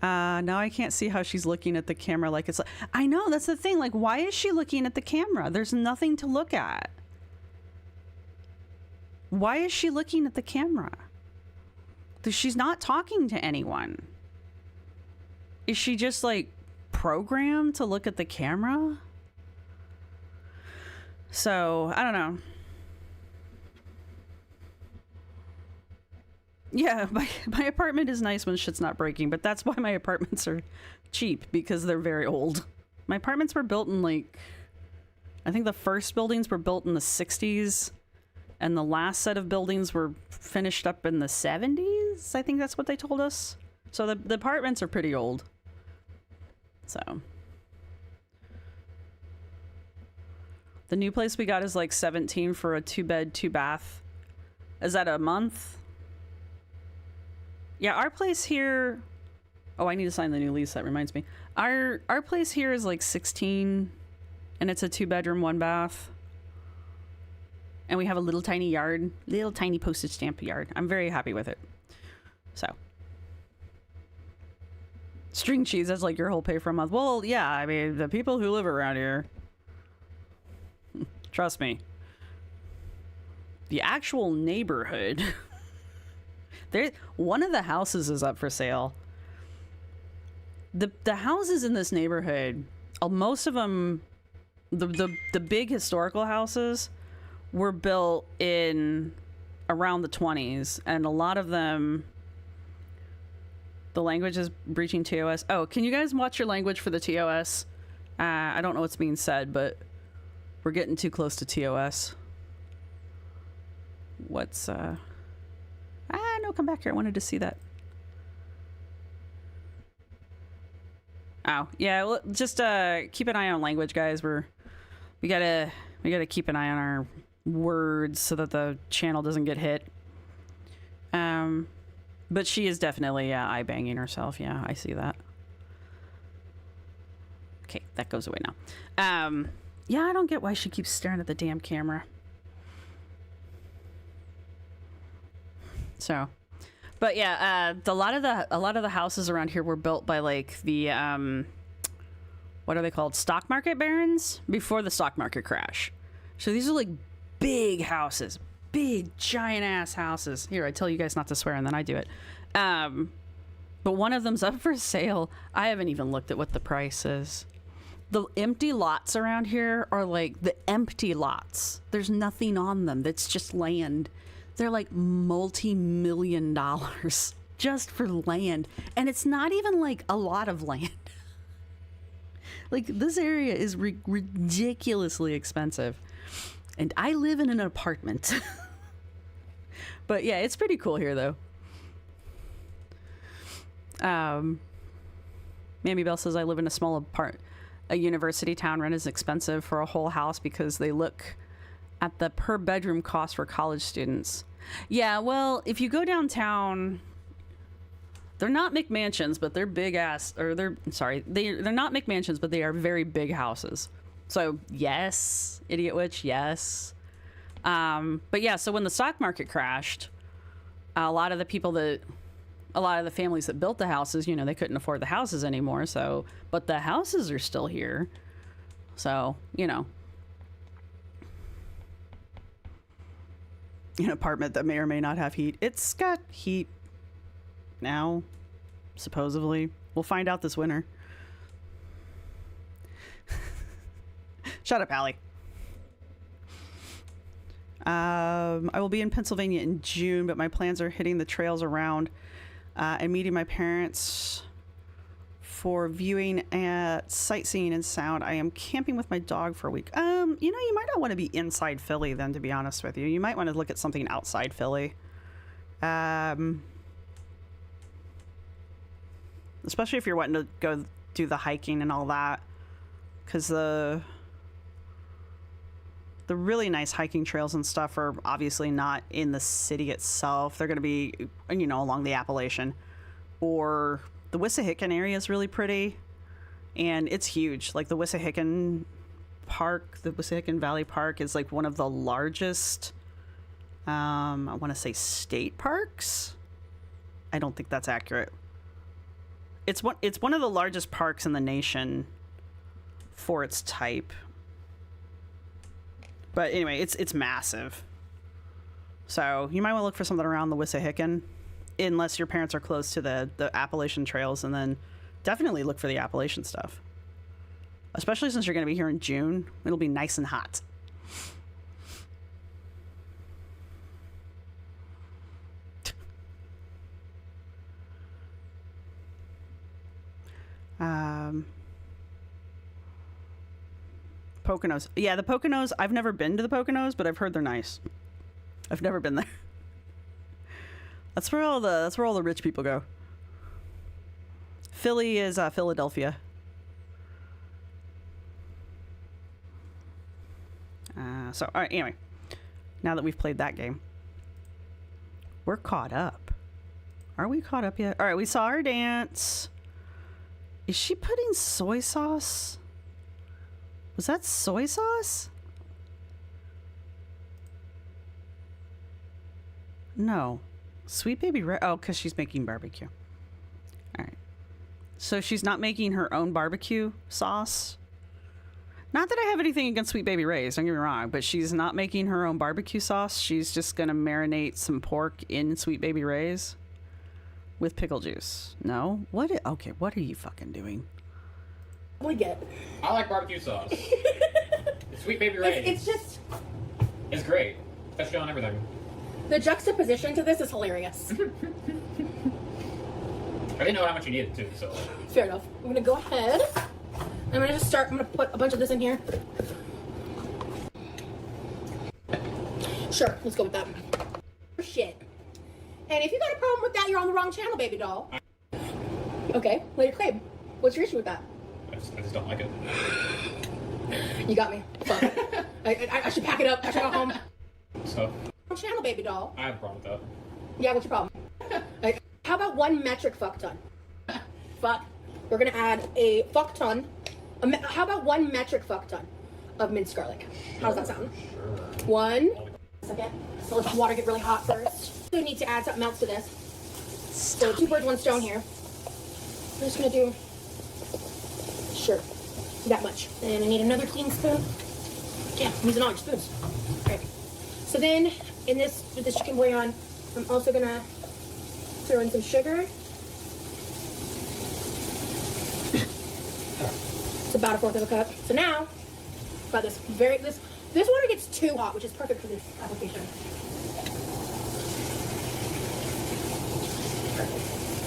Now I can't see how she's looking at the camera like it's like, I know, that's the thing. Like, why is she looking at the camera? There's nothing to look at. Why is she looking at the camera? She's not talking to anyone. Is she just like programmed to look at the camera? So, I don't know. Yeah, my apartment is nice when shit's not breaking, but that's why my apartments are cheap, because they're very old. My apartments were built in like, I think the first buildings were built in the 60s, and the last set of buildings were finished up in the 70s. I think that's what they told us. So the apartments are pretty old. So. The new place we got is like 17 for a 2-bed, 2-bath. Is that a month? Yeah, our place here... Oh, I need to sign the new lease. That reminds me. Our place here is like 16, and it's a 2-bedroom, 1-bath. And we have a little tiny yard. Little tiny postage stamp yard. I'm very happy with it. So. String cheese, that's like your whole pay for a month. Well, yeah, I mean, the people who live around here... Trust me. The actual neighborhood... One of the houses is up for sale. The houses in this neighborhood, most of them, the big historical houses, were built in around the 20s, and a lot of them, the language is breaching TOS. Oh, can you guys watch your language for the TOS? I don't know what's being said, but we're getting too close to TOS. What's no, come back here. I wanted to see that. Oh, yeah, well, just keep an eye on language, guys. We gotta keep an eye on our words so that the channel doesn't get hit. But she is definitely eye banging herself. Yeah, I see that. Okay, that goes away now. Yeah, I don't get why she keeps staring at the damn camera. So, but yeah, a lot of the houses around here were built by like the what are they called? Stock market barons before the stock market crash. So these are like big houses, big giant ass houses. Here, I tell you guys not to swear and then I do it. But one of them's up for sale. I haven't even looked at what the price is. The empty lots around here are like the empty lots. There's nothing on them. That's just land. They're like multi-million dollars just for land. And it's not even like a lot of land. Like, this area is ridiculously expensive. And I live in an apartment. But yeah, it's pretty cool here though. Mammy Bell says I live in a small a university town. Rent is expensive for a whole house because they look at the per bedroom cost for college students. Yeah, well, if you go downtown, they're not McMansions, but they're big ass, or they're not McMansions, but they are very big houses. So yes, Idiot Witch, yes. But yeah, so when the stock market crashed, a lot of the families that built the houses, you know, they couldn't afford the houses anymore. So, but the houses are still here. So, you know. an apartment that may or may not have heat. It's got heat now, supposedly. We'll find out this winter. Shut up, Allie. I will be in Pennsylvania in June, but my plans are hitting the trails around and meeting my parents for viewing at sightseeing and sound. I am camping with my dog for a week. You might not want to be inside Philly then, to be honest with you. You might want to look at something outside Philly. Especially if you're wanting to go do the hiking and all that. Because the really nice hiking trails and stuff are obviously not in the city itself. They're going to be, along the Appalachian. Or the Wissahickon area is really pretty. And it's huge. Like the Wissahickon Park, the Wissahickon Valley Park is like one of the largest, I want to say state parks. I don't think that's accurate. It's one of the largest parks in the nation for its type. But anyway, it's massive. So you might want to look for something around the Wissahickon, unless your parents are close to the Appalachian trails, and then definitely look for the Appalachian stuff. Especially since you're going to be here in June. It'll be nice and hot. Poconos. Yeah, the Poconos, I've never been to the Poconos, but I've heard they're nice. I've never been there. That's where all the rich people go. Philly is Philadelphia. So, all right, anyway. Now that we've played that game, we're caught up. Are we caught up yet? All right, we saw her dance. Is she putting soy sauce? Was that soy sauce? No. Sweet Baby Ray. Oh, because she's making barbecue. All right. So she's not making her own barbecue sauce? Not that I have anything against Sweet Baby Ray's, don't get me wrong, but she's not making her own barbecue sauce. She's just going to marinate some pork in Sweet Baby Ray's with pickle juice. No? Okay, what are you fucking doing? We get. I like barbecue sauce. Sweet Baby Ray's. It's just. It's great. Especially on everything. The juxtaposition to this is hilarious. I didn't know how much you needed too, so. Fair enough. I'm gonna go ahead. I'm gonna put a bunch of this in here. Sure, let's go with that. Shit. And if you got a problem with that, you're on the wrong channel, baby doll. Okay, lay your claim. What's your issue with that? I just don't like it. You got me. Fuck. I should pack it up. I should go home. So. Wrong channel, baby doll. I have a problem with that. Yeah, what's your problem? How about 1 metric fuck ton? Fuck. We're gonna add a fuck ton. How about 1 metric fuck ton of minced garlic? How does that sound? Sure. 1 second. So let the water get really hot first. We need to add something else to this. So 2 birds, 1 stone here. I'm just gonna do, sure, that much. And I need another clean spoon. Yeah, I'm using all your spoons. All right. So then, with this chicken bouillon, I'm also gonna throw in some sugar. It's about 1/4 of a cup. So now, about this water gets too hot, which is perfect for this application.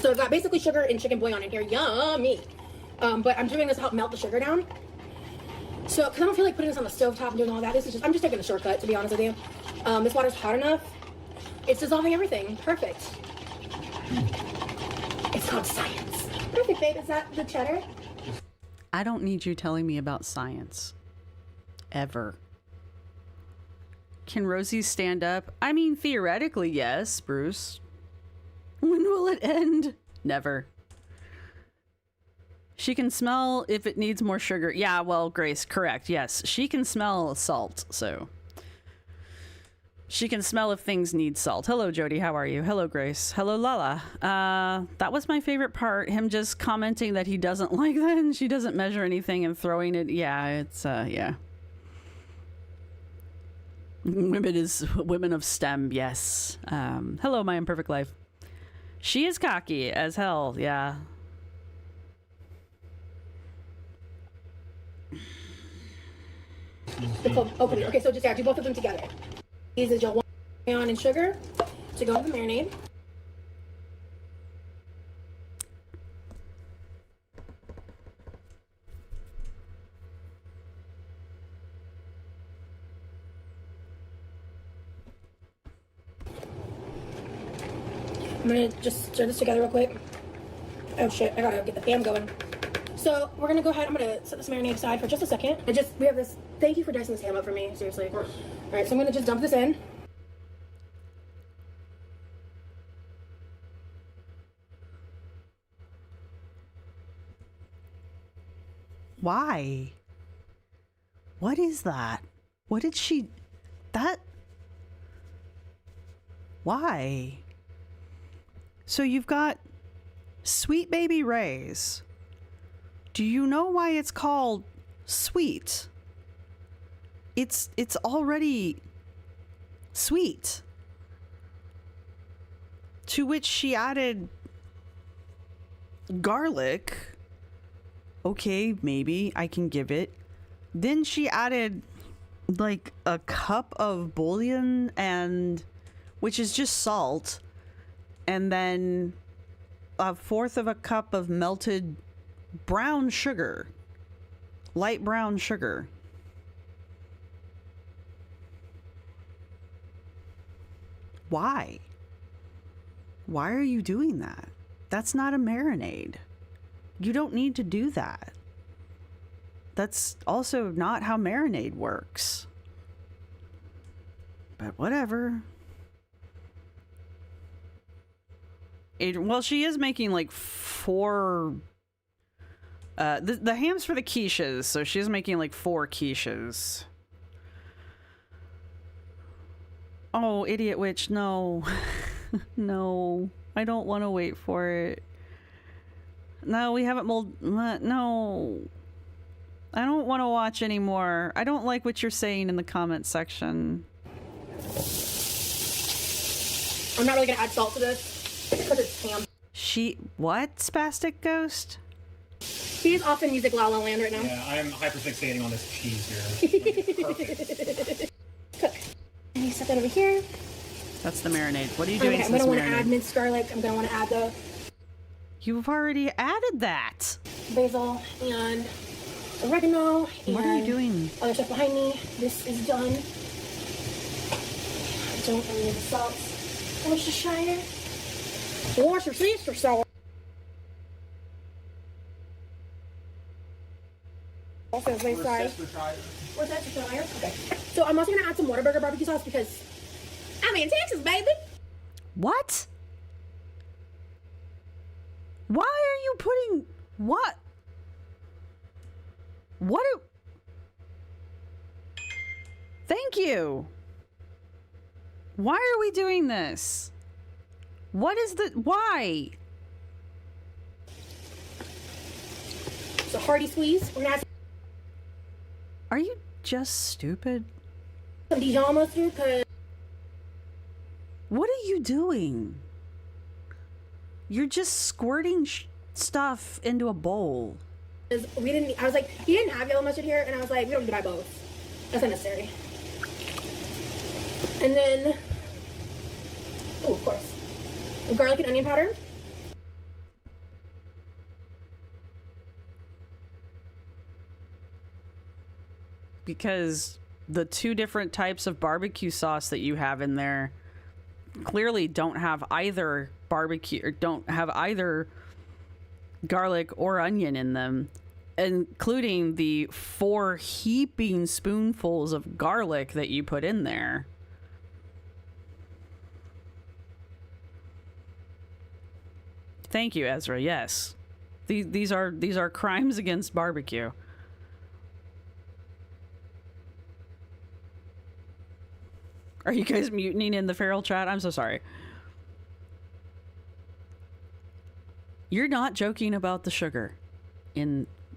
So I've got basically sugar and chicken bouillon in here. Yummy. But I'm doing this to help melt the sugar down. So, because I don't feel like putting this on the stovetop and doing all that. I'm just taking a shortcut, to be honest with you. This water's hot enough. It's dissolving everything. Perfect. It's called science. Perfect, babe. Is that the cheddar? I don't need you telling me about science. Ever. Can Rosee stand up? I mean, theoretically, yes, Bruce. When will it end? Never. She can smell if it needs more sugar. Yeah, well, Grace, correct. Yes, she can smell salt, so. She can smell if things need salt. Hello, Jody. How are you? Hello, Grace. Hello, Lala. That was my favorite part. Him just commenting that he doesn't like that and she doesn't measure anything and throwing it. Yeah, it's, yeah. Women of STEM, yes. Hello, my imperfect life. She is cocky as hell, yeah. Open it. Okay, so just do both of them together. These is your on and sugar to go in the marinade. I'm gonna just stir this together real quick. Oh shit, I gotta get the fan going. So we're gonna go ahead, I'm gonna set this marinade aside for just a second. We have this, thank you for dicing this ham up for me, seriously. Of course. All right, so I'm gonna just dump this in. Why? What is that? What did she... That... Why? So you've got Sweet Baby Ray's. Do you know why it's called sweet? It's already sweet. To which she added garlic. Okay, maybe I can give it. Then she added like a cup of bouillon, and which is just salt, and then a fourth of a cup of melted brown sugar, light brown sugar. Why? Why are you doing that? That's not a marinade. You don't need to do that. That's also not how marinade works. But whatever. Well, she is making like 4... the ham's for the quiches, so she's making like 4 quiches. Oh, idiot witch, no. No, I don't want to wait for it. No, we haven't no. I don't want to watch anymore. I don't like what you're saying in the comment section. I'm not really gonna add salt to this because it's ham. What? Spastic Ghost? He's off in Music La La Land right now. Yeah, I'm hyperfixating on this cheese here. Perfect. Cook. And you set that over here. That's the marinade. What are you doing? Okay, I'm gonna want to add minced garlic. I'm gonna want to add the... You've already added that. Basil and oregano. And what are you doing? Other stuff behind me. This is done. I don't really need the salt. Worcestershire. Worcestershire. Also, very fried. Worcestershire. Okay. So I'm also gonna add some Whataburger barbecue sauce because I'm in Texas, baby. What? Why are you putting what? What? Thank you. Why are we doing this? What is the why? So hearty squeeze. We're gonna add Are you just stupid? some Dijon mustard because What are you doing? You're just squirting stuff into a bowl. we didn't. I was like, he didn't have yellow mustard here, and I was like, we don't need to buy both. That's unnecessary. And then, oh, of course, garlic and onion powder. Because the 2 different types of barbecue sauce that you have in there clearly don't have either barbecue or don't have either garlic or onion in them, including the 4 heaping spoonfuls of garlic that you put in there. Thank you, Ezra. Yes. These are crimes against barbecue. Are you guys mutinying in the feral chat? I'm so sorry. You're not joking about the sugar.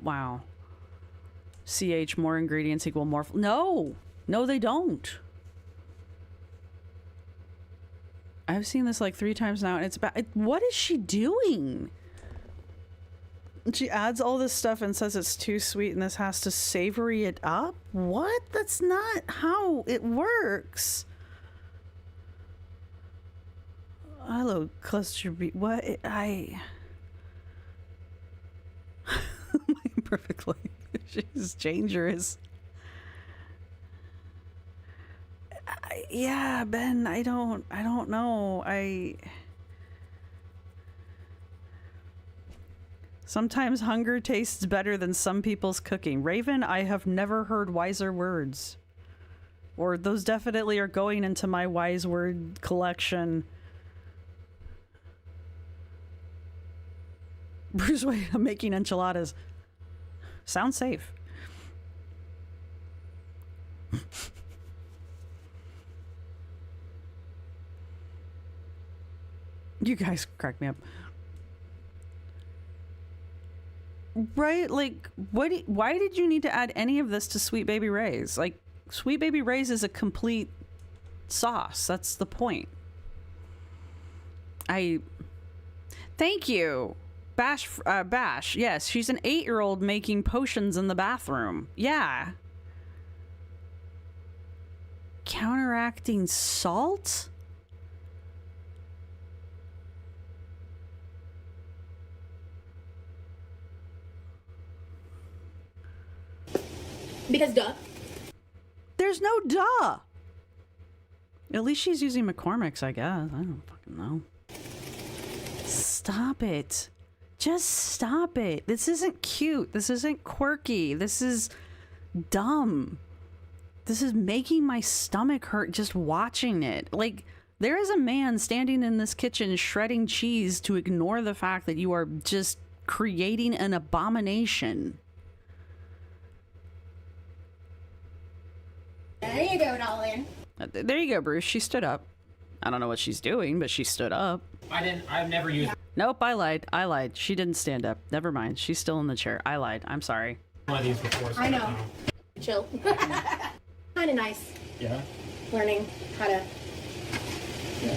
Wow. CH, more ingredients equal more... No! No, they don't. I've seen this like 3 times now, and it's about what is she doing? She adds all this stuff and says it's too sweet and this has to savory it up? What? That's not how it works. Hello, cluster B. What? Perfectly. She's dangerous. Yeah, Ben, I don't know. Sometimes hunger tastes better than some people's cooking. Raven, I have never heard wiser words. Or those definitely are going into my wise word collection. Bruce Wayne, I'm making enchiladas. Sounds safe. You guys crack me up. Right? Like, why did you need to add any of this to Sweet Baby Ray's? Like, Sweet Baby Ray's is a complete sauce. That's the point. Thank you. Bash. Yes, she's an 8-year-old making potions in the bathroom. Yeah. Counteracting salt? Because duh. There's no duh. At least she's using McCormick's, I guess. I don't fucking know. Stop it. Just stop it. This isn't cute. This isn't quirky. This is dumb. This is making my stomach hurt just watching it. Like, there is a man standing in this kitchen shredding cheese to ignore the fact that you are just creating an abomination. There you go, darling. There you go, Bruce. She stood up. I don't know what she's doing, but she stood up. I've never used Nope, I lied. She didn't stand up. Never mind. She's still in the chair. I lied. I'm sorry. one of these before. So I know. Chill. Kind of nice. Yeah. Learning how to,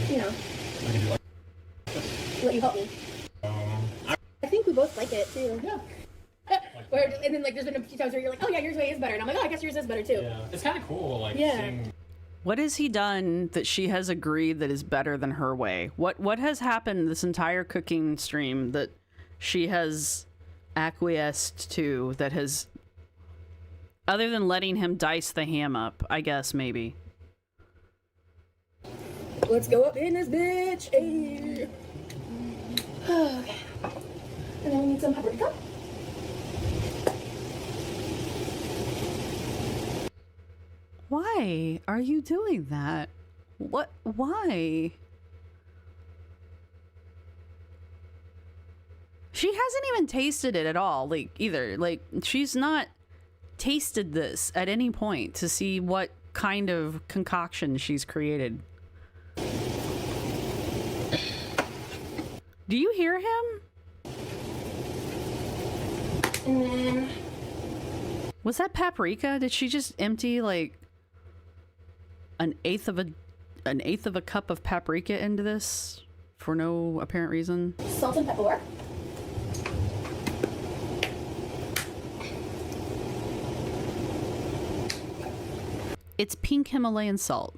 you know, let you help me. I think we both like it too. Yeah. And then like there's been a few times where you're like, oh yeah, yours way is better, and I'm like, oh, I guess yours is better too. Yeah. It's kind of cool, like seeing. What has he done that she has agreed that is better than her way? What has happened this entire cooking stream that she has acquiesced to that has, other than letting him dice the ham up, I guess maybe. Let's go up in this bitch. Hey. Okay. And then we need some paprika. Why are you doing that? What? Why? She hasn't even tasted it at all, like, either. Like, she's not tasted this at any point to see what kind of concoction she's created. Do you hear him? And then... Was that paprika? Did she just empty, like, an eighth of a cup of paprika into this for no apparent reason? Salt and pepper. It's pink Himalayan salt.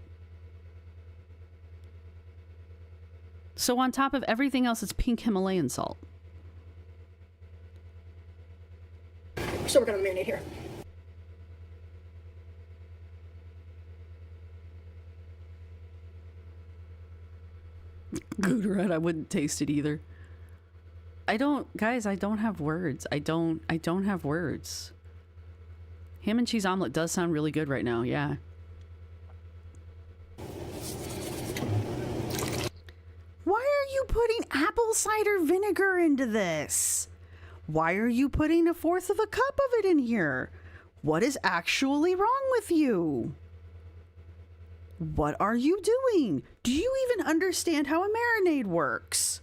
So on top of everything else, it's pink Himalayan salt. We're still working on the marinade here. Good, right? I wouldn't taste it either. Guys, I don't have words. I don't have words. Ham and cheese omelet does sound really good right now, yeah. Why are you putting apple cider vinegar into this? Why are you putting 1/4 of a cup of it in here? What is actually wrong with you? What are you doing? Do you even understand how a marinade works?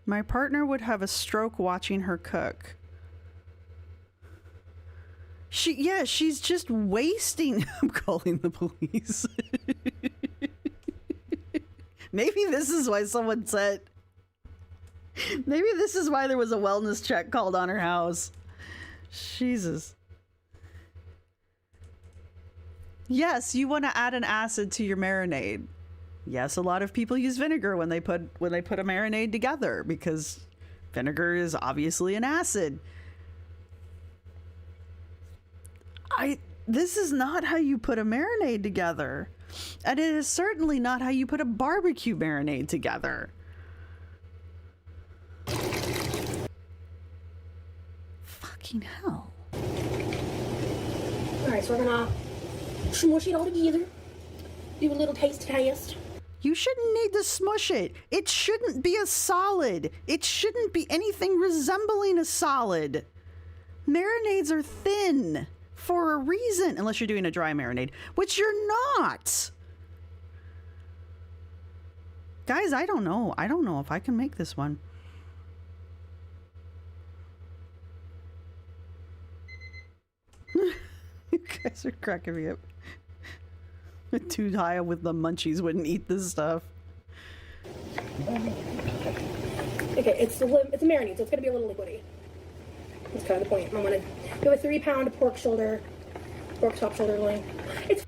My partner would have a stroke watching her cook. She's just wasting. I'm calling the police. Maybe this is why someone said. Maybe this is why there was a wellness check called on her house. Jesus. Yes, you want to add an acid to your marinade. Yes, a lot of people use vinegar when they put a marinade together because vinegar is obviously an acid. This is not how you put a marinade together. And it is certainly not how you put a barbecue marinade together. Fucking hell. Alright, so we're gonna smush it all together. Do a little taste test. You shouldn't need to smush it. It shouldn't be a solid. It shouldn't be anything resembling a solid. Marinades are thin for a reason, unless you're doing a dry marinade, which you're not. Guys, I don't know. I don't know if I can make this one. You guys are cracking me up. Too high with the munchies wouldn't eat this stuff. Okay, it's a marinade, so it's gonna be a little liquidy. That's kind of the point. I'm gonna do a 3-pound pork top shoulder loin. It's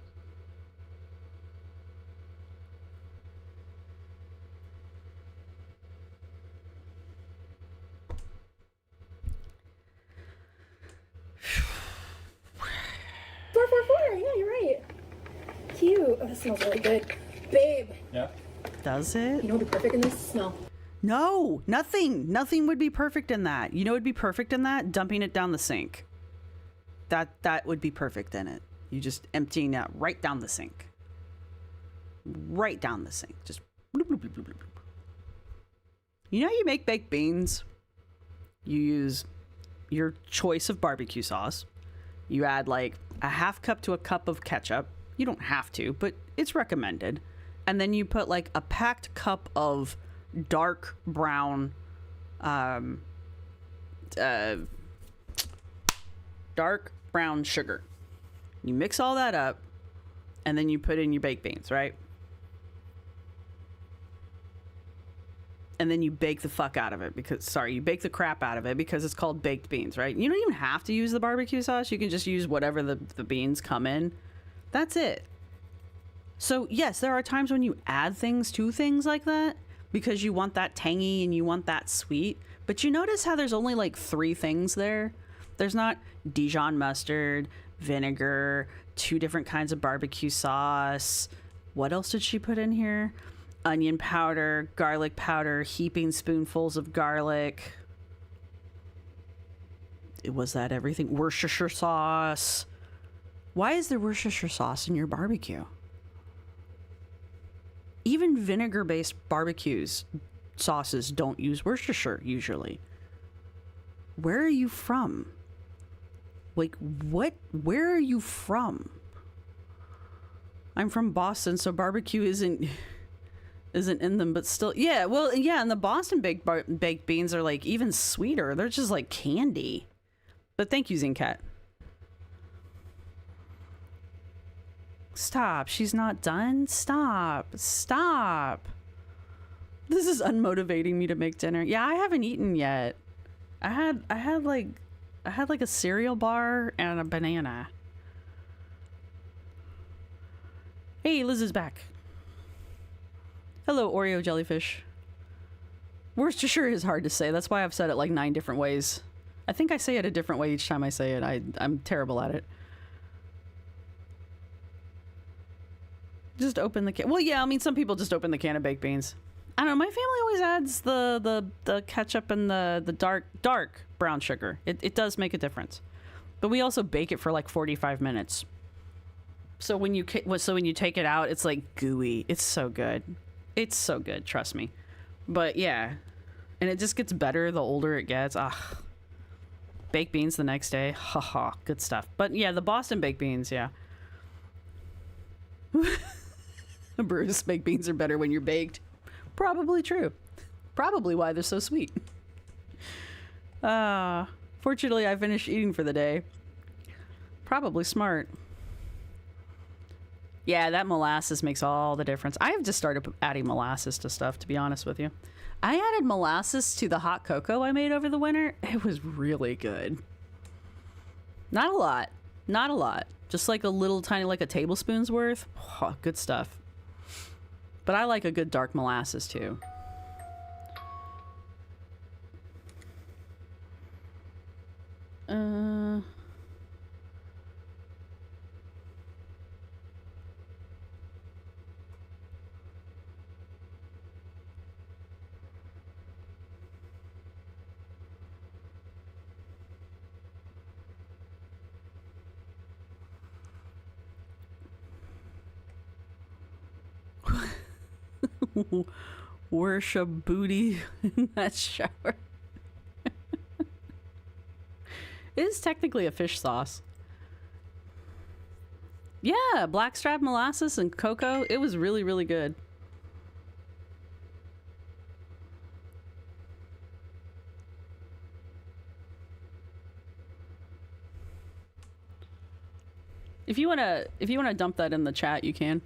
444. Yeah, you're right. Cute. Oh, this smells really good, babe. Yeah. Does it? You know what'd be perfect in this smell? No, nothing. Nothing would be perfect in that. You know what would be perfect in that? Dumping it down the sink. That would be perfect in it. You just emptying that right down the sink. Right down the sink. Just bloop, bloop, bloop, bloop, bloop. You know how you make baked beans? You use your choice of barbecue sauce. You add like a half cup to a cup of ketchup. You don't have to, but it's recommended. And then you put like a packed cup of dark brown sugar. You mix all that up and then you put in your baked beans, right? And then you bake the fuck out of it you bake the crap out of it because it's called baked beans, right? You don't even have to use the barbecue sauce. You can just use whatever the beans come in. That's it. So yes, there are times when you add things to things like that because you want that tangy and you want that sweet. But you notice how there's only like 3 things there? There's not Dijon mustard, vinegar, 2 different kinds of barbecue sauce. What else did she put in here? Onion powder, garlic powder, heaping spoonfuls of garlic. Was that everything? Worcestershire sauce. Why is there Worcestershire sauce in your barbecue? Even vinegar-based barbecues sauces don't use Worcestershire usually. Where are you from? Like, what? Where are you from? I'm from Boston, so barbecue isn't in them, but still, yeah. Well, yeah, and the Boston baked beans are like even sweeter. They're just like candy. But thank you, Zincat. Stop. She's not done. Stop. This is unmotivating me to make dinner. Yeah, I haven't eaten yet. I had like a cereal bar and a banana. Hey, Liz is back. Hello, Oreo jellyfish. Worcestershire is hard to say. That's why I've said it like 9 different ways. I think I say it a different way each time I say it. I'm terrible at it. Just open the can. Well, yeah, I mean, some people just open the can of baked beans. I don't know. My family always adds the ketchup and the dark brown sugar. It does make a difference. But we also bake it for like 45 minutes. So when you take it out, it's like gooey. It's so good. It's so good, trust me. But yeah, and it just gets better the older it gets. Baked beans the next day. Haha, good stuff. But yeah, the Boston baked beans, yeah. Bruce, baked beans are better when you're baked. Probably true. Probably why they're so sweet. Fortunately, I finished eating for the day. Probably smart. Yeah, that molasses makes all the difference. I have just started adding molasses to stuff, to be honest with you. I added molasses to the hot cocoa I made over the winter. It was really good. Not a lot. Not a lot. Just like a little tiny, like a tablespoon's worth. Oh, good stuff. But I like a good dark molasses too. Worship booty in that shower. It is technically a fish sauce. Yeah, blackstrap molasses and cocoa. It was really, really good. If you wanna dump that in the chat, you can.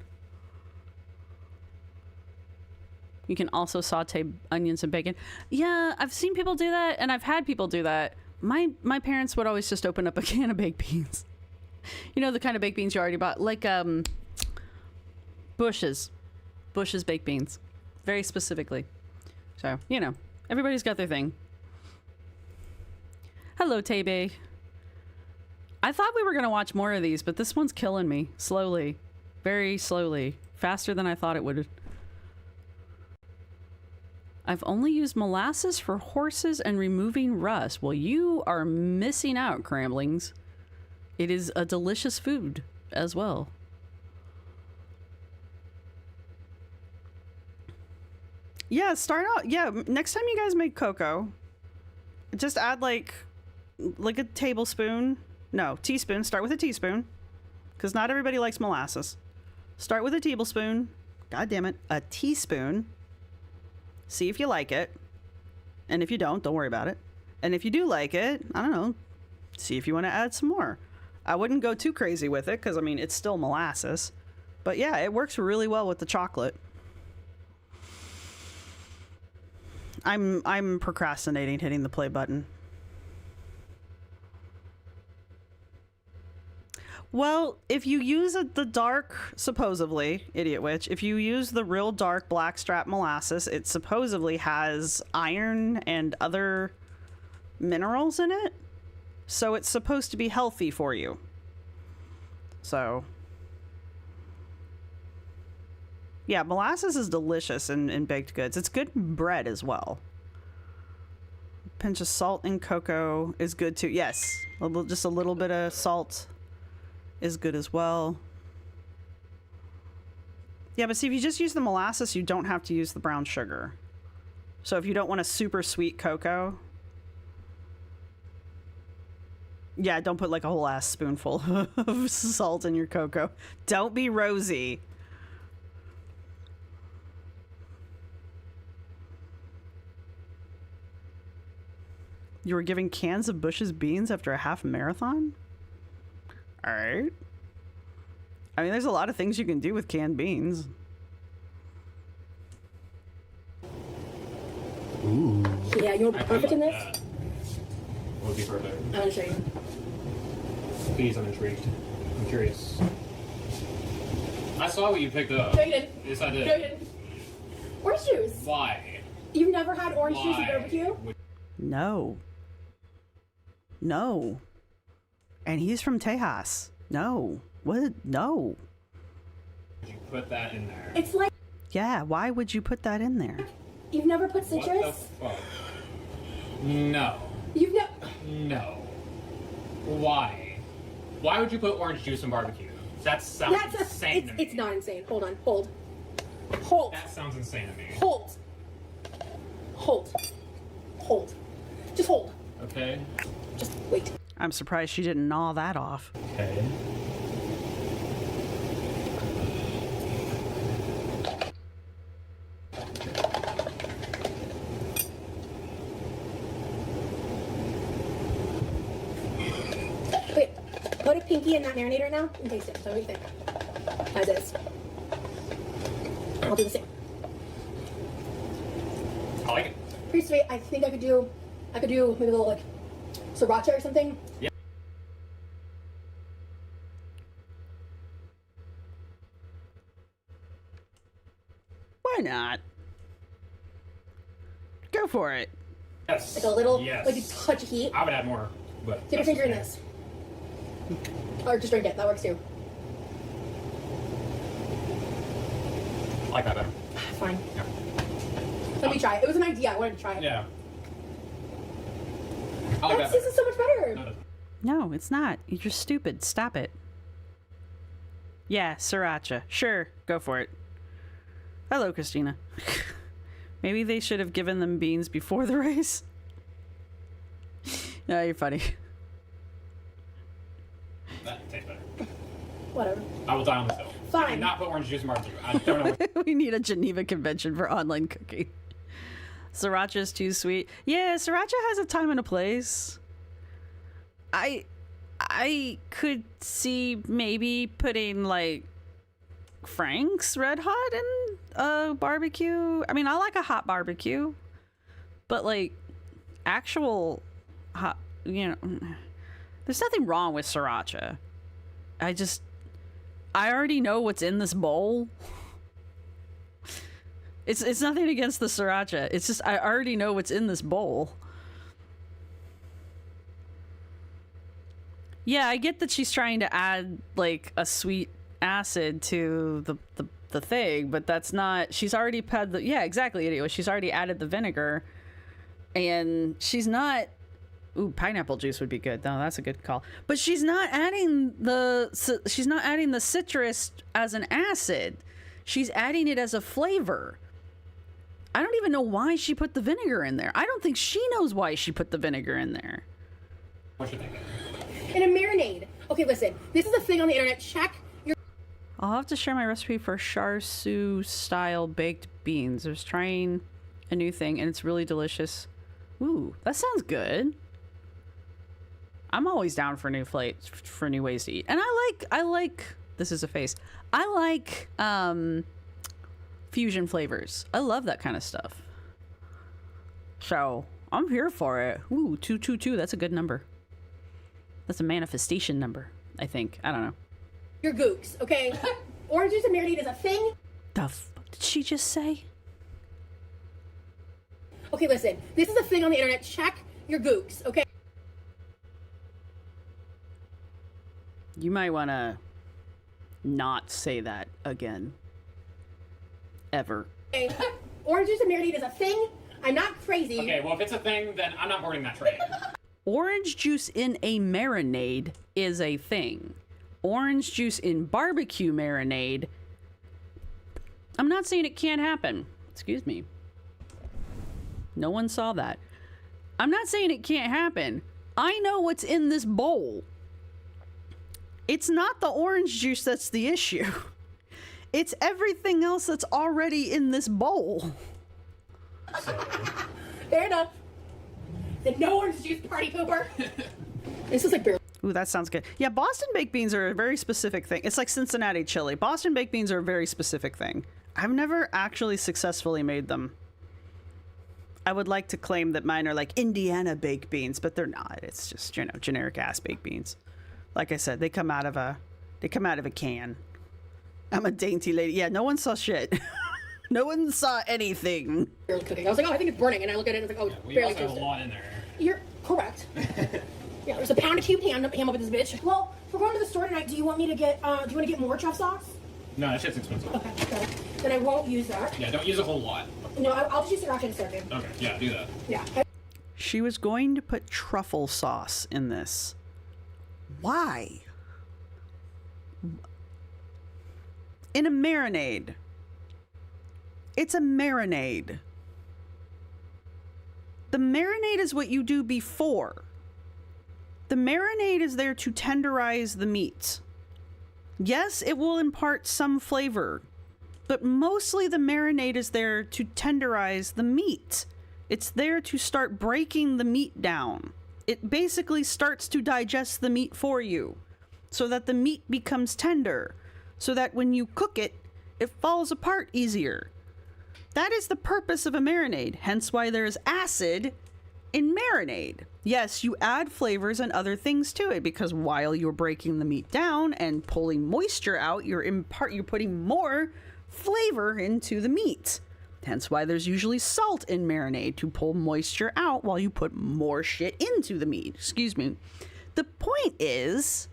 You can also saute onions and bacon. Yeah, I've seen people do that, and I've had people do that. My parents would always just open up a can of baked beans. You know, the kind of baked beans you already bought, like Bush's baked beans, very specifically. So, you know, everybody's got their thing. Hello, Tebe. I thought we were gonna watch more of these, but this one's killing me slowly, very slowly, faster than I thought it would. I've only used molasses for horses and removing rust. Well, you are missing out, Cramblings. It is a delicious food as well. Yeah, start out. Yeah, next time you guys make cocoa, just add like a tablespoon. No, teaspoon. Start with a teaspoon, because not everybody likes molasses. Start with a tablespoon. God damn it, a teaspoon. See if you like it. And if you don't worry about it. And if you do like it, I don't know, see if you want to add some more. I wouldn't go too crazy with it because, I mean, it's still molasses. But yeah, it works really well with the chocolate. I'm procrastinating hitting the play button. Well, if you use the dark, supposedly, idiot witch, if you use the real dark blackstrap molasses, it supposedly has iron and other minerals in it. So it's supposed to be healthy for you. So, yeah, molasses is delicious in baked goods. It's good in bread as well. A pinch of salt in cocoa is good too. Yes, just a little bit of salt is good as well. Yeah, but see, if you just use the molasses, you don't have to use the brown sugar. So if you don't want a super sweet cocoa, yeah, don't put like a whole ass spoonful of salt in your cocoa. Don't be Rosee. You were giving cans of Bush's beans after a half marathon? All right. I mean, there's a lot of things you can do with canned beans. Ooh. Yeah, you want to be perfect in this? What would be perfect? I'm going to show you. Please, I'm intrigued. I'm curious. I saw what you picked up. No, you didn't. Yes, I did. No, you didn't. Orange juice. Why? You've never had orange juice Why? at barbecue? No. No. And he's from Tejas. No. What? No. Did you put that in there? It's like Yeah, why would you put that in there? you've never put What citrus? the fuck? No. You've never. No. Why? Why would you put orange juice in barbecue? That sounds insane to me. It's not insane. Hold on. Hold. Hold. That sounds insane to me. Hold. Hold. Hold. Just hold. Okay. Just wait. I'm surprised she didn't gnaw that off. Okay. Wait. Put a pinky in that marinade right now and taste it. So what do you think? As is. I'll do the same. I like it. Pretty sweet. I think I could do maybe a little like sriracha or something. Yeah. Why not? Go for it. Yes. Like a little, yes. like a touch of heat. I would add more, but. Dip your finger in this. Or just drink it. That works too. I like that better. Fine. Yeah. Let me try it. It was an idea. I wanted to try it. Yeah. I like that This better. is so much better. No, it doesn't. No, it's not. You're just stupid. Stop it. Yeah, sriracha. Sure, go for it. Hello, Christina. Maybe they should have given them beans before the race. No, you're funny. That tastes better. Whatever. I will die on this hill. Fine. I did not put orange juice in margarine. I don't know. What... We need a Geneva Convention for online cooking. Sriracha is too sweet. Yeah, sriracha has a time and a place. I could see maybe putting like Frank's Red Hot in a barbecue. I mean, I like a hot barbecue, but like actual hot, you know, there's nothing wrong with sriracha. I already know what's in this bowl. It's nothing against the sriracha. It's just I already know what's in this bowl. Yeah, I get that she's trying to add like a sweet acid to the thing, but that's not. She's already had the exactly. Anyway, she's already added the vinegar, and she's not. Ooh, pineapple juice would be good. No, that's a good call. But she's not adding the citrus as an acid. She's adding it as a flavor. I don't even know why she put the vinegar in there. I don't think she knows why she put the vinegar in there. What you thinking? In a marinade. Okay, listen. This is a thing on the internet. Check your. I'll have to share my recipe for char siu style baked beans. I was trying a new thing and it's really delicious. Ooh, that sounds good. I'm always down for new for new ways to eat. And I like this is a face. I like fusion flavors. I love that kind of stuff. So, I'm here for it. Ooh, 222, that's a good number. That's a manifestation number, I think. I don't know. Your gooks, okay? Orange juice and marinade is a thing. The fuck did she just say? Okay, listen. This is a thing on the internet. Check your gooks, okay? You might want to not say that again. Ever. Okay. Orange juice and marinade is a thing. I'm not crazy. Okay, well, if it's a thing, then I'm not boarding that train. Orange juice in a marinade is a thing. Orange juice in barbecue marinade, I'm not saying it can't happen. Excuse me. No one saw that. I'm not saying it can't happen. I know what's in this bowl. It's not the orange juice that's the issue. It's everything else that's already in this bowl. Fair enough. The no orange juice party pooper. This is like barely. Ooh, that sounds good. Yeah, Boston baked beans are a very specific thing. It's like Cincinnati chili. Boston baked beans are a very specific thing. I've never actually successfully made them. I would like to claim that mine are like Indiana baked beans, but they're not. It's just, you know, generic ass baked beans. Like I said, they come out of a can. I'm a dainty lady. Yeah, no one saw shit. No one saw anything. barely cooking. I was like, oh, I think it's burning, and I look at it and it's like, oh, We barely also have a toasted. lot in there. You're correct. Yeah, there's a pound of cubed ham up in this bitch. Well, if we're going to the store tonight, do you want me to get? Do you want to get more truff sauce? No, that shit's expensive. Okay, got it. Then I won't use that. Yeah, don't use a whole lot. No, I'll just use sriracha instead, babe. Okay, yeah, do that. Yeah. She was going to put truffle sauce in this. Why? In a marinade. It's a marinade. The marinade is what you do before. The marinade is there to tenderize the meat. Yes, it will impart some flavor, but mostly the marinade is there to tenderize the meat. It's there to start breaking the meat down. It basically starts to digest the meat for you. so that the meat becomes tender, so that when you cook it, it falls apart easier. That is the purpose of a marinade, hence why there is acid in marinade. Yes, you add flavors and other things to it because while you're breaking the meat down and pulling moisture out, you're putting more flavor into the meat. Hence why there's usually salt in marinade to pull moisture out while you put more shit into the meat. Excuse me. The point is,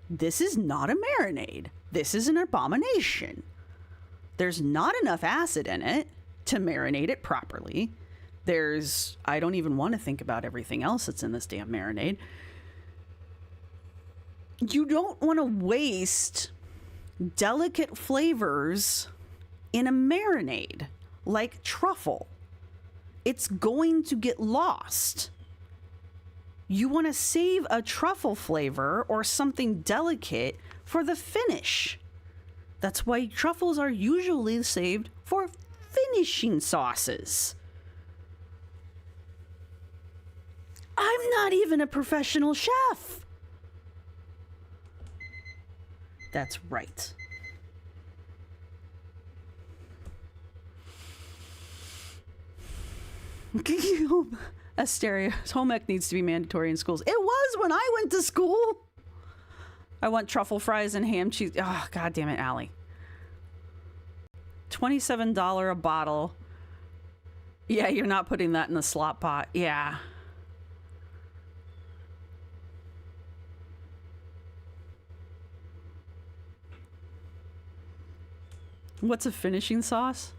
this is not a marinade. This is an abomination. There's not enough acid in it to marinate it properly. I don't even want to think about everything else that's in this damn marinade. You don't want to waste delicate flavors in a marinade like truffle. It's going to get lost. You want to save a truffle flavor or something delicate for the finish. That's why truffles are usually saved for finishing sauces. I'm not even a professional chef. That's right. Asteria, home ec needs to be mandatory in schools. It was when I went to school. I want truffle fries and ham cheese. Oh, God damn it, Allie. $27 a bottle. Yeah, you're not putting that in the slop pot. Yeah. What's a finishing sauce?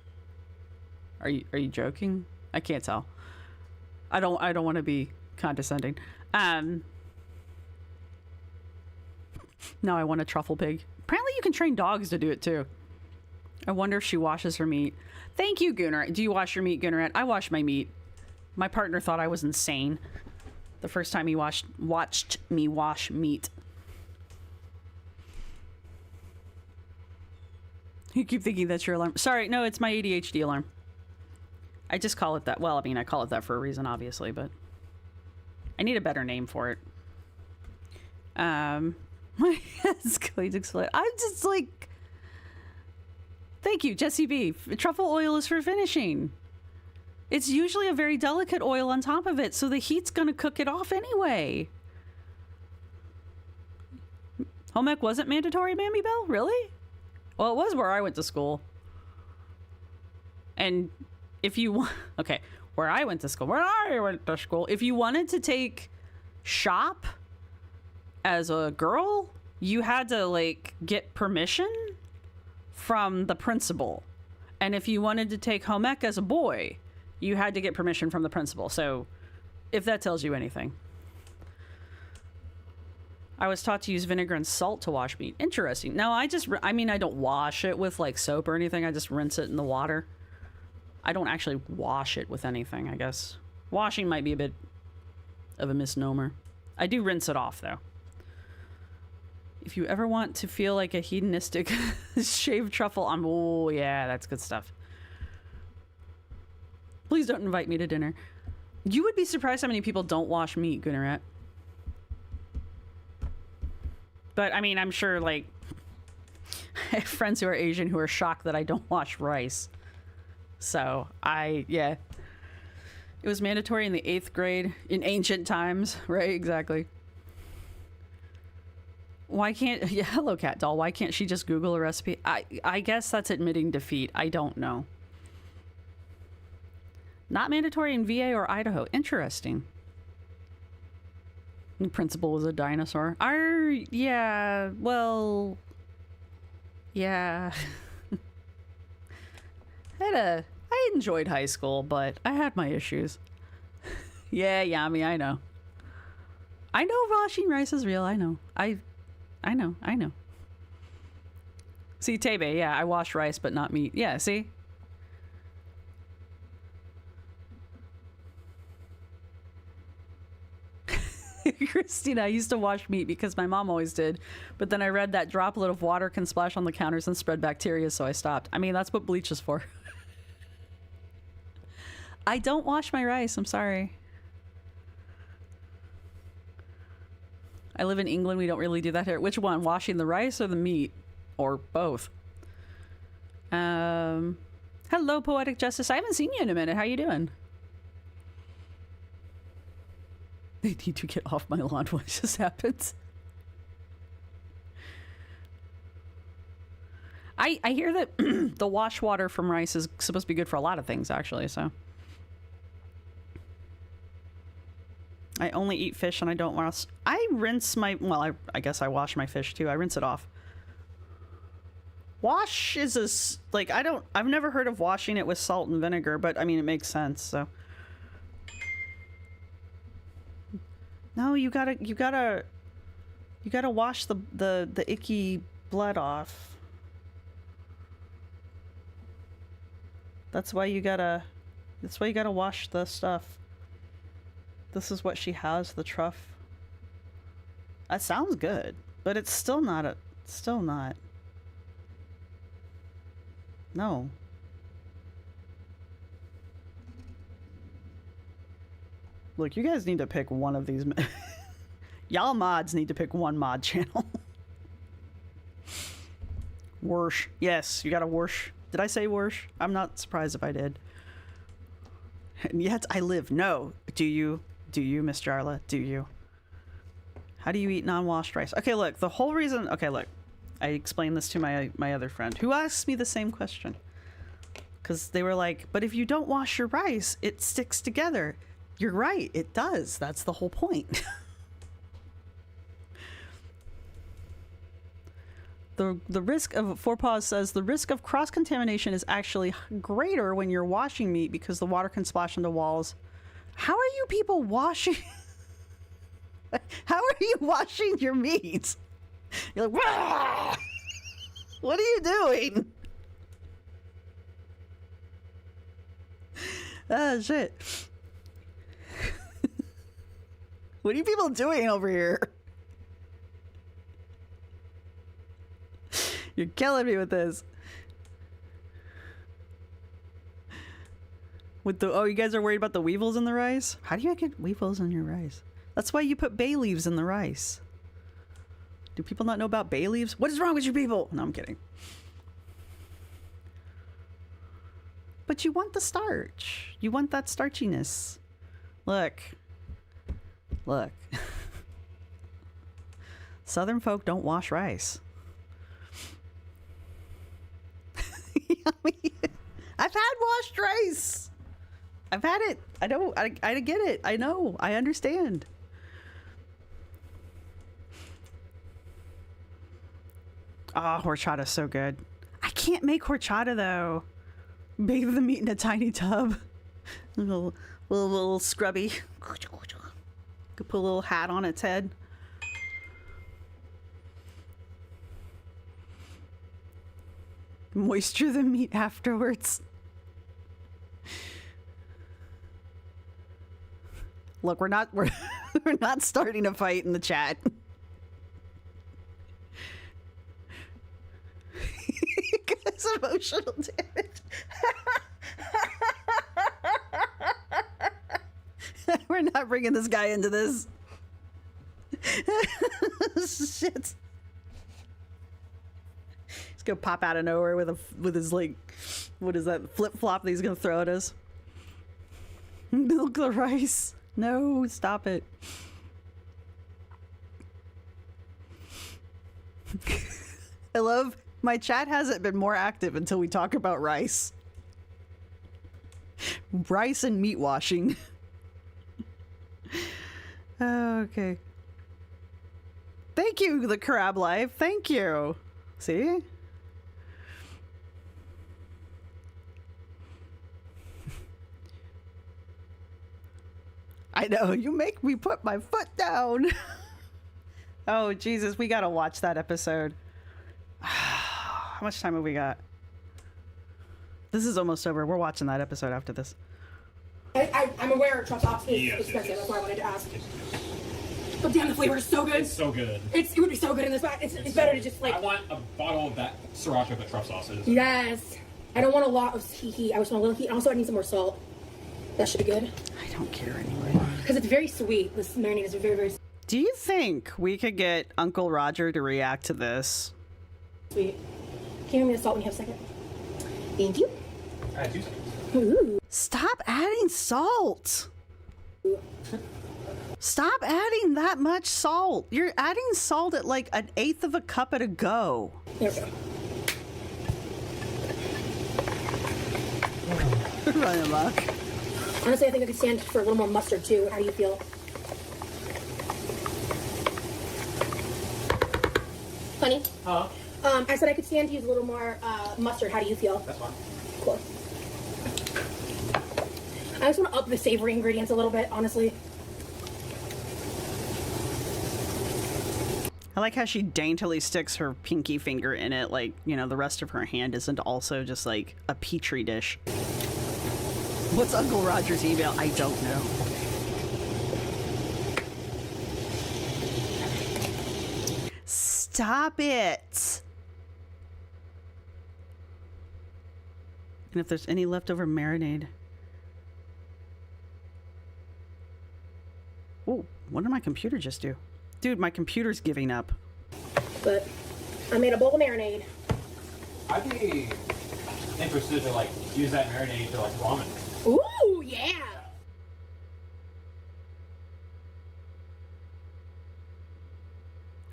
Are you joking? I can't tell. I don't want to be condescending. Now I want a truffle pig. Apparently you can train dogs to do it too. I wonder if she washes her meat. Thank you, Gunnar. Do you wash your meat, Gunnar? I wash my meat. My partner thought I was insane the first time he watched me wash meat. You keep thinking that's your alarm. Sorry, no, it's my ADHD alarm. I just call it that. Well, I mean, I call it that for a reason, obviously, but I need a better name for it. My head's going to explode. I'm just like, thank you, Jesse B. Truffle oil is for finishing. It's usually a very delicate oil on top of it, so the heat's going to cook it off anyway. Home ec wasn't mandatory, Mammy Bell? Really? Well, it was where I went to school. And if you want... Okay, where I went to school, if you wanted to take shop as a girl, you had to, like, get permission from the principal. And if you wanted to take home ec as a boy, you had to get permission from the principal. So, if that tells you anything. I was taught to use vinegar and salt to wash meat. Interesting. No, I don't wash it with like soap or anything. I just rinse it in the water. I don't actually wash it with anything, I guess. Washing might be a bit of a misnomer. I do rinse it off though. If you ever want to feel like a hedonistic shaved truffle, oh yeah, that's good stuff. Please don't invite me to dinner. You would be surprised how many people don't wash meat, Gunnarat. But, I mean, I'm sure, like, I have friends who are Asian who are shocked that I don't wash rice. So, yeah. It was mandatory in the 8th grade in ancient times, right? Exactly. Why can't... Yeah, hello, Cat Doll. Why can't she just Google a recipe? I guess that's admitting defeat. I don't know. Not mandatory in VA or Idaho. Interesting. The principal was a dinosaur. Yeah, well, yeah. I enjoyed high school, but I had my issues. Yeah, Yami, I know. I know washing rice is real. I know. I know. See, Tebe, yeah, I wash rice, but not meat. Yeah, see? Christina, I used to wash meat because my mom always did, but then I read that droplet of water can splash on the counters and spread bacteria, so I stopped. I mean, that's what bleach is for. I don't wash my rice, I'm sorry. I live in England. We don't really do that here. Which one? Washing the rice or the meat? Or both? Hello, Poetic Justice. I haven't seen you in a minute. How you doing? They need to get off my lawn. What just happened? I hear that the wash water from rice is supposed to be good for a lot of things, actually, so. I only eat fish and I don't wash. I rinse my, well, I guess I wash my fish too. I rinse it off. Wash is like, I've never heard of washing it with salt and vinegar, but I mean, it makes sense, so. No, you gotta wash the icky blood off. That's why you gotta wash the stuff. This is what she has, the truff. That sounds good, but it's still not No. Look, you guys need to pick one of these. Y'all mods need to pick one mod channel. Worsh. Yes, you gotta worsh. Did I say worsh? I'm not surprised if I did. And yet I live. No. Do you? Do you, Miss Jarla? Do you? How do you eat non-washed rice? Okay, look. The whole reason... Okay, look. I explained this to my other friend, who asked me the same question. Because they were like, but if you don't wash your rice, it sticks together. You're right. It does. That's the whole point. The risk of, Forepaws says, the risk of cross-contamination is actually greater when you're washing meat because the water can splash into walls. How are you people washing? How are you washing your meat? You're like, wah! What are you doing? Ah, shit. What are you people doing over here? You're killing me with this. With the, oh, you guys are worried about the weevils in the rice? How do you get weevils in your rice? That's why you put bay leaves in the rice. Do people not know about bay leaves? What is wrong with you people? No, I'm kidding. But you want the starch. You want that starchiness. Look. Look. Southern folk don't wash rice. Yummy. I've had washed rice. I've had it. I know. I get it. I know. I understand. Oh, horchata is so good. I can't make horchata though. Bathe the meat in a tiny tub. Little scrubby. Could put a little hat on its head. Moisture the meat afterwards. Look, we're not starting a fight in the chat. Guys, emotional damage. We're not bringing this guy into this. Shit. He's gonna pop out of nowhere with his like, what is that, flip flop that he's gonna throw at us. Milk the rice. No, stop it. I love my chat hasn't been more active until we talk about rice. Rice and meat washing. Okay. Thank you, the Crab Life. Thank you. See? I know, you make me put my foot down. Oh, Jesus, we gotta watch that episode. How much time have we got? This is almost over. We're watching that episode after this. I'm aware Truff's ops is Yes, expensive. yes. That's why I wanted to ask. But damn, the flavor is so good. It's so good. It would be so good in this bag. It's better to just like. I want a bottle of that sriracha that truff sauce is. Yes. I don't want a lot of heat. I just want a little heat. Also, I need some more salt. That should be good. I don't care anyway. Because it's very sweet. This marinade is very, very. Do you think we could get Uncle Roger to react to this? Sweet. Can you give me the salt when you have a second? Thank you. I had 2 seconds. Ooh. Stop adding salt. Stop adding that much salt. You're adding salt at like 1/8 of a cup at a go. There we go. Running amok. Honestly, I think I could stand for a little more mustard too. How do you feel? Honey? Huh? I said I could stand to use a little more mustard. How do you feel? That's fine. Cool. I just want to up the savory ingredients a little bit, honestly. I like how she daintily sticks her pinky finger in it, like, you know, the rest of her hand isn't also just like a petri dish. What's Uncle Roger's email? I don't know. Stop it. And if there's any leftover marinade. Oh, what did my computer just do? Dude, my computer's giving up. But I made a bowl of marinade. I'd be interested to like use that marinade to like ramen. Ooh, yeah.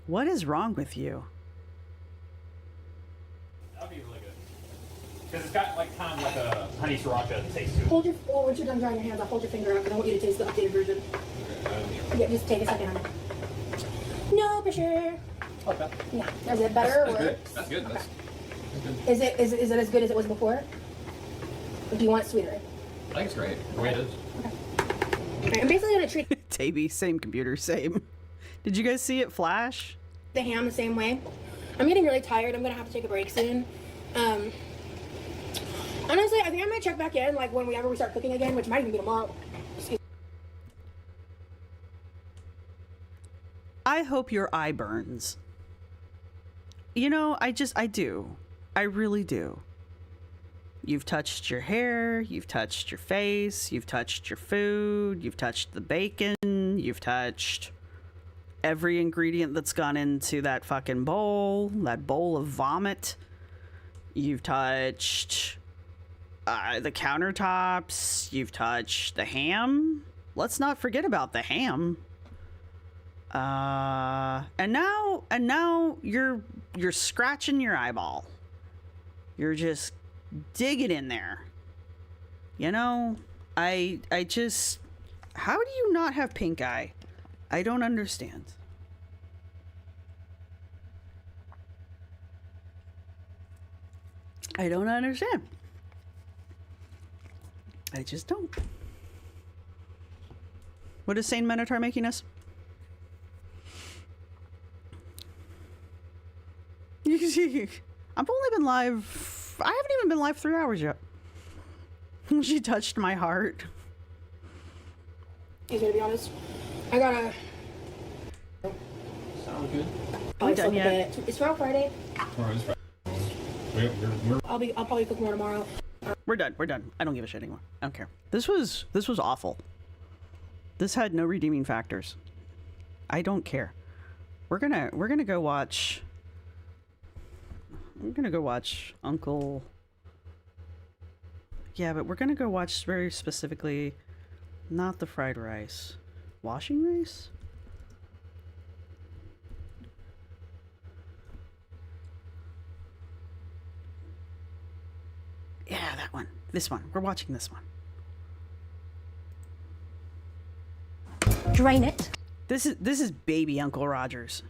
What is wrong with you? That'd be really good. Because it's got like kind of like a honey sriracha taste to it. Hold your, well, once you're done drying your hands, I'll hold your finger out because I want you to taste the updated version. Yeah, just take a second, honey. No pressure. Okay. Yeah. Is it better or That's good. worse? That's good. Okay. That's good. Is it as good as it was before? Or do you want it sweeter? I think it's great. The way it is. Alright, I'm basically gonna treat Tabby, same computer, same. Did you guys see it flash? the ham the same way. I'm getting really tired. I'm gonna have to take a break soon. Honestly, I think I might check back in like whenever we start cooking again, which might even be tomorrow. Excuse I hope your eye burns. You know, I do. I really do. You've touched your hair, you've touched your face, you've touched your food, you've touched the bacon, you've touched every ingredient that's gone into that fucking bowl, that bowl of vomit. You've touched the countertops, you've touched the ham. Let's not forget about the ham. And now you're scratching your eyeball. You're just digging in there. You know, I just, how do you not have pink eye? I don't understand. I don't understand. I just don't. What is Saint Minotaur making us? You can see, I've only been live, I haven't even been live 3 hours yet. She touched my heart. me, to be honest. I gotta. Sounds good. Are we done yet? It's tomorrow Friday. Tomorrow's Friday. I'll probably cook more tomorrow. We're done. We're done. I don't give a shit anymore. I don't care. This was awful. This had no redeeming factors. I don't care. We're gonna go watch. We're gonna go watch Uncle. Yeah, but we're gonna go watch very specifically, not the fried rice, washing rice. Yeah, that one. This one. We're watching this one. Drain it. This is baby Uncle Rogers.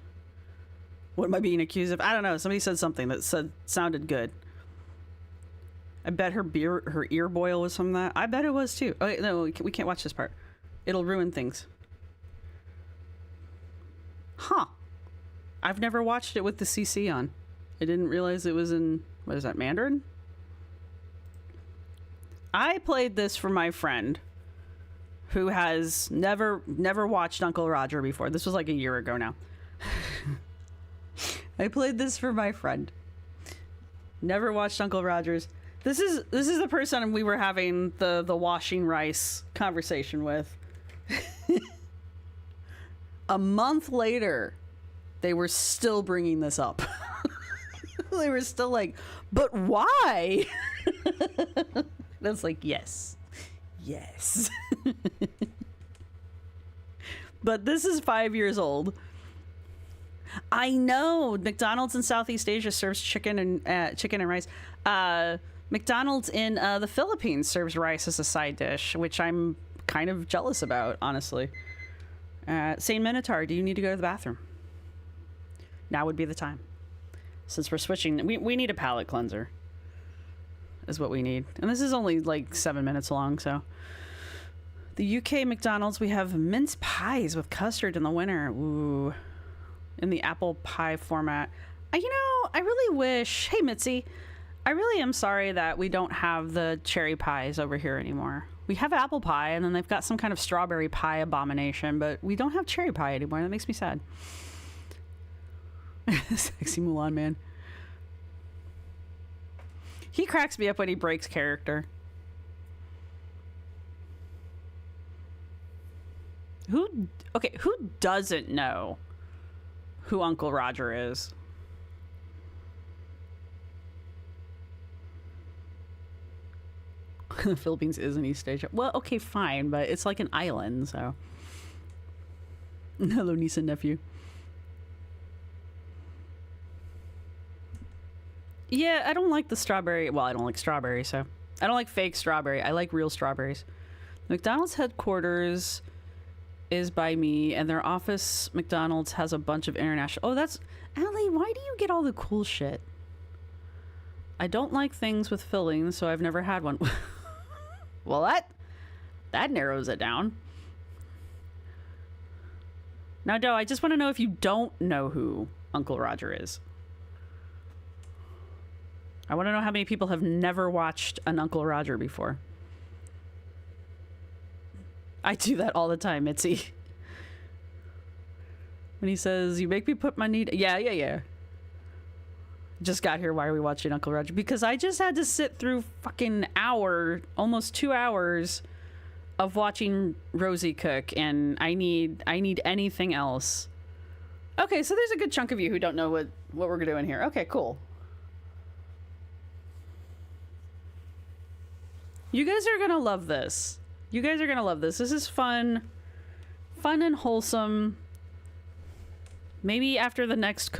What am I being accused of? I don't know. Somebody said something that sounded good. I bet her ear boil was from that. I bet it was too. Oh, no, we can't watch this part. It'll ruin things. Huh. I've never watched it with the CC on. I didn't realize it was in, what is that, Mandarin? I played this for my friend who has never watched Uncle Roger before. This was like a year ago now. I played this for my friend. Never watched Uncle Rogers. This is the person we were having the washing rice conversation with. A month later, they were still bringing this up. They were still like, but why? That's like, yes. But this is 5 years old. I know McDonald's in Southeast Asia serves chicken and rice. McDonald's in the Philippines serves rice as a side dish, which I'm kind of jealous about, honestly. Saint Minotaur, do you need to go to the bathroom? Now would be the time. Since we're switching, we need a palate cleanser. Is what we need. And this is only like 7 minutes long, so. The UK McDonald's, we have mince pies with custard in the winter. Ooh. In the apple pie format. You know, I really wish... Hey, Mitzi. I really am sorry that we don't have the cherry pies over here anymore. We have apple pie, and then they've got some kind of strawberry pie abomination, but we don't have cherry pie anymore. That makes me sad. Sexy Mulan man. He cracks me up when he breaks character. Who doesn't know who Uncle Roger is? The Philippines is in East Asia. Well, okay, fine, but it's like an island, so. Hello, niece and nephew. Yeah, I don't like the strawberry. Well, I don't like strawberry, so. I don't like fake strawberry. I like real strawberries. McDonald's headquarters is by me, and their office, McDonald's, has a bunch of international... Oh, that's... Allie, why do you get all the cool shit? I don't like things with fillings, so I've never had one. Well, that narrows it down. Now, Doe, I just want to know if you don't know who Uncle Roger is. I want to know how many people have never watched an Uncle Roger before. I do that all the time, Mitzi. When he says, you make me put my knee... Yeah. Just got here. Why are we watching Uncle Roger? Because I just had to sit through fucking almost 2 hours of watching Rosee cook, and I need anything else. Okay, so there's a good chunk of you who don't know what we're doing here. Okay, cool. You guys are gonna love this. This is fun and wholesome. Maybe after the next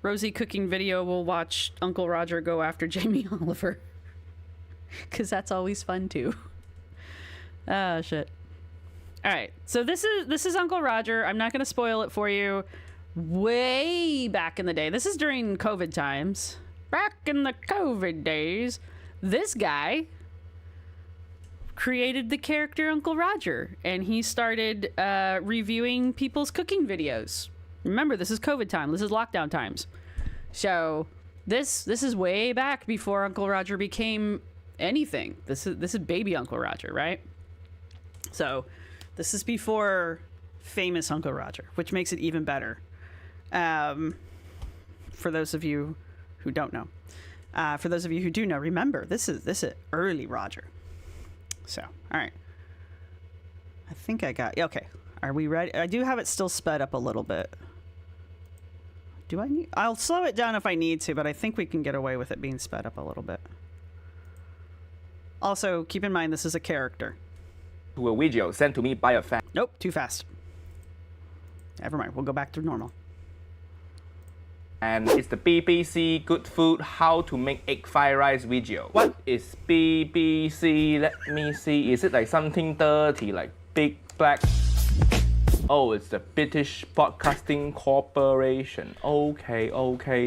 Rosee cooking video, we'll watch Uncle Roger go after Jamie Oliver. Because that's always fun too. Ah, shit. Alright, so this is Uncle Roger. I'm not going to spoil it for you. Way back in the day. This is during COVID times. Back in the COVID days, this guy created the character Uncle Roger, and he started reviewing people's cooking videos. Remember, this is COVID time. This is lockdown times. So this is way back before Uncle Roger became anything. This is baby Uncle Roger, right? So this is before famous Uncle Roger, which makes it even better. For those of you who don't know. For those of you who do know, remember, this is early Roger. So, all right. I think I got... Okay. Are we ready? I do have it still sped up a little bit. Do I need... I'll slow it down if I need to, but I think we can get away with it being sped up a little bit. Also, keep in mind, this is a character. To a video sent to me by a fan. Nope, too fast. Never mind. We'll go back to normal. And it's the BBC Good Food How to Make Egg Fried Rice video. What is BBC? Let me see. Is it like something dirty, like big black? Oh, it's the British Broadcasting Corporation. Okay,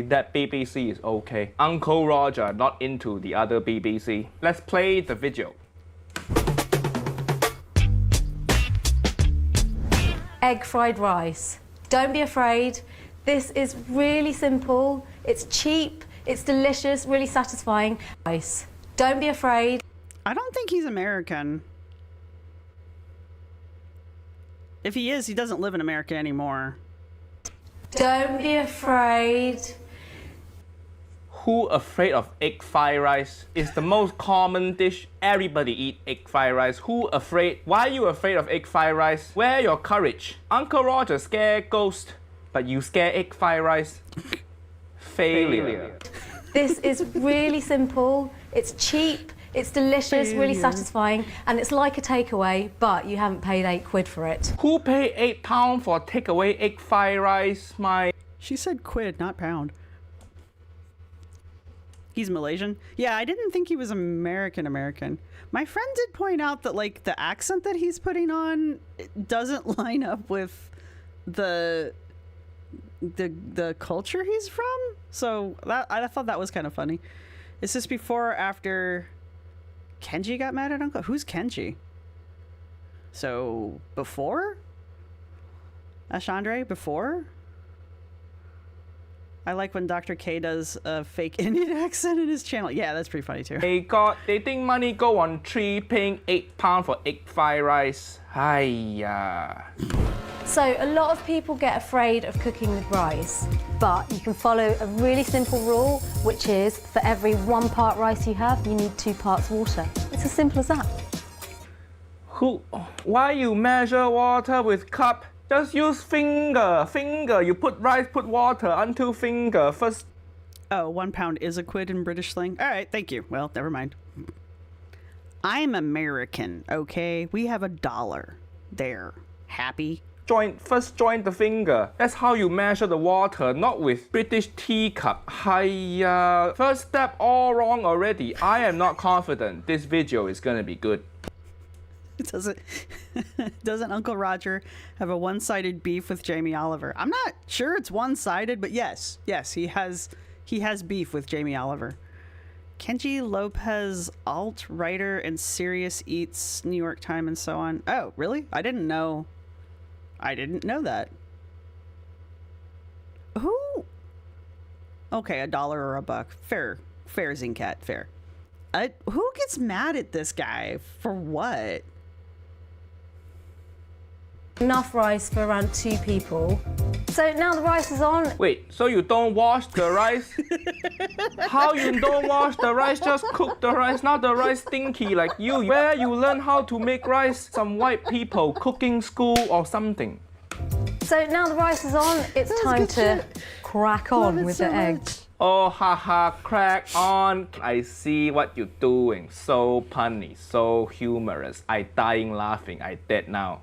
that BBC is okay. Uncle Roger not into the other BBC. Let's play the video. Egg fried rice. Don't be afraid. This is really simple. It's cheap. It's delicious. Really satisfying. Rice. Don't be afraid. I don't think he's American. If he is, he doesn't live in America anymore. Don't be afraid. Who afraid of egg fried rice? It's the most common dish. Everybody eat egg fried rice. Who afraid? Why are you afraid of egg fried rice? Where your courage? Uncle Roger scare ghost, but you scare egg fried rice. Failure. This is really simple. It's cheap. It's delicious, really satisfying, and it's like a takeaway, but you haven't paid £8 for it. Who pay £8 for takeaway egg fried rice? She said quid, not pound. He's Malaysian. Yeah, I didn't think he was American. My friend did point out that like the accent that he's putting on doesn't line up with the culture he's from. So I thought that was kind of funny. Is this before or after Kenji got mad at Uncle? Who's Kenji? So before? Ashandre, before? I like when Dr. K does a fake Indian accent in his channel. Yeah, that's pretty funny too. They think money go on tree paying £8 for egg fried rice. Hiya. So a lot of people get afraid of cooking with rice, but you can follow a really simple rule, which is for every 1 part rice you have, you need 2 parts water. It's as simple as that. Why you measure water with cup? Just use finger. You put rice, put water until finger first. Oh, 1 pound is a quid in British slang. All right, thank you. Well, never mind. I'm American, okay? We have $1 there. Happy? First join the finger. That's how you measure the water, not with British teacup. Hiya. First step all wrong already. I am not confident this video is gonna be good. Doesn't Uncle Roger have a one-sided beef with Jamie Oliver? I'm not sure it's one-sided, but yes, he has beef with Jamie Oliver. Kenji Lopez, alt writer and Serious Eats, New York Times, and so on. Oh, really? I didn't know that. Who? Okay, $1 or $1. Fair, Zincat, fair. Who gets mad at this guy for what? Enough rice for around 2 people. So now the rice is on. Wait, so you don't wash the rice? How you don't wash the rice? Just cook the rice. Now the rice stinky like you. Where you learn how to make rice? Some white people cooking school or something. So now the rice is on, it's time to crack on with the eggs. Oh, haha, crack on. I see what you're doing. So punny, so humorous. I dying laughing. I dead now.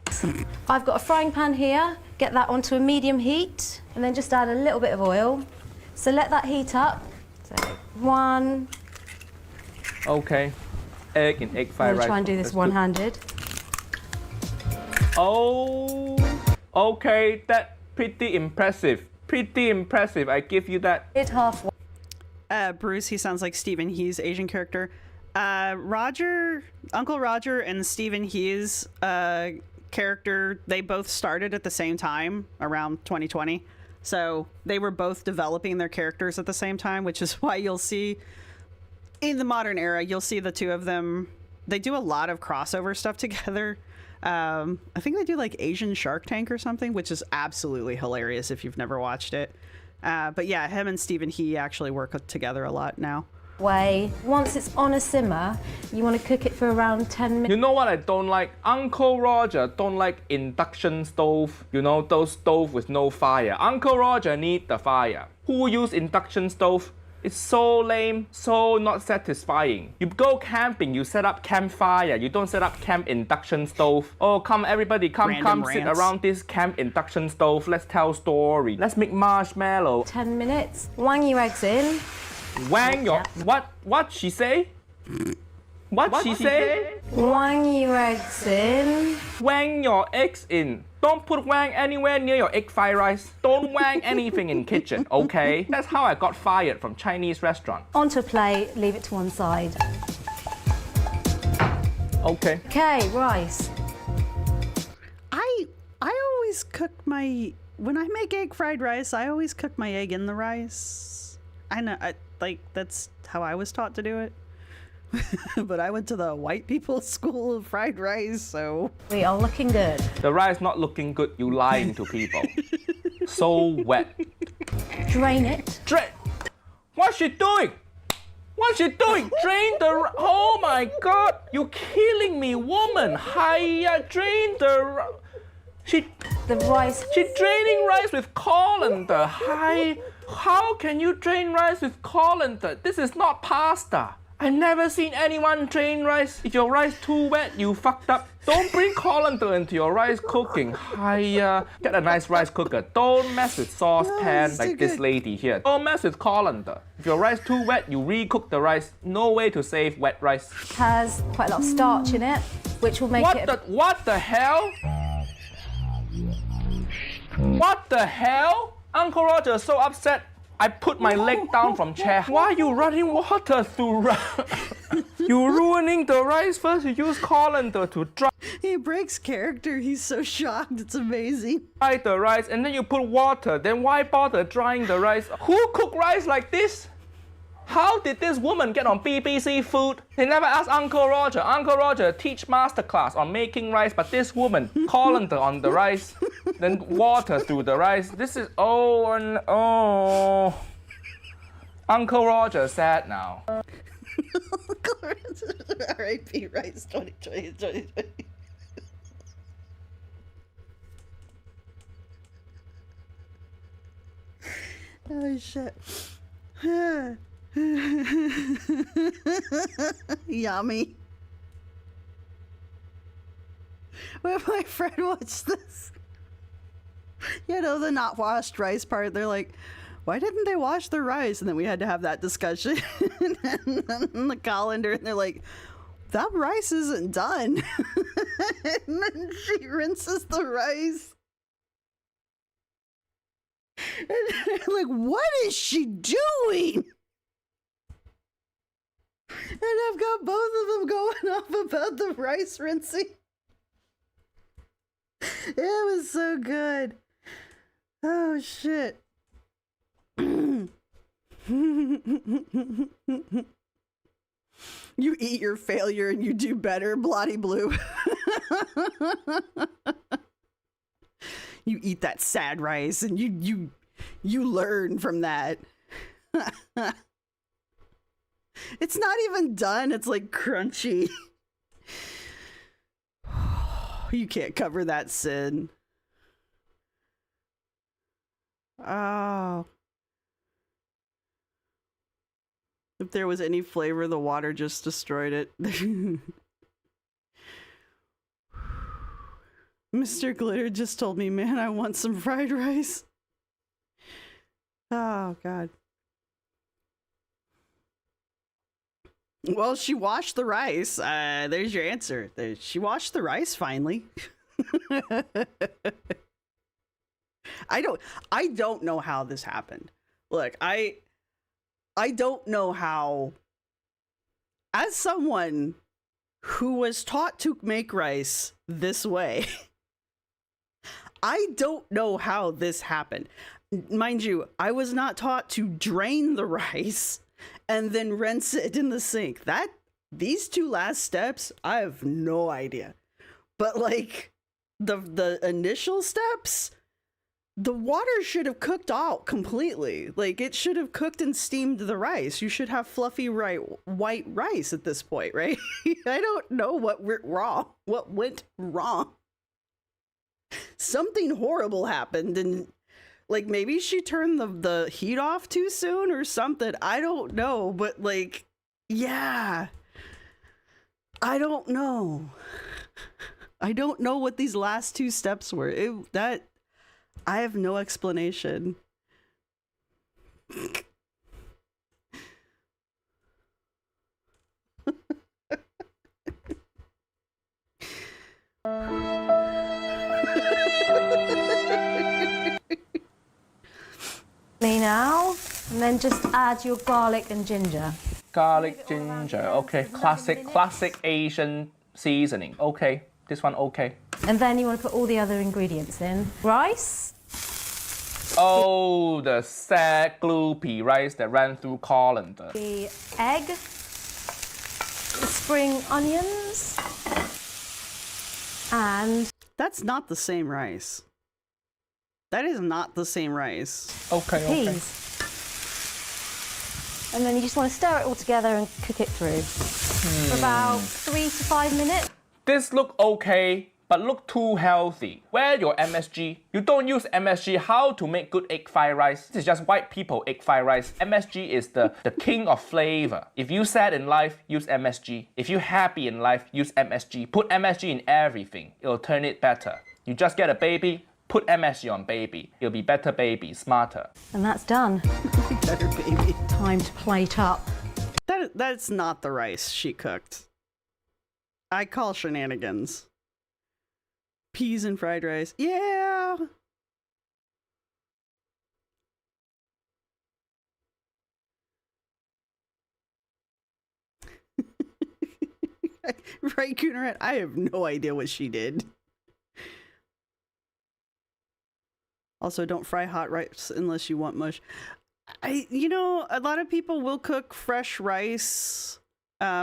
I've got a frying pan here. Get that onto a medium heat and then just add a little bit of oil. So let that heat up. So 1. Okay. Egg in egg fried I'm rice. gonna try and do this one-handed. Oh, okay. That's pretty impressive. Pretty impressive. I give you that. Hit halfway. Bruce, he sounds like Stephen He's Asian character. Uncle Roger and Stephen He's character, they both started at the same time around 2020. So they were both developing their characters at the same time, which is why you'll see in the modern era, you'll see the two of them. They do a lot of crossover stuff together. I think they do like Asian Shark Tank or something, which is absolutely hilarious if you've never watched it. But yeah, him and Stephen He actually work together a lot now. Once it's on a simmer, you want to cook it for around 10 minutes. You know what I don't like? Uncle Roger don't like induction stove. You know, those stove with no fire. Uncle Roger need the fire. Who use induction stove? It's so lame, so not satisfying. You go camping, you set up campfire. You don't set up camp induction stove. Oh, come everybody, come sit around this camp induction stove. Let's tell story. Let's make marshmallow. 10 minutes. Wang your eggs in. Wang your... What she say? What she say? Wang your eggs in. Wang your eggs in. Don't put wang anywhere near your egg fried rice. Don't wang anything in kitchen, okay? That's how I got fired from Chinese restaurant. Onto a plate, leave it to one side. Okay. Okay, rice. I always cook when I make egg fried rice, I always cook my egg in the rice. I know, that's how I was taught to do it. But I went to the white people's school of fried rice, so... We are looking good. The rice not looking good, you lying to people. So wet. Drain it. What's she doing? What's she doing? Drain the... Oh my God! You're killing me, woman! Hiya, drain the... The rice. She's draining rice with colander. Hi. How can you drain rice with colander? This is not pasta. I've never seen anyone drain rice. If your rice too wet, you fucked up. Don't bring colander into your rice cooking. Hiya. Get a nice rice cooker. Don't mess with saucepan like this lady here. Don't mess with colander. If your rice too wet, you recook the rice. No way to save wet rice. Has quite a lot of starch in it, which will make What the hell? What the hell? Uncle Roger is so upset. I put my leg down from chair. Why are you running water through rice? You're ruining the rice. First you use colander to dry He breaks character. He's so shocked. It's amazing. the rice and then you put water. Then why bother drying the rice? Who cook rice like this? How did this woman get on BBC Food? They never asked Uncle Roger. Uncle Roger teach masterclass on making rice, but this woman, colander on the rice, then water through the rice. This is, oh. Uncle Roger sad now. R.I.P. Rice 2020. Oh shit. Yummy. When my friend watched this, you know, the not washed rice part, they're like, why didn't they wash their rice? And then we had to have that discussion in the colander, and they're like, that rice isn't done. And then she rinses the rice. And they're like, what is she doing? And I've got both of them going off about the rice rinsing. It was so good. Oh, shit. You eat your failure and you do better, Bloody Blue. You eat that sad rice and you learn from that. It's not even done. It's like crunchy. You can't cover that sin. Oh. If there was any flavor, the water just destroyed it. Mr. Glitter just told me, man, I want some fried rice. Oh, God. Well, she washed the rice. There's your answer. She washed the rice finally. I don't know how this happened. Look, I don't know how, as someone who was taught to make rice this way, I don't know how this happened. Mind you, I was not taught to drain the rice and then rinse it in the sink. These two last steps, I have no idea. But like the initial steps, the water should have cooked out completely. Like it should have cooked and steamed the rice. You should have fluffy white rice at this point, right? I don't know what went wrong. What went wrong? Something horrible happened, and like maybe she turned the heat off too soon or something. I don't know, but like, yeah. I don't know. I don't know what these last two steps were. I have no explanation. Now, and then just add your garlic and ginger. Garlic, ginger. Okay, classic Asian seasoning. Okay, this one okay. And then you want to put all the other ingredients in. Rice. Oh, the sad gloopy rice that ran through colander. The egg. The spring onions. And... That's not the same rice. That is not the same rice. Okay, okay. peas. And then you just want to stir it all together and cook it through for about 3 to 5 minutes. This look okay, but look too healthy. Where your MSG? You don't use MSG. How to make good egg fried rice? This is just white people egg fried rice. MSG is the king of flavor. If you sad in life, use MSG. If you happy in life, use MSG. Put MSG in everything. It'll turn it better. You just get a baby, put MSG on baby. It'll be better baby, smarter. And that's done. Better baby. Time to plate up. That's not the rice she cooked. I call shenanigans. Peas and fried rice. Yeah. Right, Coonerette? I have no idea what she did. Also, don't fry hot rice unless you want mush. You know, a lot of people will cook fresh rice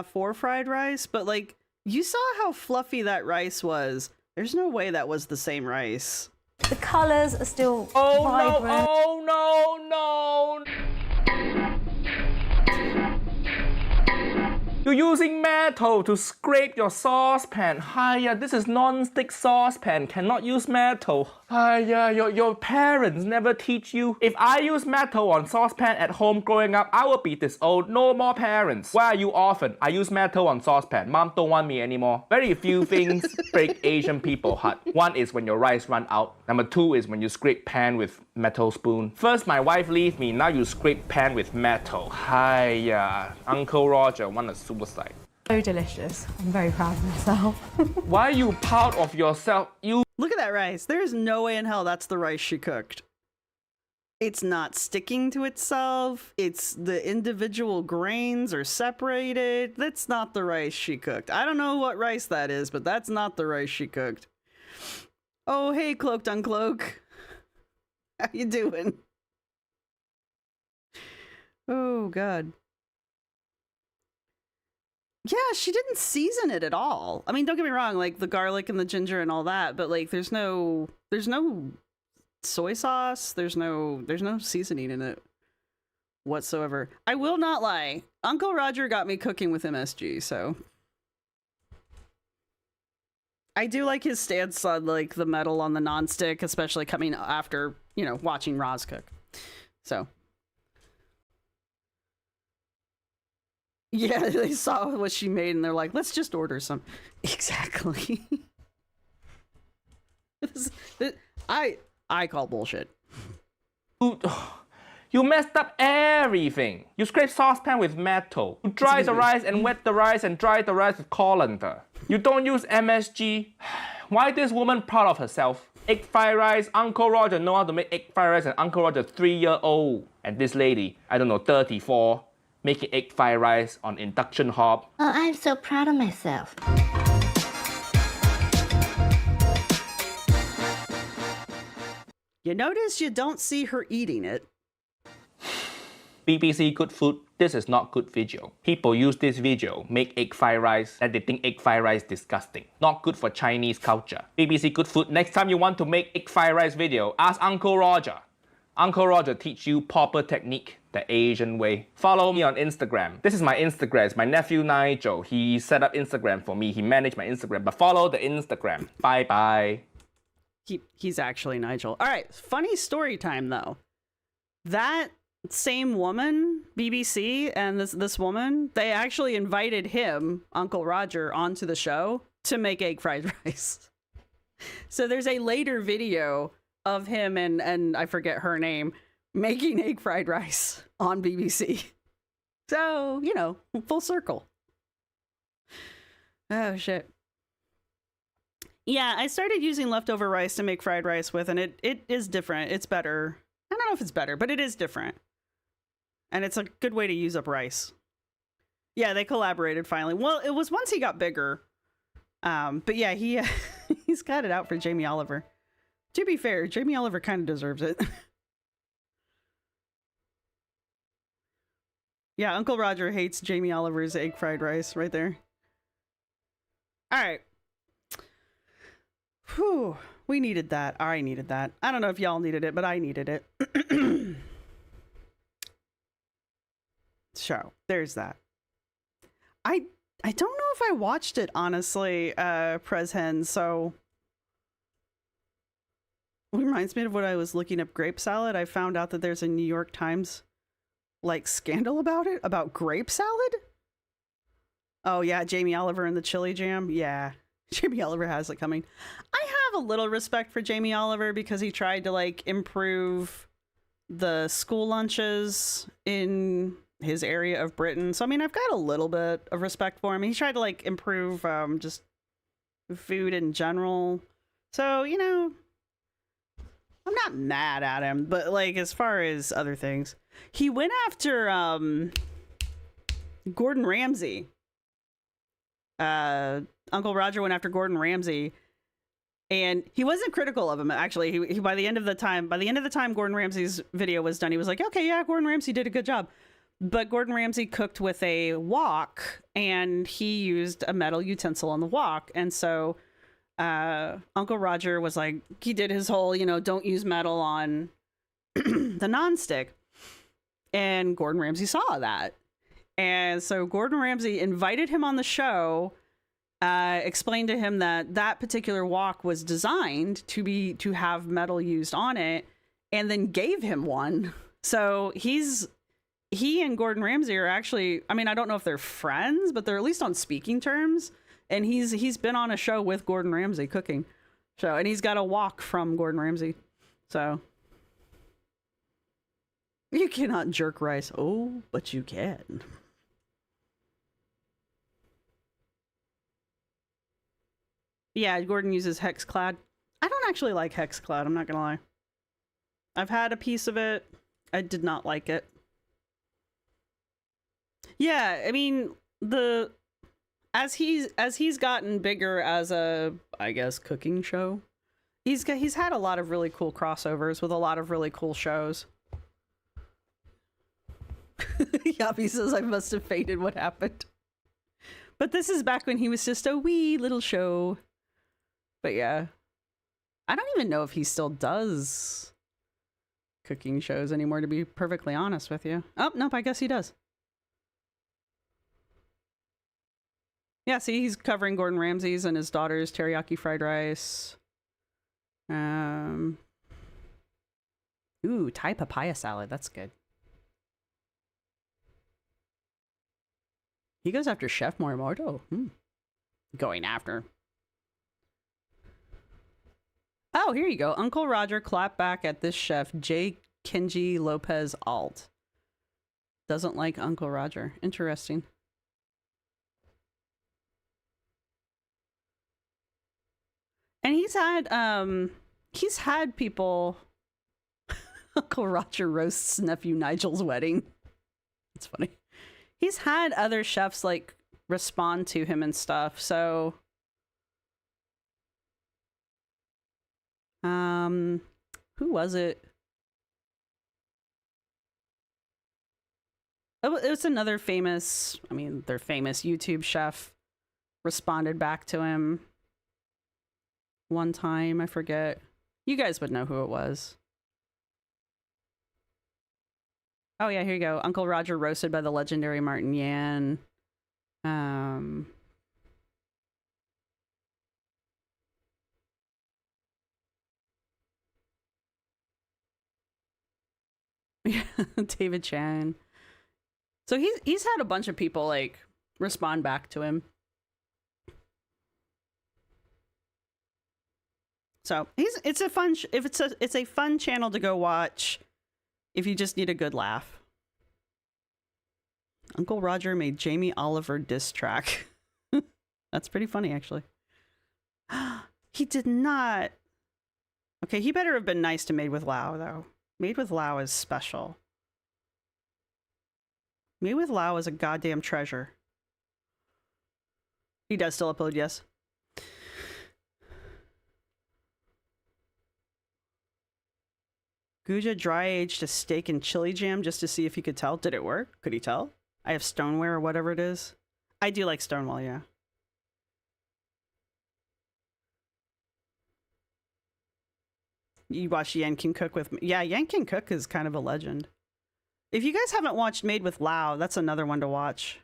for fried rice, but like, you saw how fluffy that rice was. There's no way that was the same rice. The colours are still Oh vibrant. no, oh no, no. You're using metal to scrape your saucepan. Hiya, this is non-stick saucepan. Cannot use metal. Hiya, your parents never teach you. If I use metal on saucepan at home growing up, I will be this old. No more parents. Why are you orphan? I use metal on saucepan. Mom don't want me anymore. Very few things break Asian people heart. One is when your rice run out. Number two is when you scrape pan with metal spoon. First, my wife leave me. Now you scrape pan with metal. Hiya, Uncle Roger want a suicide. So delicious. I'm very proud of myself. Why are you proud of yourself? You Look at that rice. There's no way in hell that's the rice she cooked. It's not sticking to itself. It's the individual grains are separated. That's not the rice she cooked. I don't know what rice that is, but that's not the rice she cooked. Oh, hey, Cloaked Uncloak. How you doing? Oh, God. Yeah, she didn't season it at all. I mean, don't get me wrong, like the garlic and the ginger and all that, but like there's no soy sauce, there's no seasoning in it whatsoever. I will not lie. Uncle Roger got me cooking with MSG, so I do like his stance on like the metal on the nonstick, especially coming after, you know, watching Roz cook. So yeah, they saw what she made and they're like, let's just order some. Exactly. I call bullshit. You messed up everything. You scrape saucepan with metal. You dry the rice and wet the rice and dry the rice with colander. You don't use MSG. Why this woman proud of herself? Egg fried rice, Uncle Roger know how to make egg fried rice and Uncle Roger 3-year-old. And this lady, I don't know, 34, making egg fried rice on induction hob. Oh, I'm so proud of myself. You notice you don't see her eating it. BBC Good Food, this is not good video. People use this video, make egg fried rice, and they think egg fried rice disgusting. Not good for Chinese culture. BBC Good Food, next time you want to make egg fried rice video, ask Uncle Roger. Uncle Roger teach you proper technique, the Asian way. Follow me on Instagram. This is my Instagram. It's my nephew Nigel. He set up Instagram for me. He managed my Instagram. But follow the Instagram. Bye-bye. He's actually Nigel. All right, funny story time though. That same woman, BBC, and this woman, they actually invited him, Uncle Roger, onto the show to make egg fried rice. So there's a later video of him and I forget her name making egg fried rice on BBC. So, you know, full circle. Oh shit. Yeah, I started using leftover rice to make fried rice with, and it is different. It's better. I don't know if it's better, but it is different. And it's a good way to use up rice. Yeah, they collaborated finally. Well, it was once he got bigger. But yeah, he's got it out for Jamie Oliver. To be fair, Jamie Oliver kind of deserves it. Yeah, Uncle Roger hates Jamie Oliver's egg fried rice right there. All right. Whew, we needed that. I needed that. I don't know if y'all needed it, but I needed it. show. There's that. I don't know if I watched it, honestly, Preshen, so it reminds me of when I was looking up grape salad. I found out that there's a New York Times like scandal about it, about grape salad. Oh yeah, Jamie Oliver and the chili jam. Yeah, Jamie Oliver has it coming. I have a little respect for Jamie Oliver because he tried to like improve the school lunches in his area of Britain. So I mean, I've got a little bit of respect for him. He tried to like improve just food in general. So, you know, I'm not mad at him, but like as far as other things, he went after Gordon Ramsay. Uncle Roger went after Gordon Ramsay, and he wasn't critical of him actually. He by the end of the time Gordon Ramsay's video was done, he was like, okay, yeah, Gordon Ramsay did a good job. But Gordon Ramsay cooked with a wok, and he used a metal utensil on the wok, and so Uncle Roger was like, he did his whole, you know, don't use metal on the nonstick, and Gordon Ramsay saw that. And so Gordon Ramsay invited him on the show, explained to him that that particular wok was designed to have metal used on it, and then gave him one. So he and Gordon Ramsay are actually, I mean, I don't know if they're friends, but they're at least on speaking terms. And he's been on a show with Gordon Ramsay cooking. So, and he's got a wok from Gordon Ramsay. So you cannot jerk rice. Oh, but you can. Yeah, Gordon uses Hexclad. I don't actually like Hexclad, I'm not gonna lie. I've had a piece of it. I did not like it. Yeah, I mean, as he's gotten bigger as a, I guess, cooking show, he's had a lot of really cool crossovers with a lot of really cool shows. Yabi says, I must have faded what happened. But this is back when he was just a wee little show. But yeah, I don't even know if he still does cooking shows anymore, to be perfectly honest with you. Oh, nope, I guess he does. Yeah, see, he's covering Gordon Ramsay's and his daughter's teriyaki fried rice. Ooh, Thai papaya salad. That's good. He goes after Chef Morimoto. Going after. Oh, here you go. Uncle Roger clapped back at this chef, J. Kenji Lopez Alt. Doesn't like Uncle Roger. Interesting. And he's had people. Uncle Roger roasts nephew Nigel's wedding. It's funny. He's had other chefs like respond to him and stuff. So, who was it? It was another famous. I mean, their famous YouTube chef responded back to him. One time, I forget. You guys would know who it was. Oh yeah, here you go. Uncle Roger roasted by the legendary Martin Yan. David Chan. So he's had a bunch of people like respond back to him. So it's a fun it's a fun channel to go watch if you just need a good laugh. Uncle Roger made Jamie Oliver diss track. That's pretty funny, actually. He did not. Okay, he better have been nice to Made with Lao, though. Made with Lao is special. Made with Lao is a goddamn treasure. He does still upload, yes. Guja dry aged a steak in chili jam just to see if he could tell. Did it work? Could he tell? I have stoneware or whatever it is. I do like Stonewall, yeah. You watch Yan Can Cook with me. Yeah, Yan Can Cook is kind of a legend. If you guys haven't watched Made with Lau, that's another one to watch.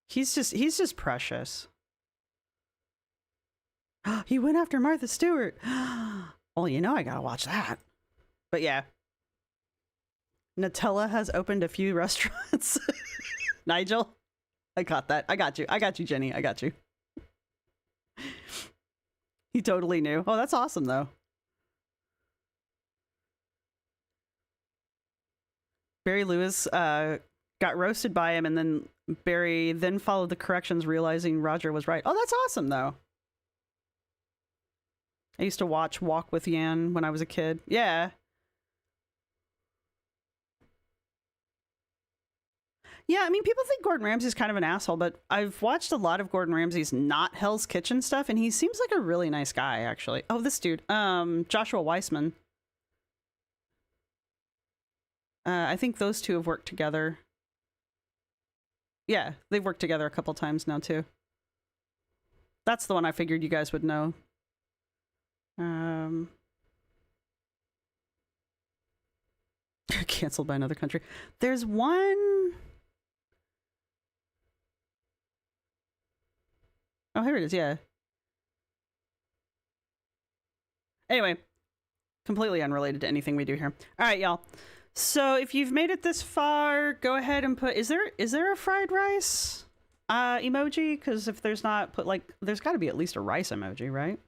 He's just precious. He went after Martha Stewart. Well, you know I gotta watch that. But yeah. Nutella has opened a few restaurants. Nigel, I got that. I got you. I got you, Jenny. I got you. He totally knew. Oh, that's awesome, though. Barry Lewis got roasted by him, and then Barry then followed the corrections, realizing Roger was right. Oh, that's awesome, though. I used to watch Walk with Yan when I was a kid. Yeah. Yeah, I mean, people think Gordon Ramsay's kind of an asshole, but I've watched a lot of Gordon Ramsay's not Hell's Kitchen stuff, and he seems like a really nice guy, actually. Oh, this dude. Joshua Weissman. I think those two have worked together. Yeah, they've worked together a couple times now, too. That's the one I figured you guys would know. Canceled by another country. There's one... Oh, here it is, yeah. Anyway, completely unrelated to anything we do here. All right, y'all. So if you've made it this far, go ahead and put... Is there a fried rice emoji? Because if there's not, put like... There's got to be at least a rice emoji, right?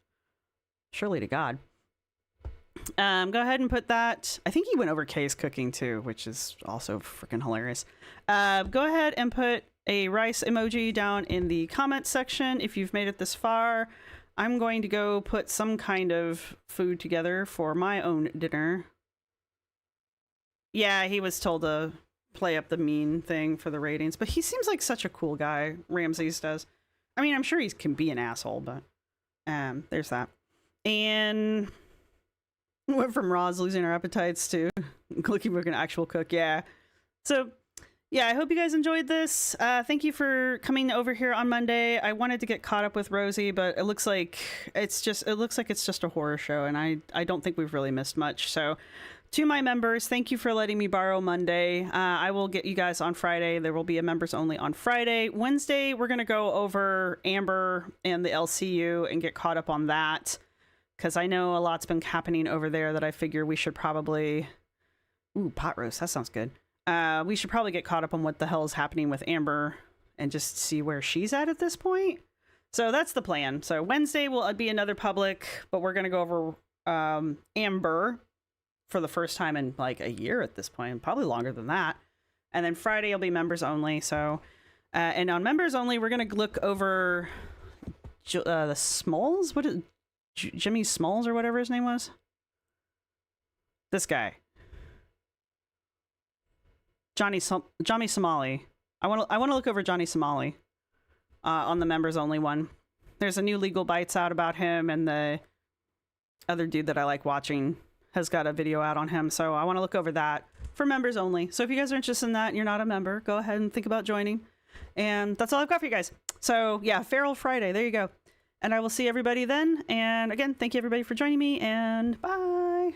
Surely to God. Go ahead and put that. I think he went over Kay's cooking too, which is also freaking hilarious. Go ahead and put a rice emoji down in the comment section if you've made it this far. I'm going to go put some kind of food together for my own dinner. Yeah, he was told to play up the mean thing for the ratings, but he seems like such a cool guy, Ramses does. I mean, I'm sure he can be an asshole, but there's that. And went from Roz losing our appetites to looking like an actual cook. Yeah. So, yeah, I hope you guys enjoyed this. Thank you for coming over here on Monday. I wanted to get caught up with Rosee, but it looks like it's just a horror show, and I don't think we've really missed much. So, to my members, thank you for letting me borrow Monday. I will get you guys on Friday. There will be a members only on Friday. Wednesday, we're going to go over Amber and the LCU and get caught up on that, because I know a lot's been happening over there that I figure we should probably... Ooh, pot roast. That sounds good. We should probably get caught up on what the hell is happening with Amber and just see where she's at this point. So that's the plan. So Wednesday will be another public, but we're going to go over Amber for the first time in like a year at this point, probably longer than that. And then Friday will be members only. So, and on members only, we're going to look over the Smalls. What is Jimmy Smalls or whatever his name was? This guy. Johnny Somali. I want to look over Johnny Somali on the members only one. There's a new Legal Bites out about him, and the other dude that I like watching has got a video out on him, so I want to look over that for members only. So if you guys are interested in that and you're not a member, go ahead and think about joining. And that's all I've got for you guys. So yeah, Feral Friday, there you go. And I will see everybody then. And again, thank you everybody for joining me, and bye.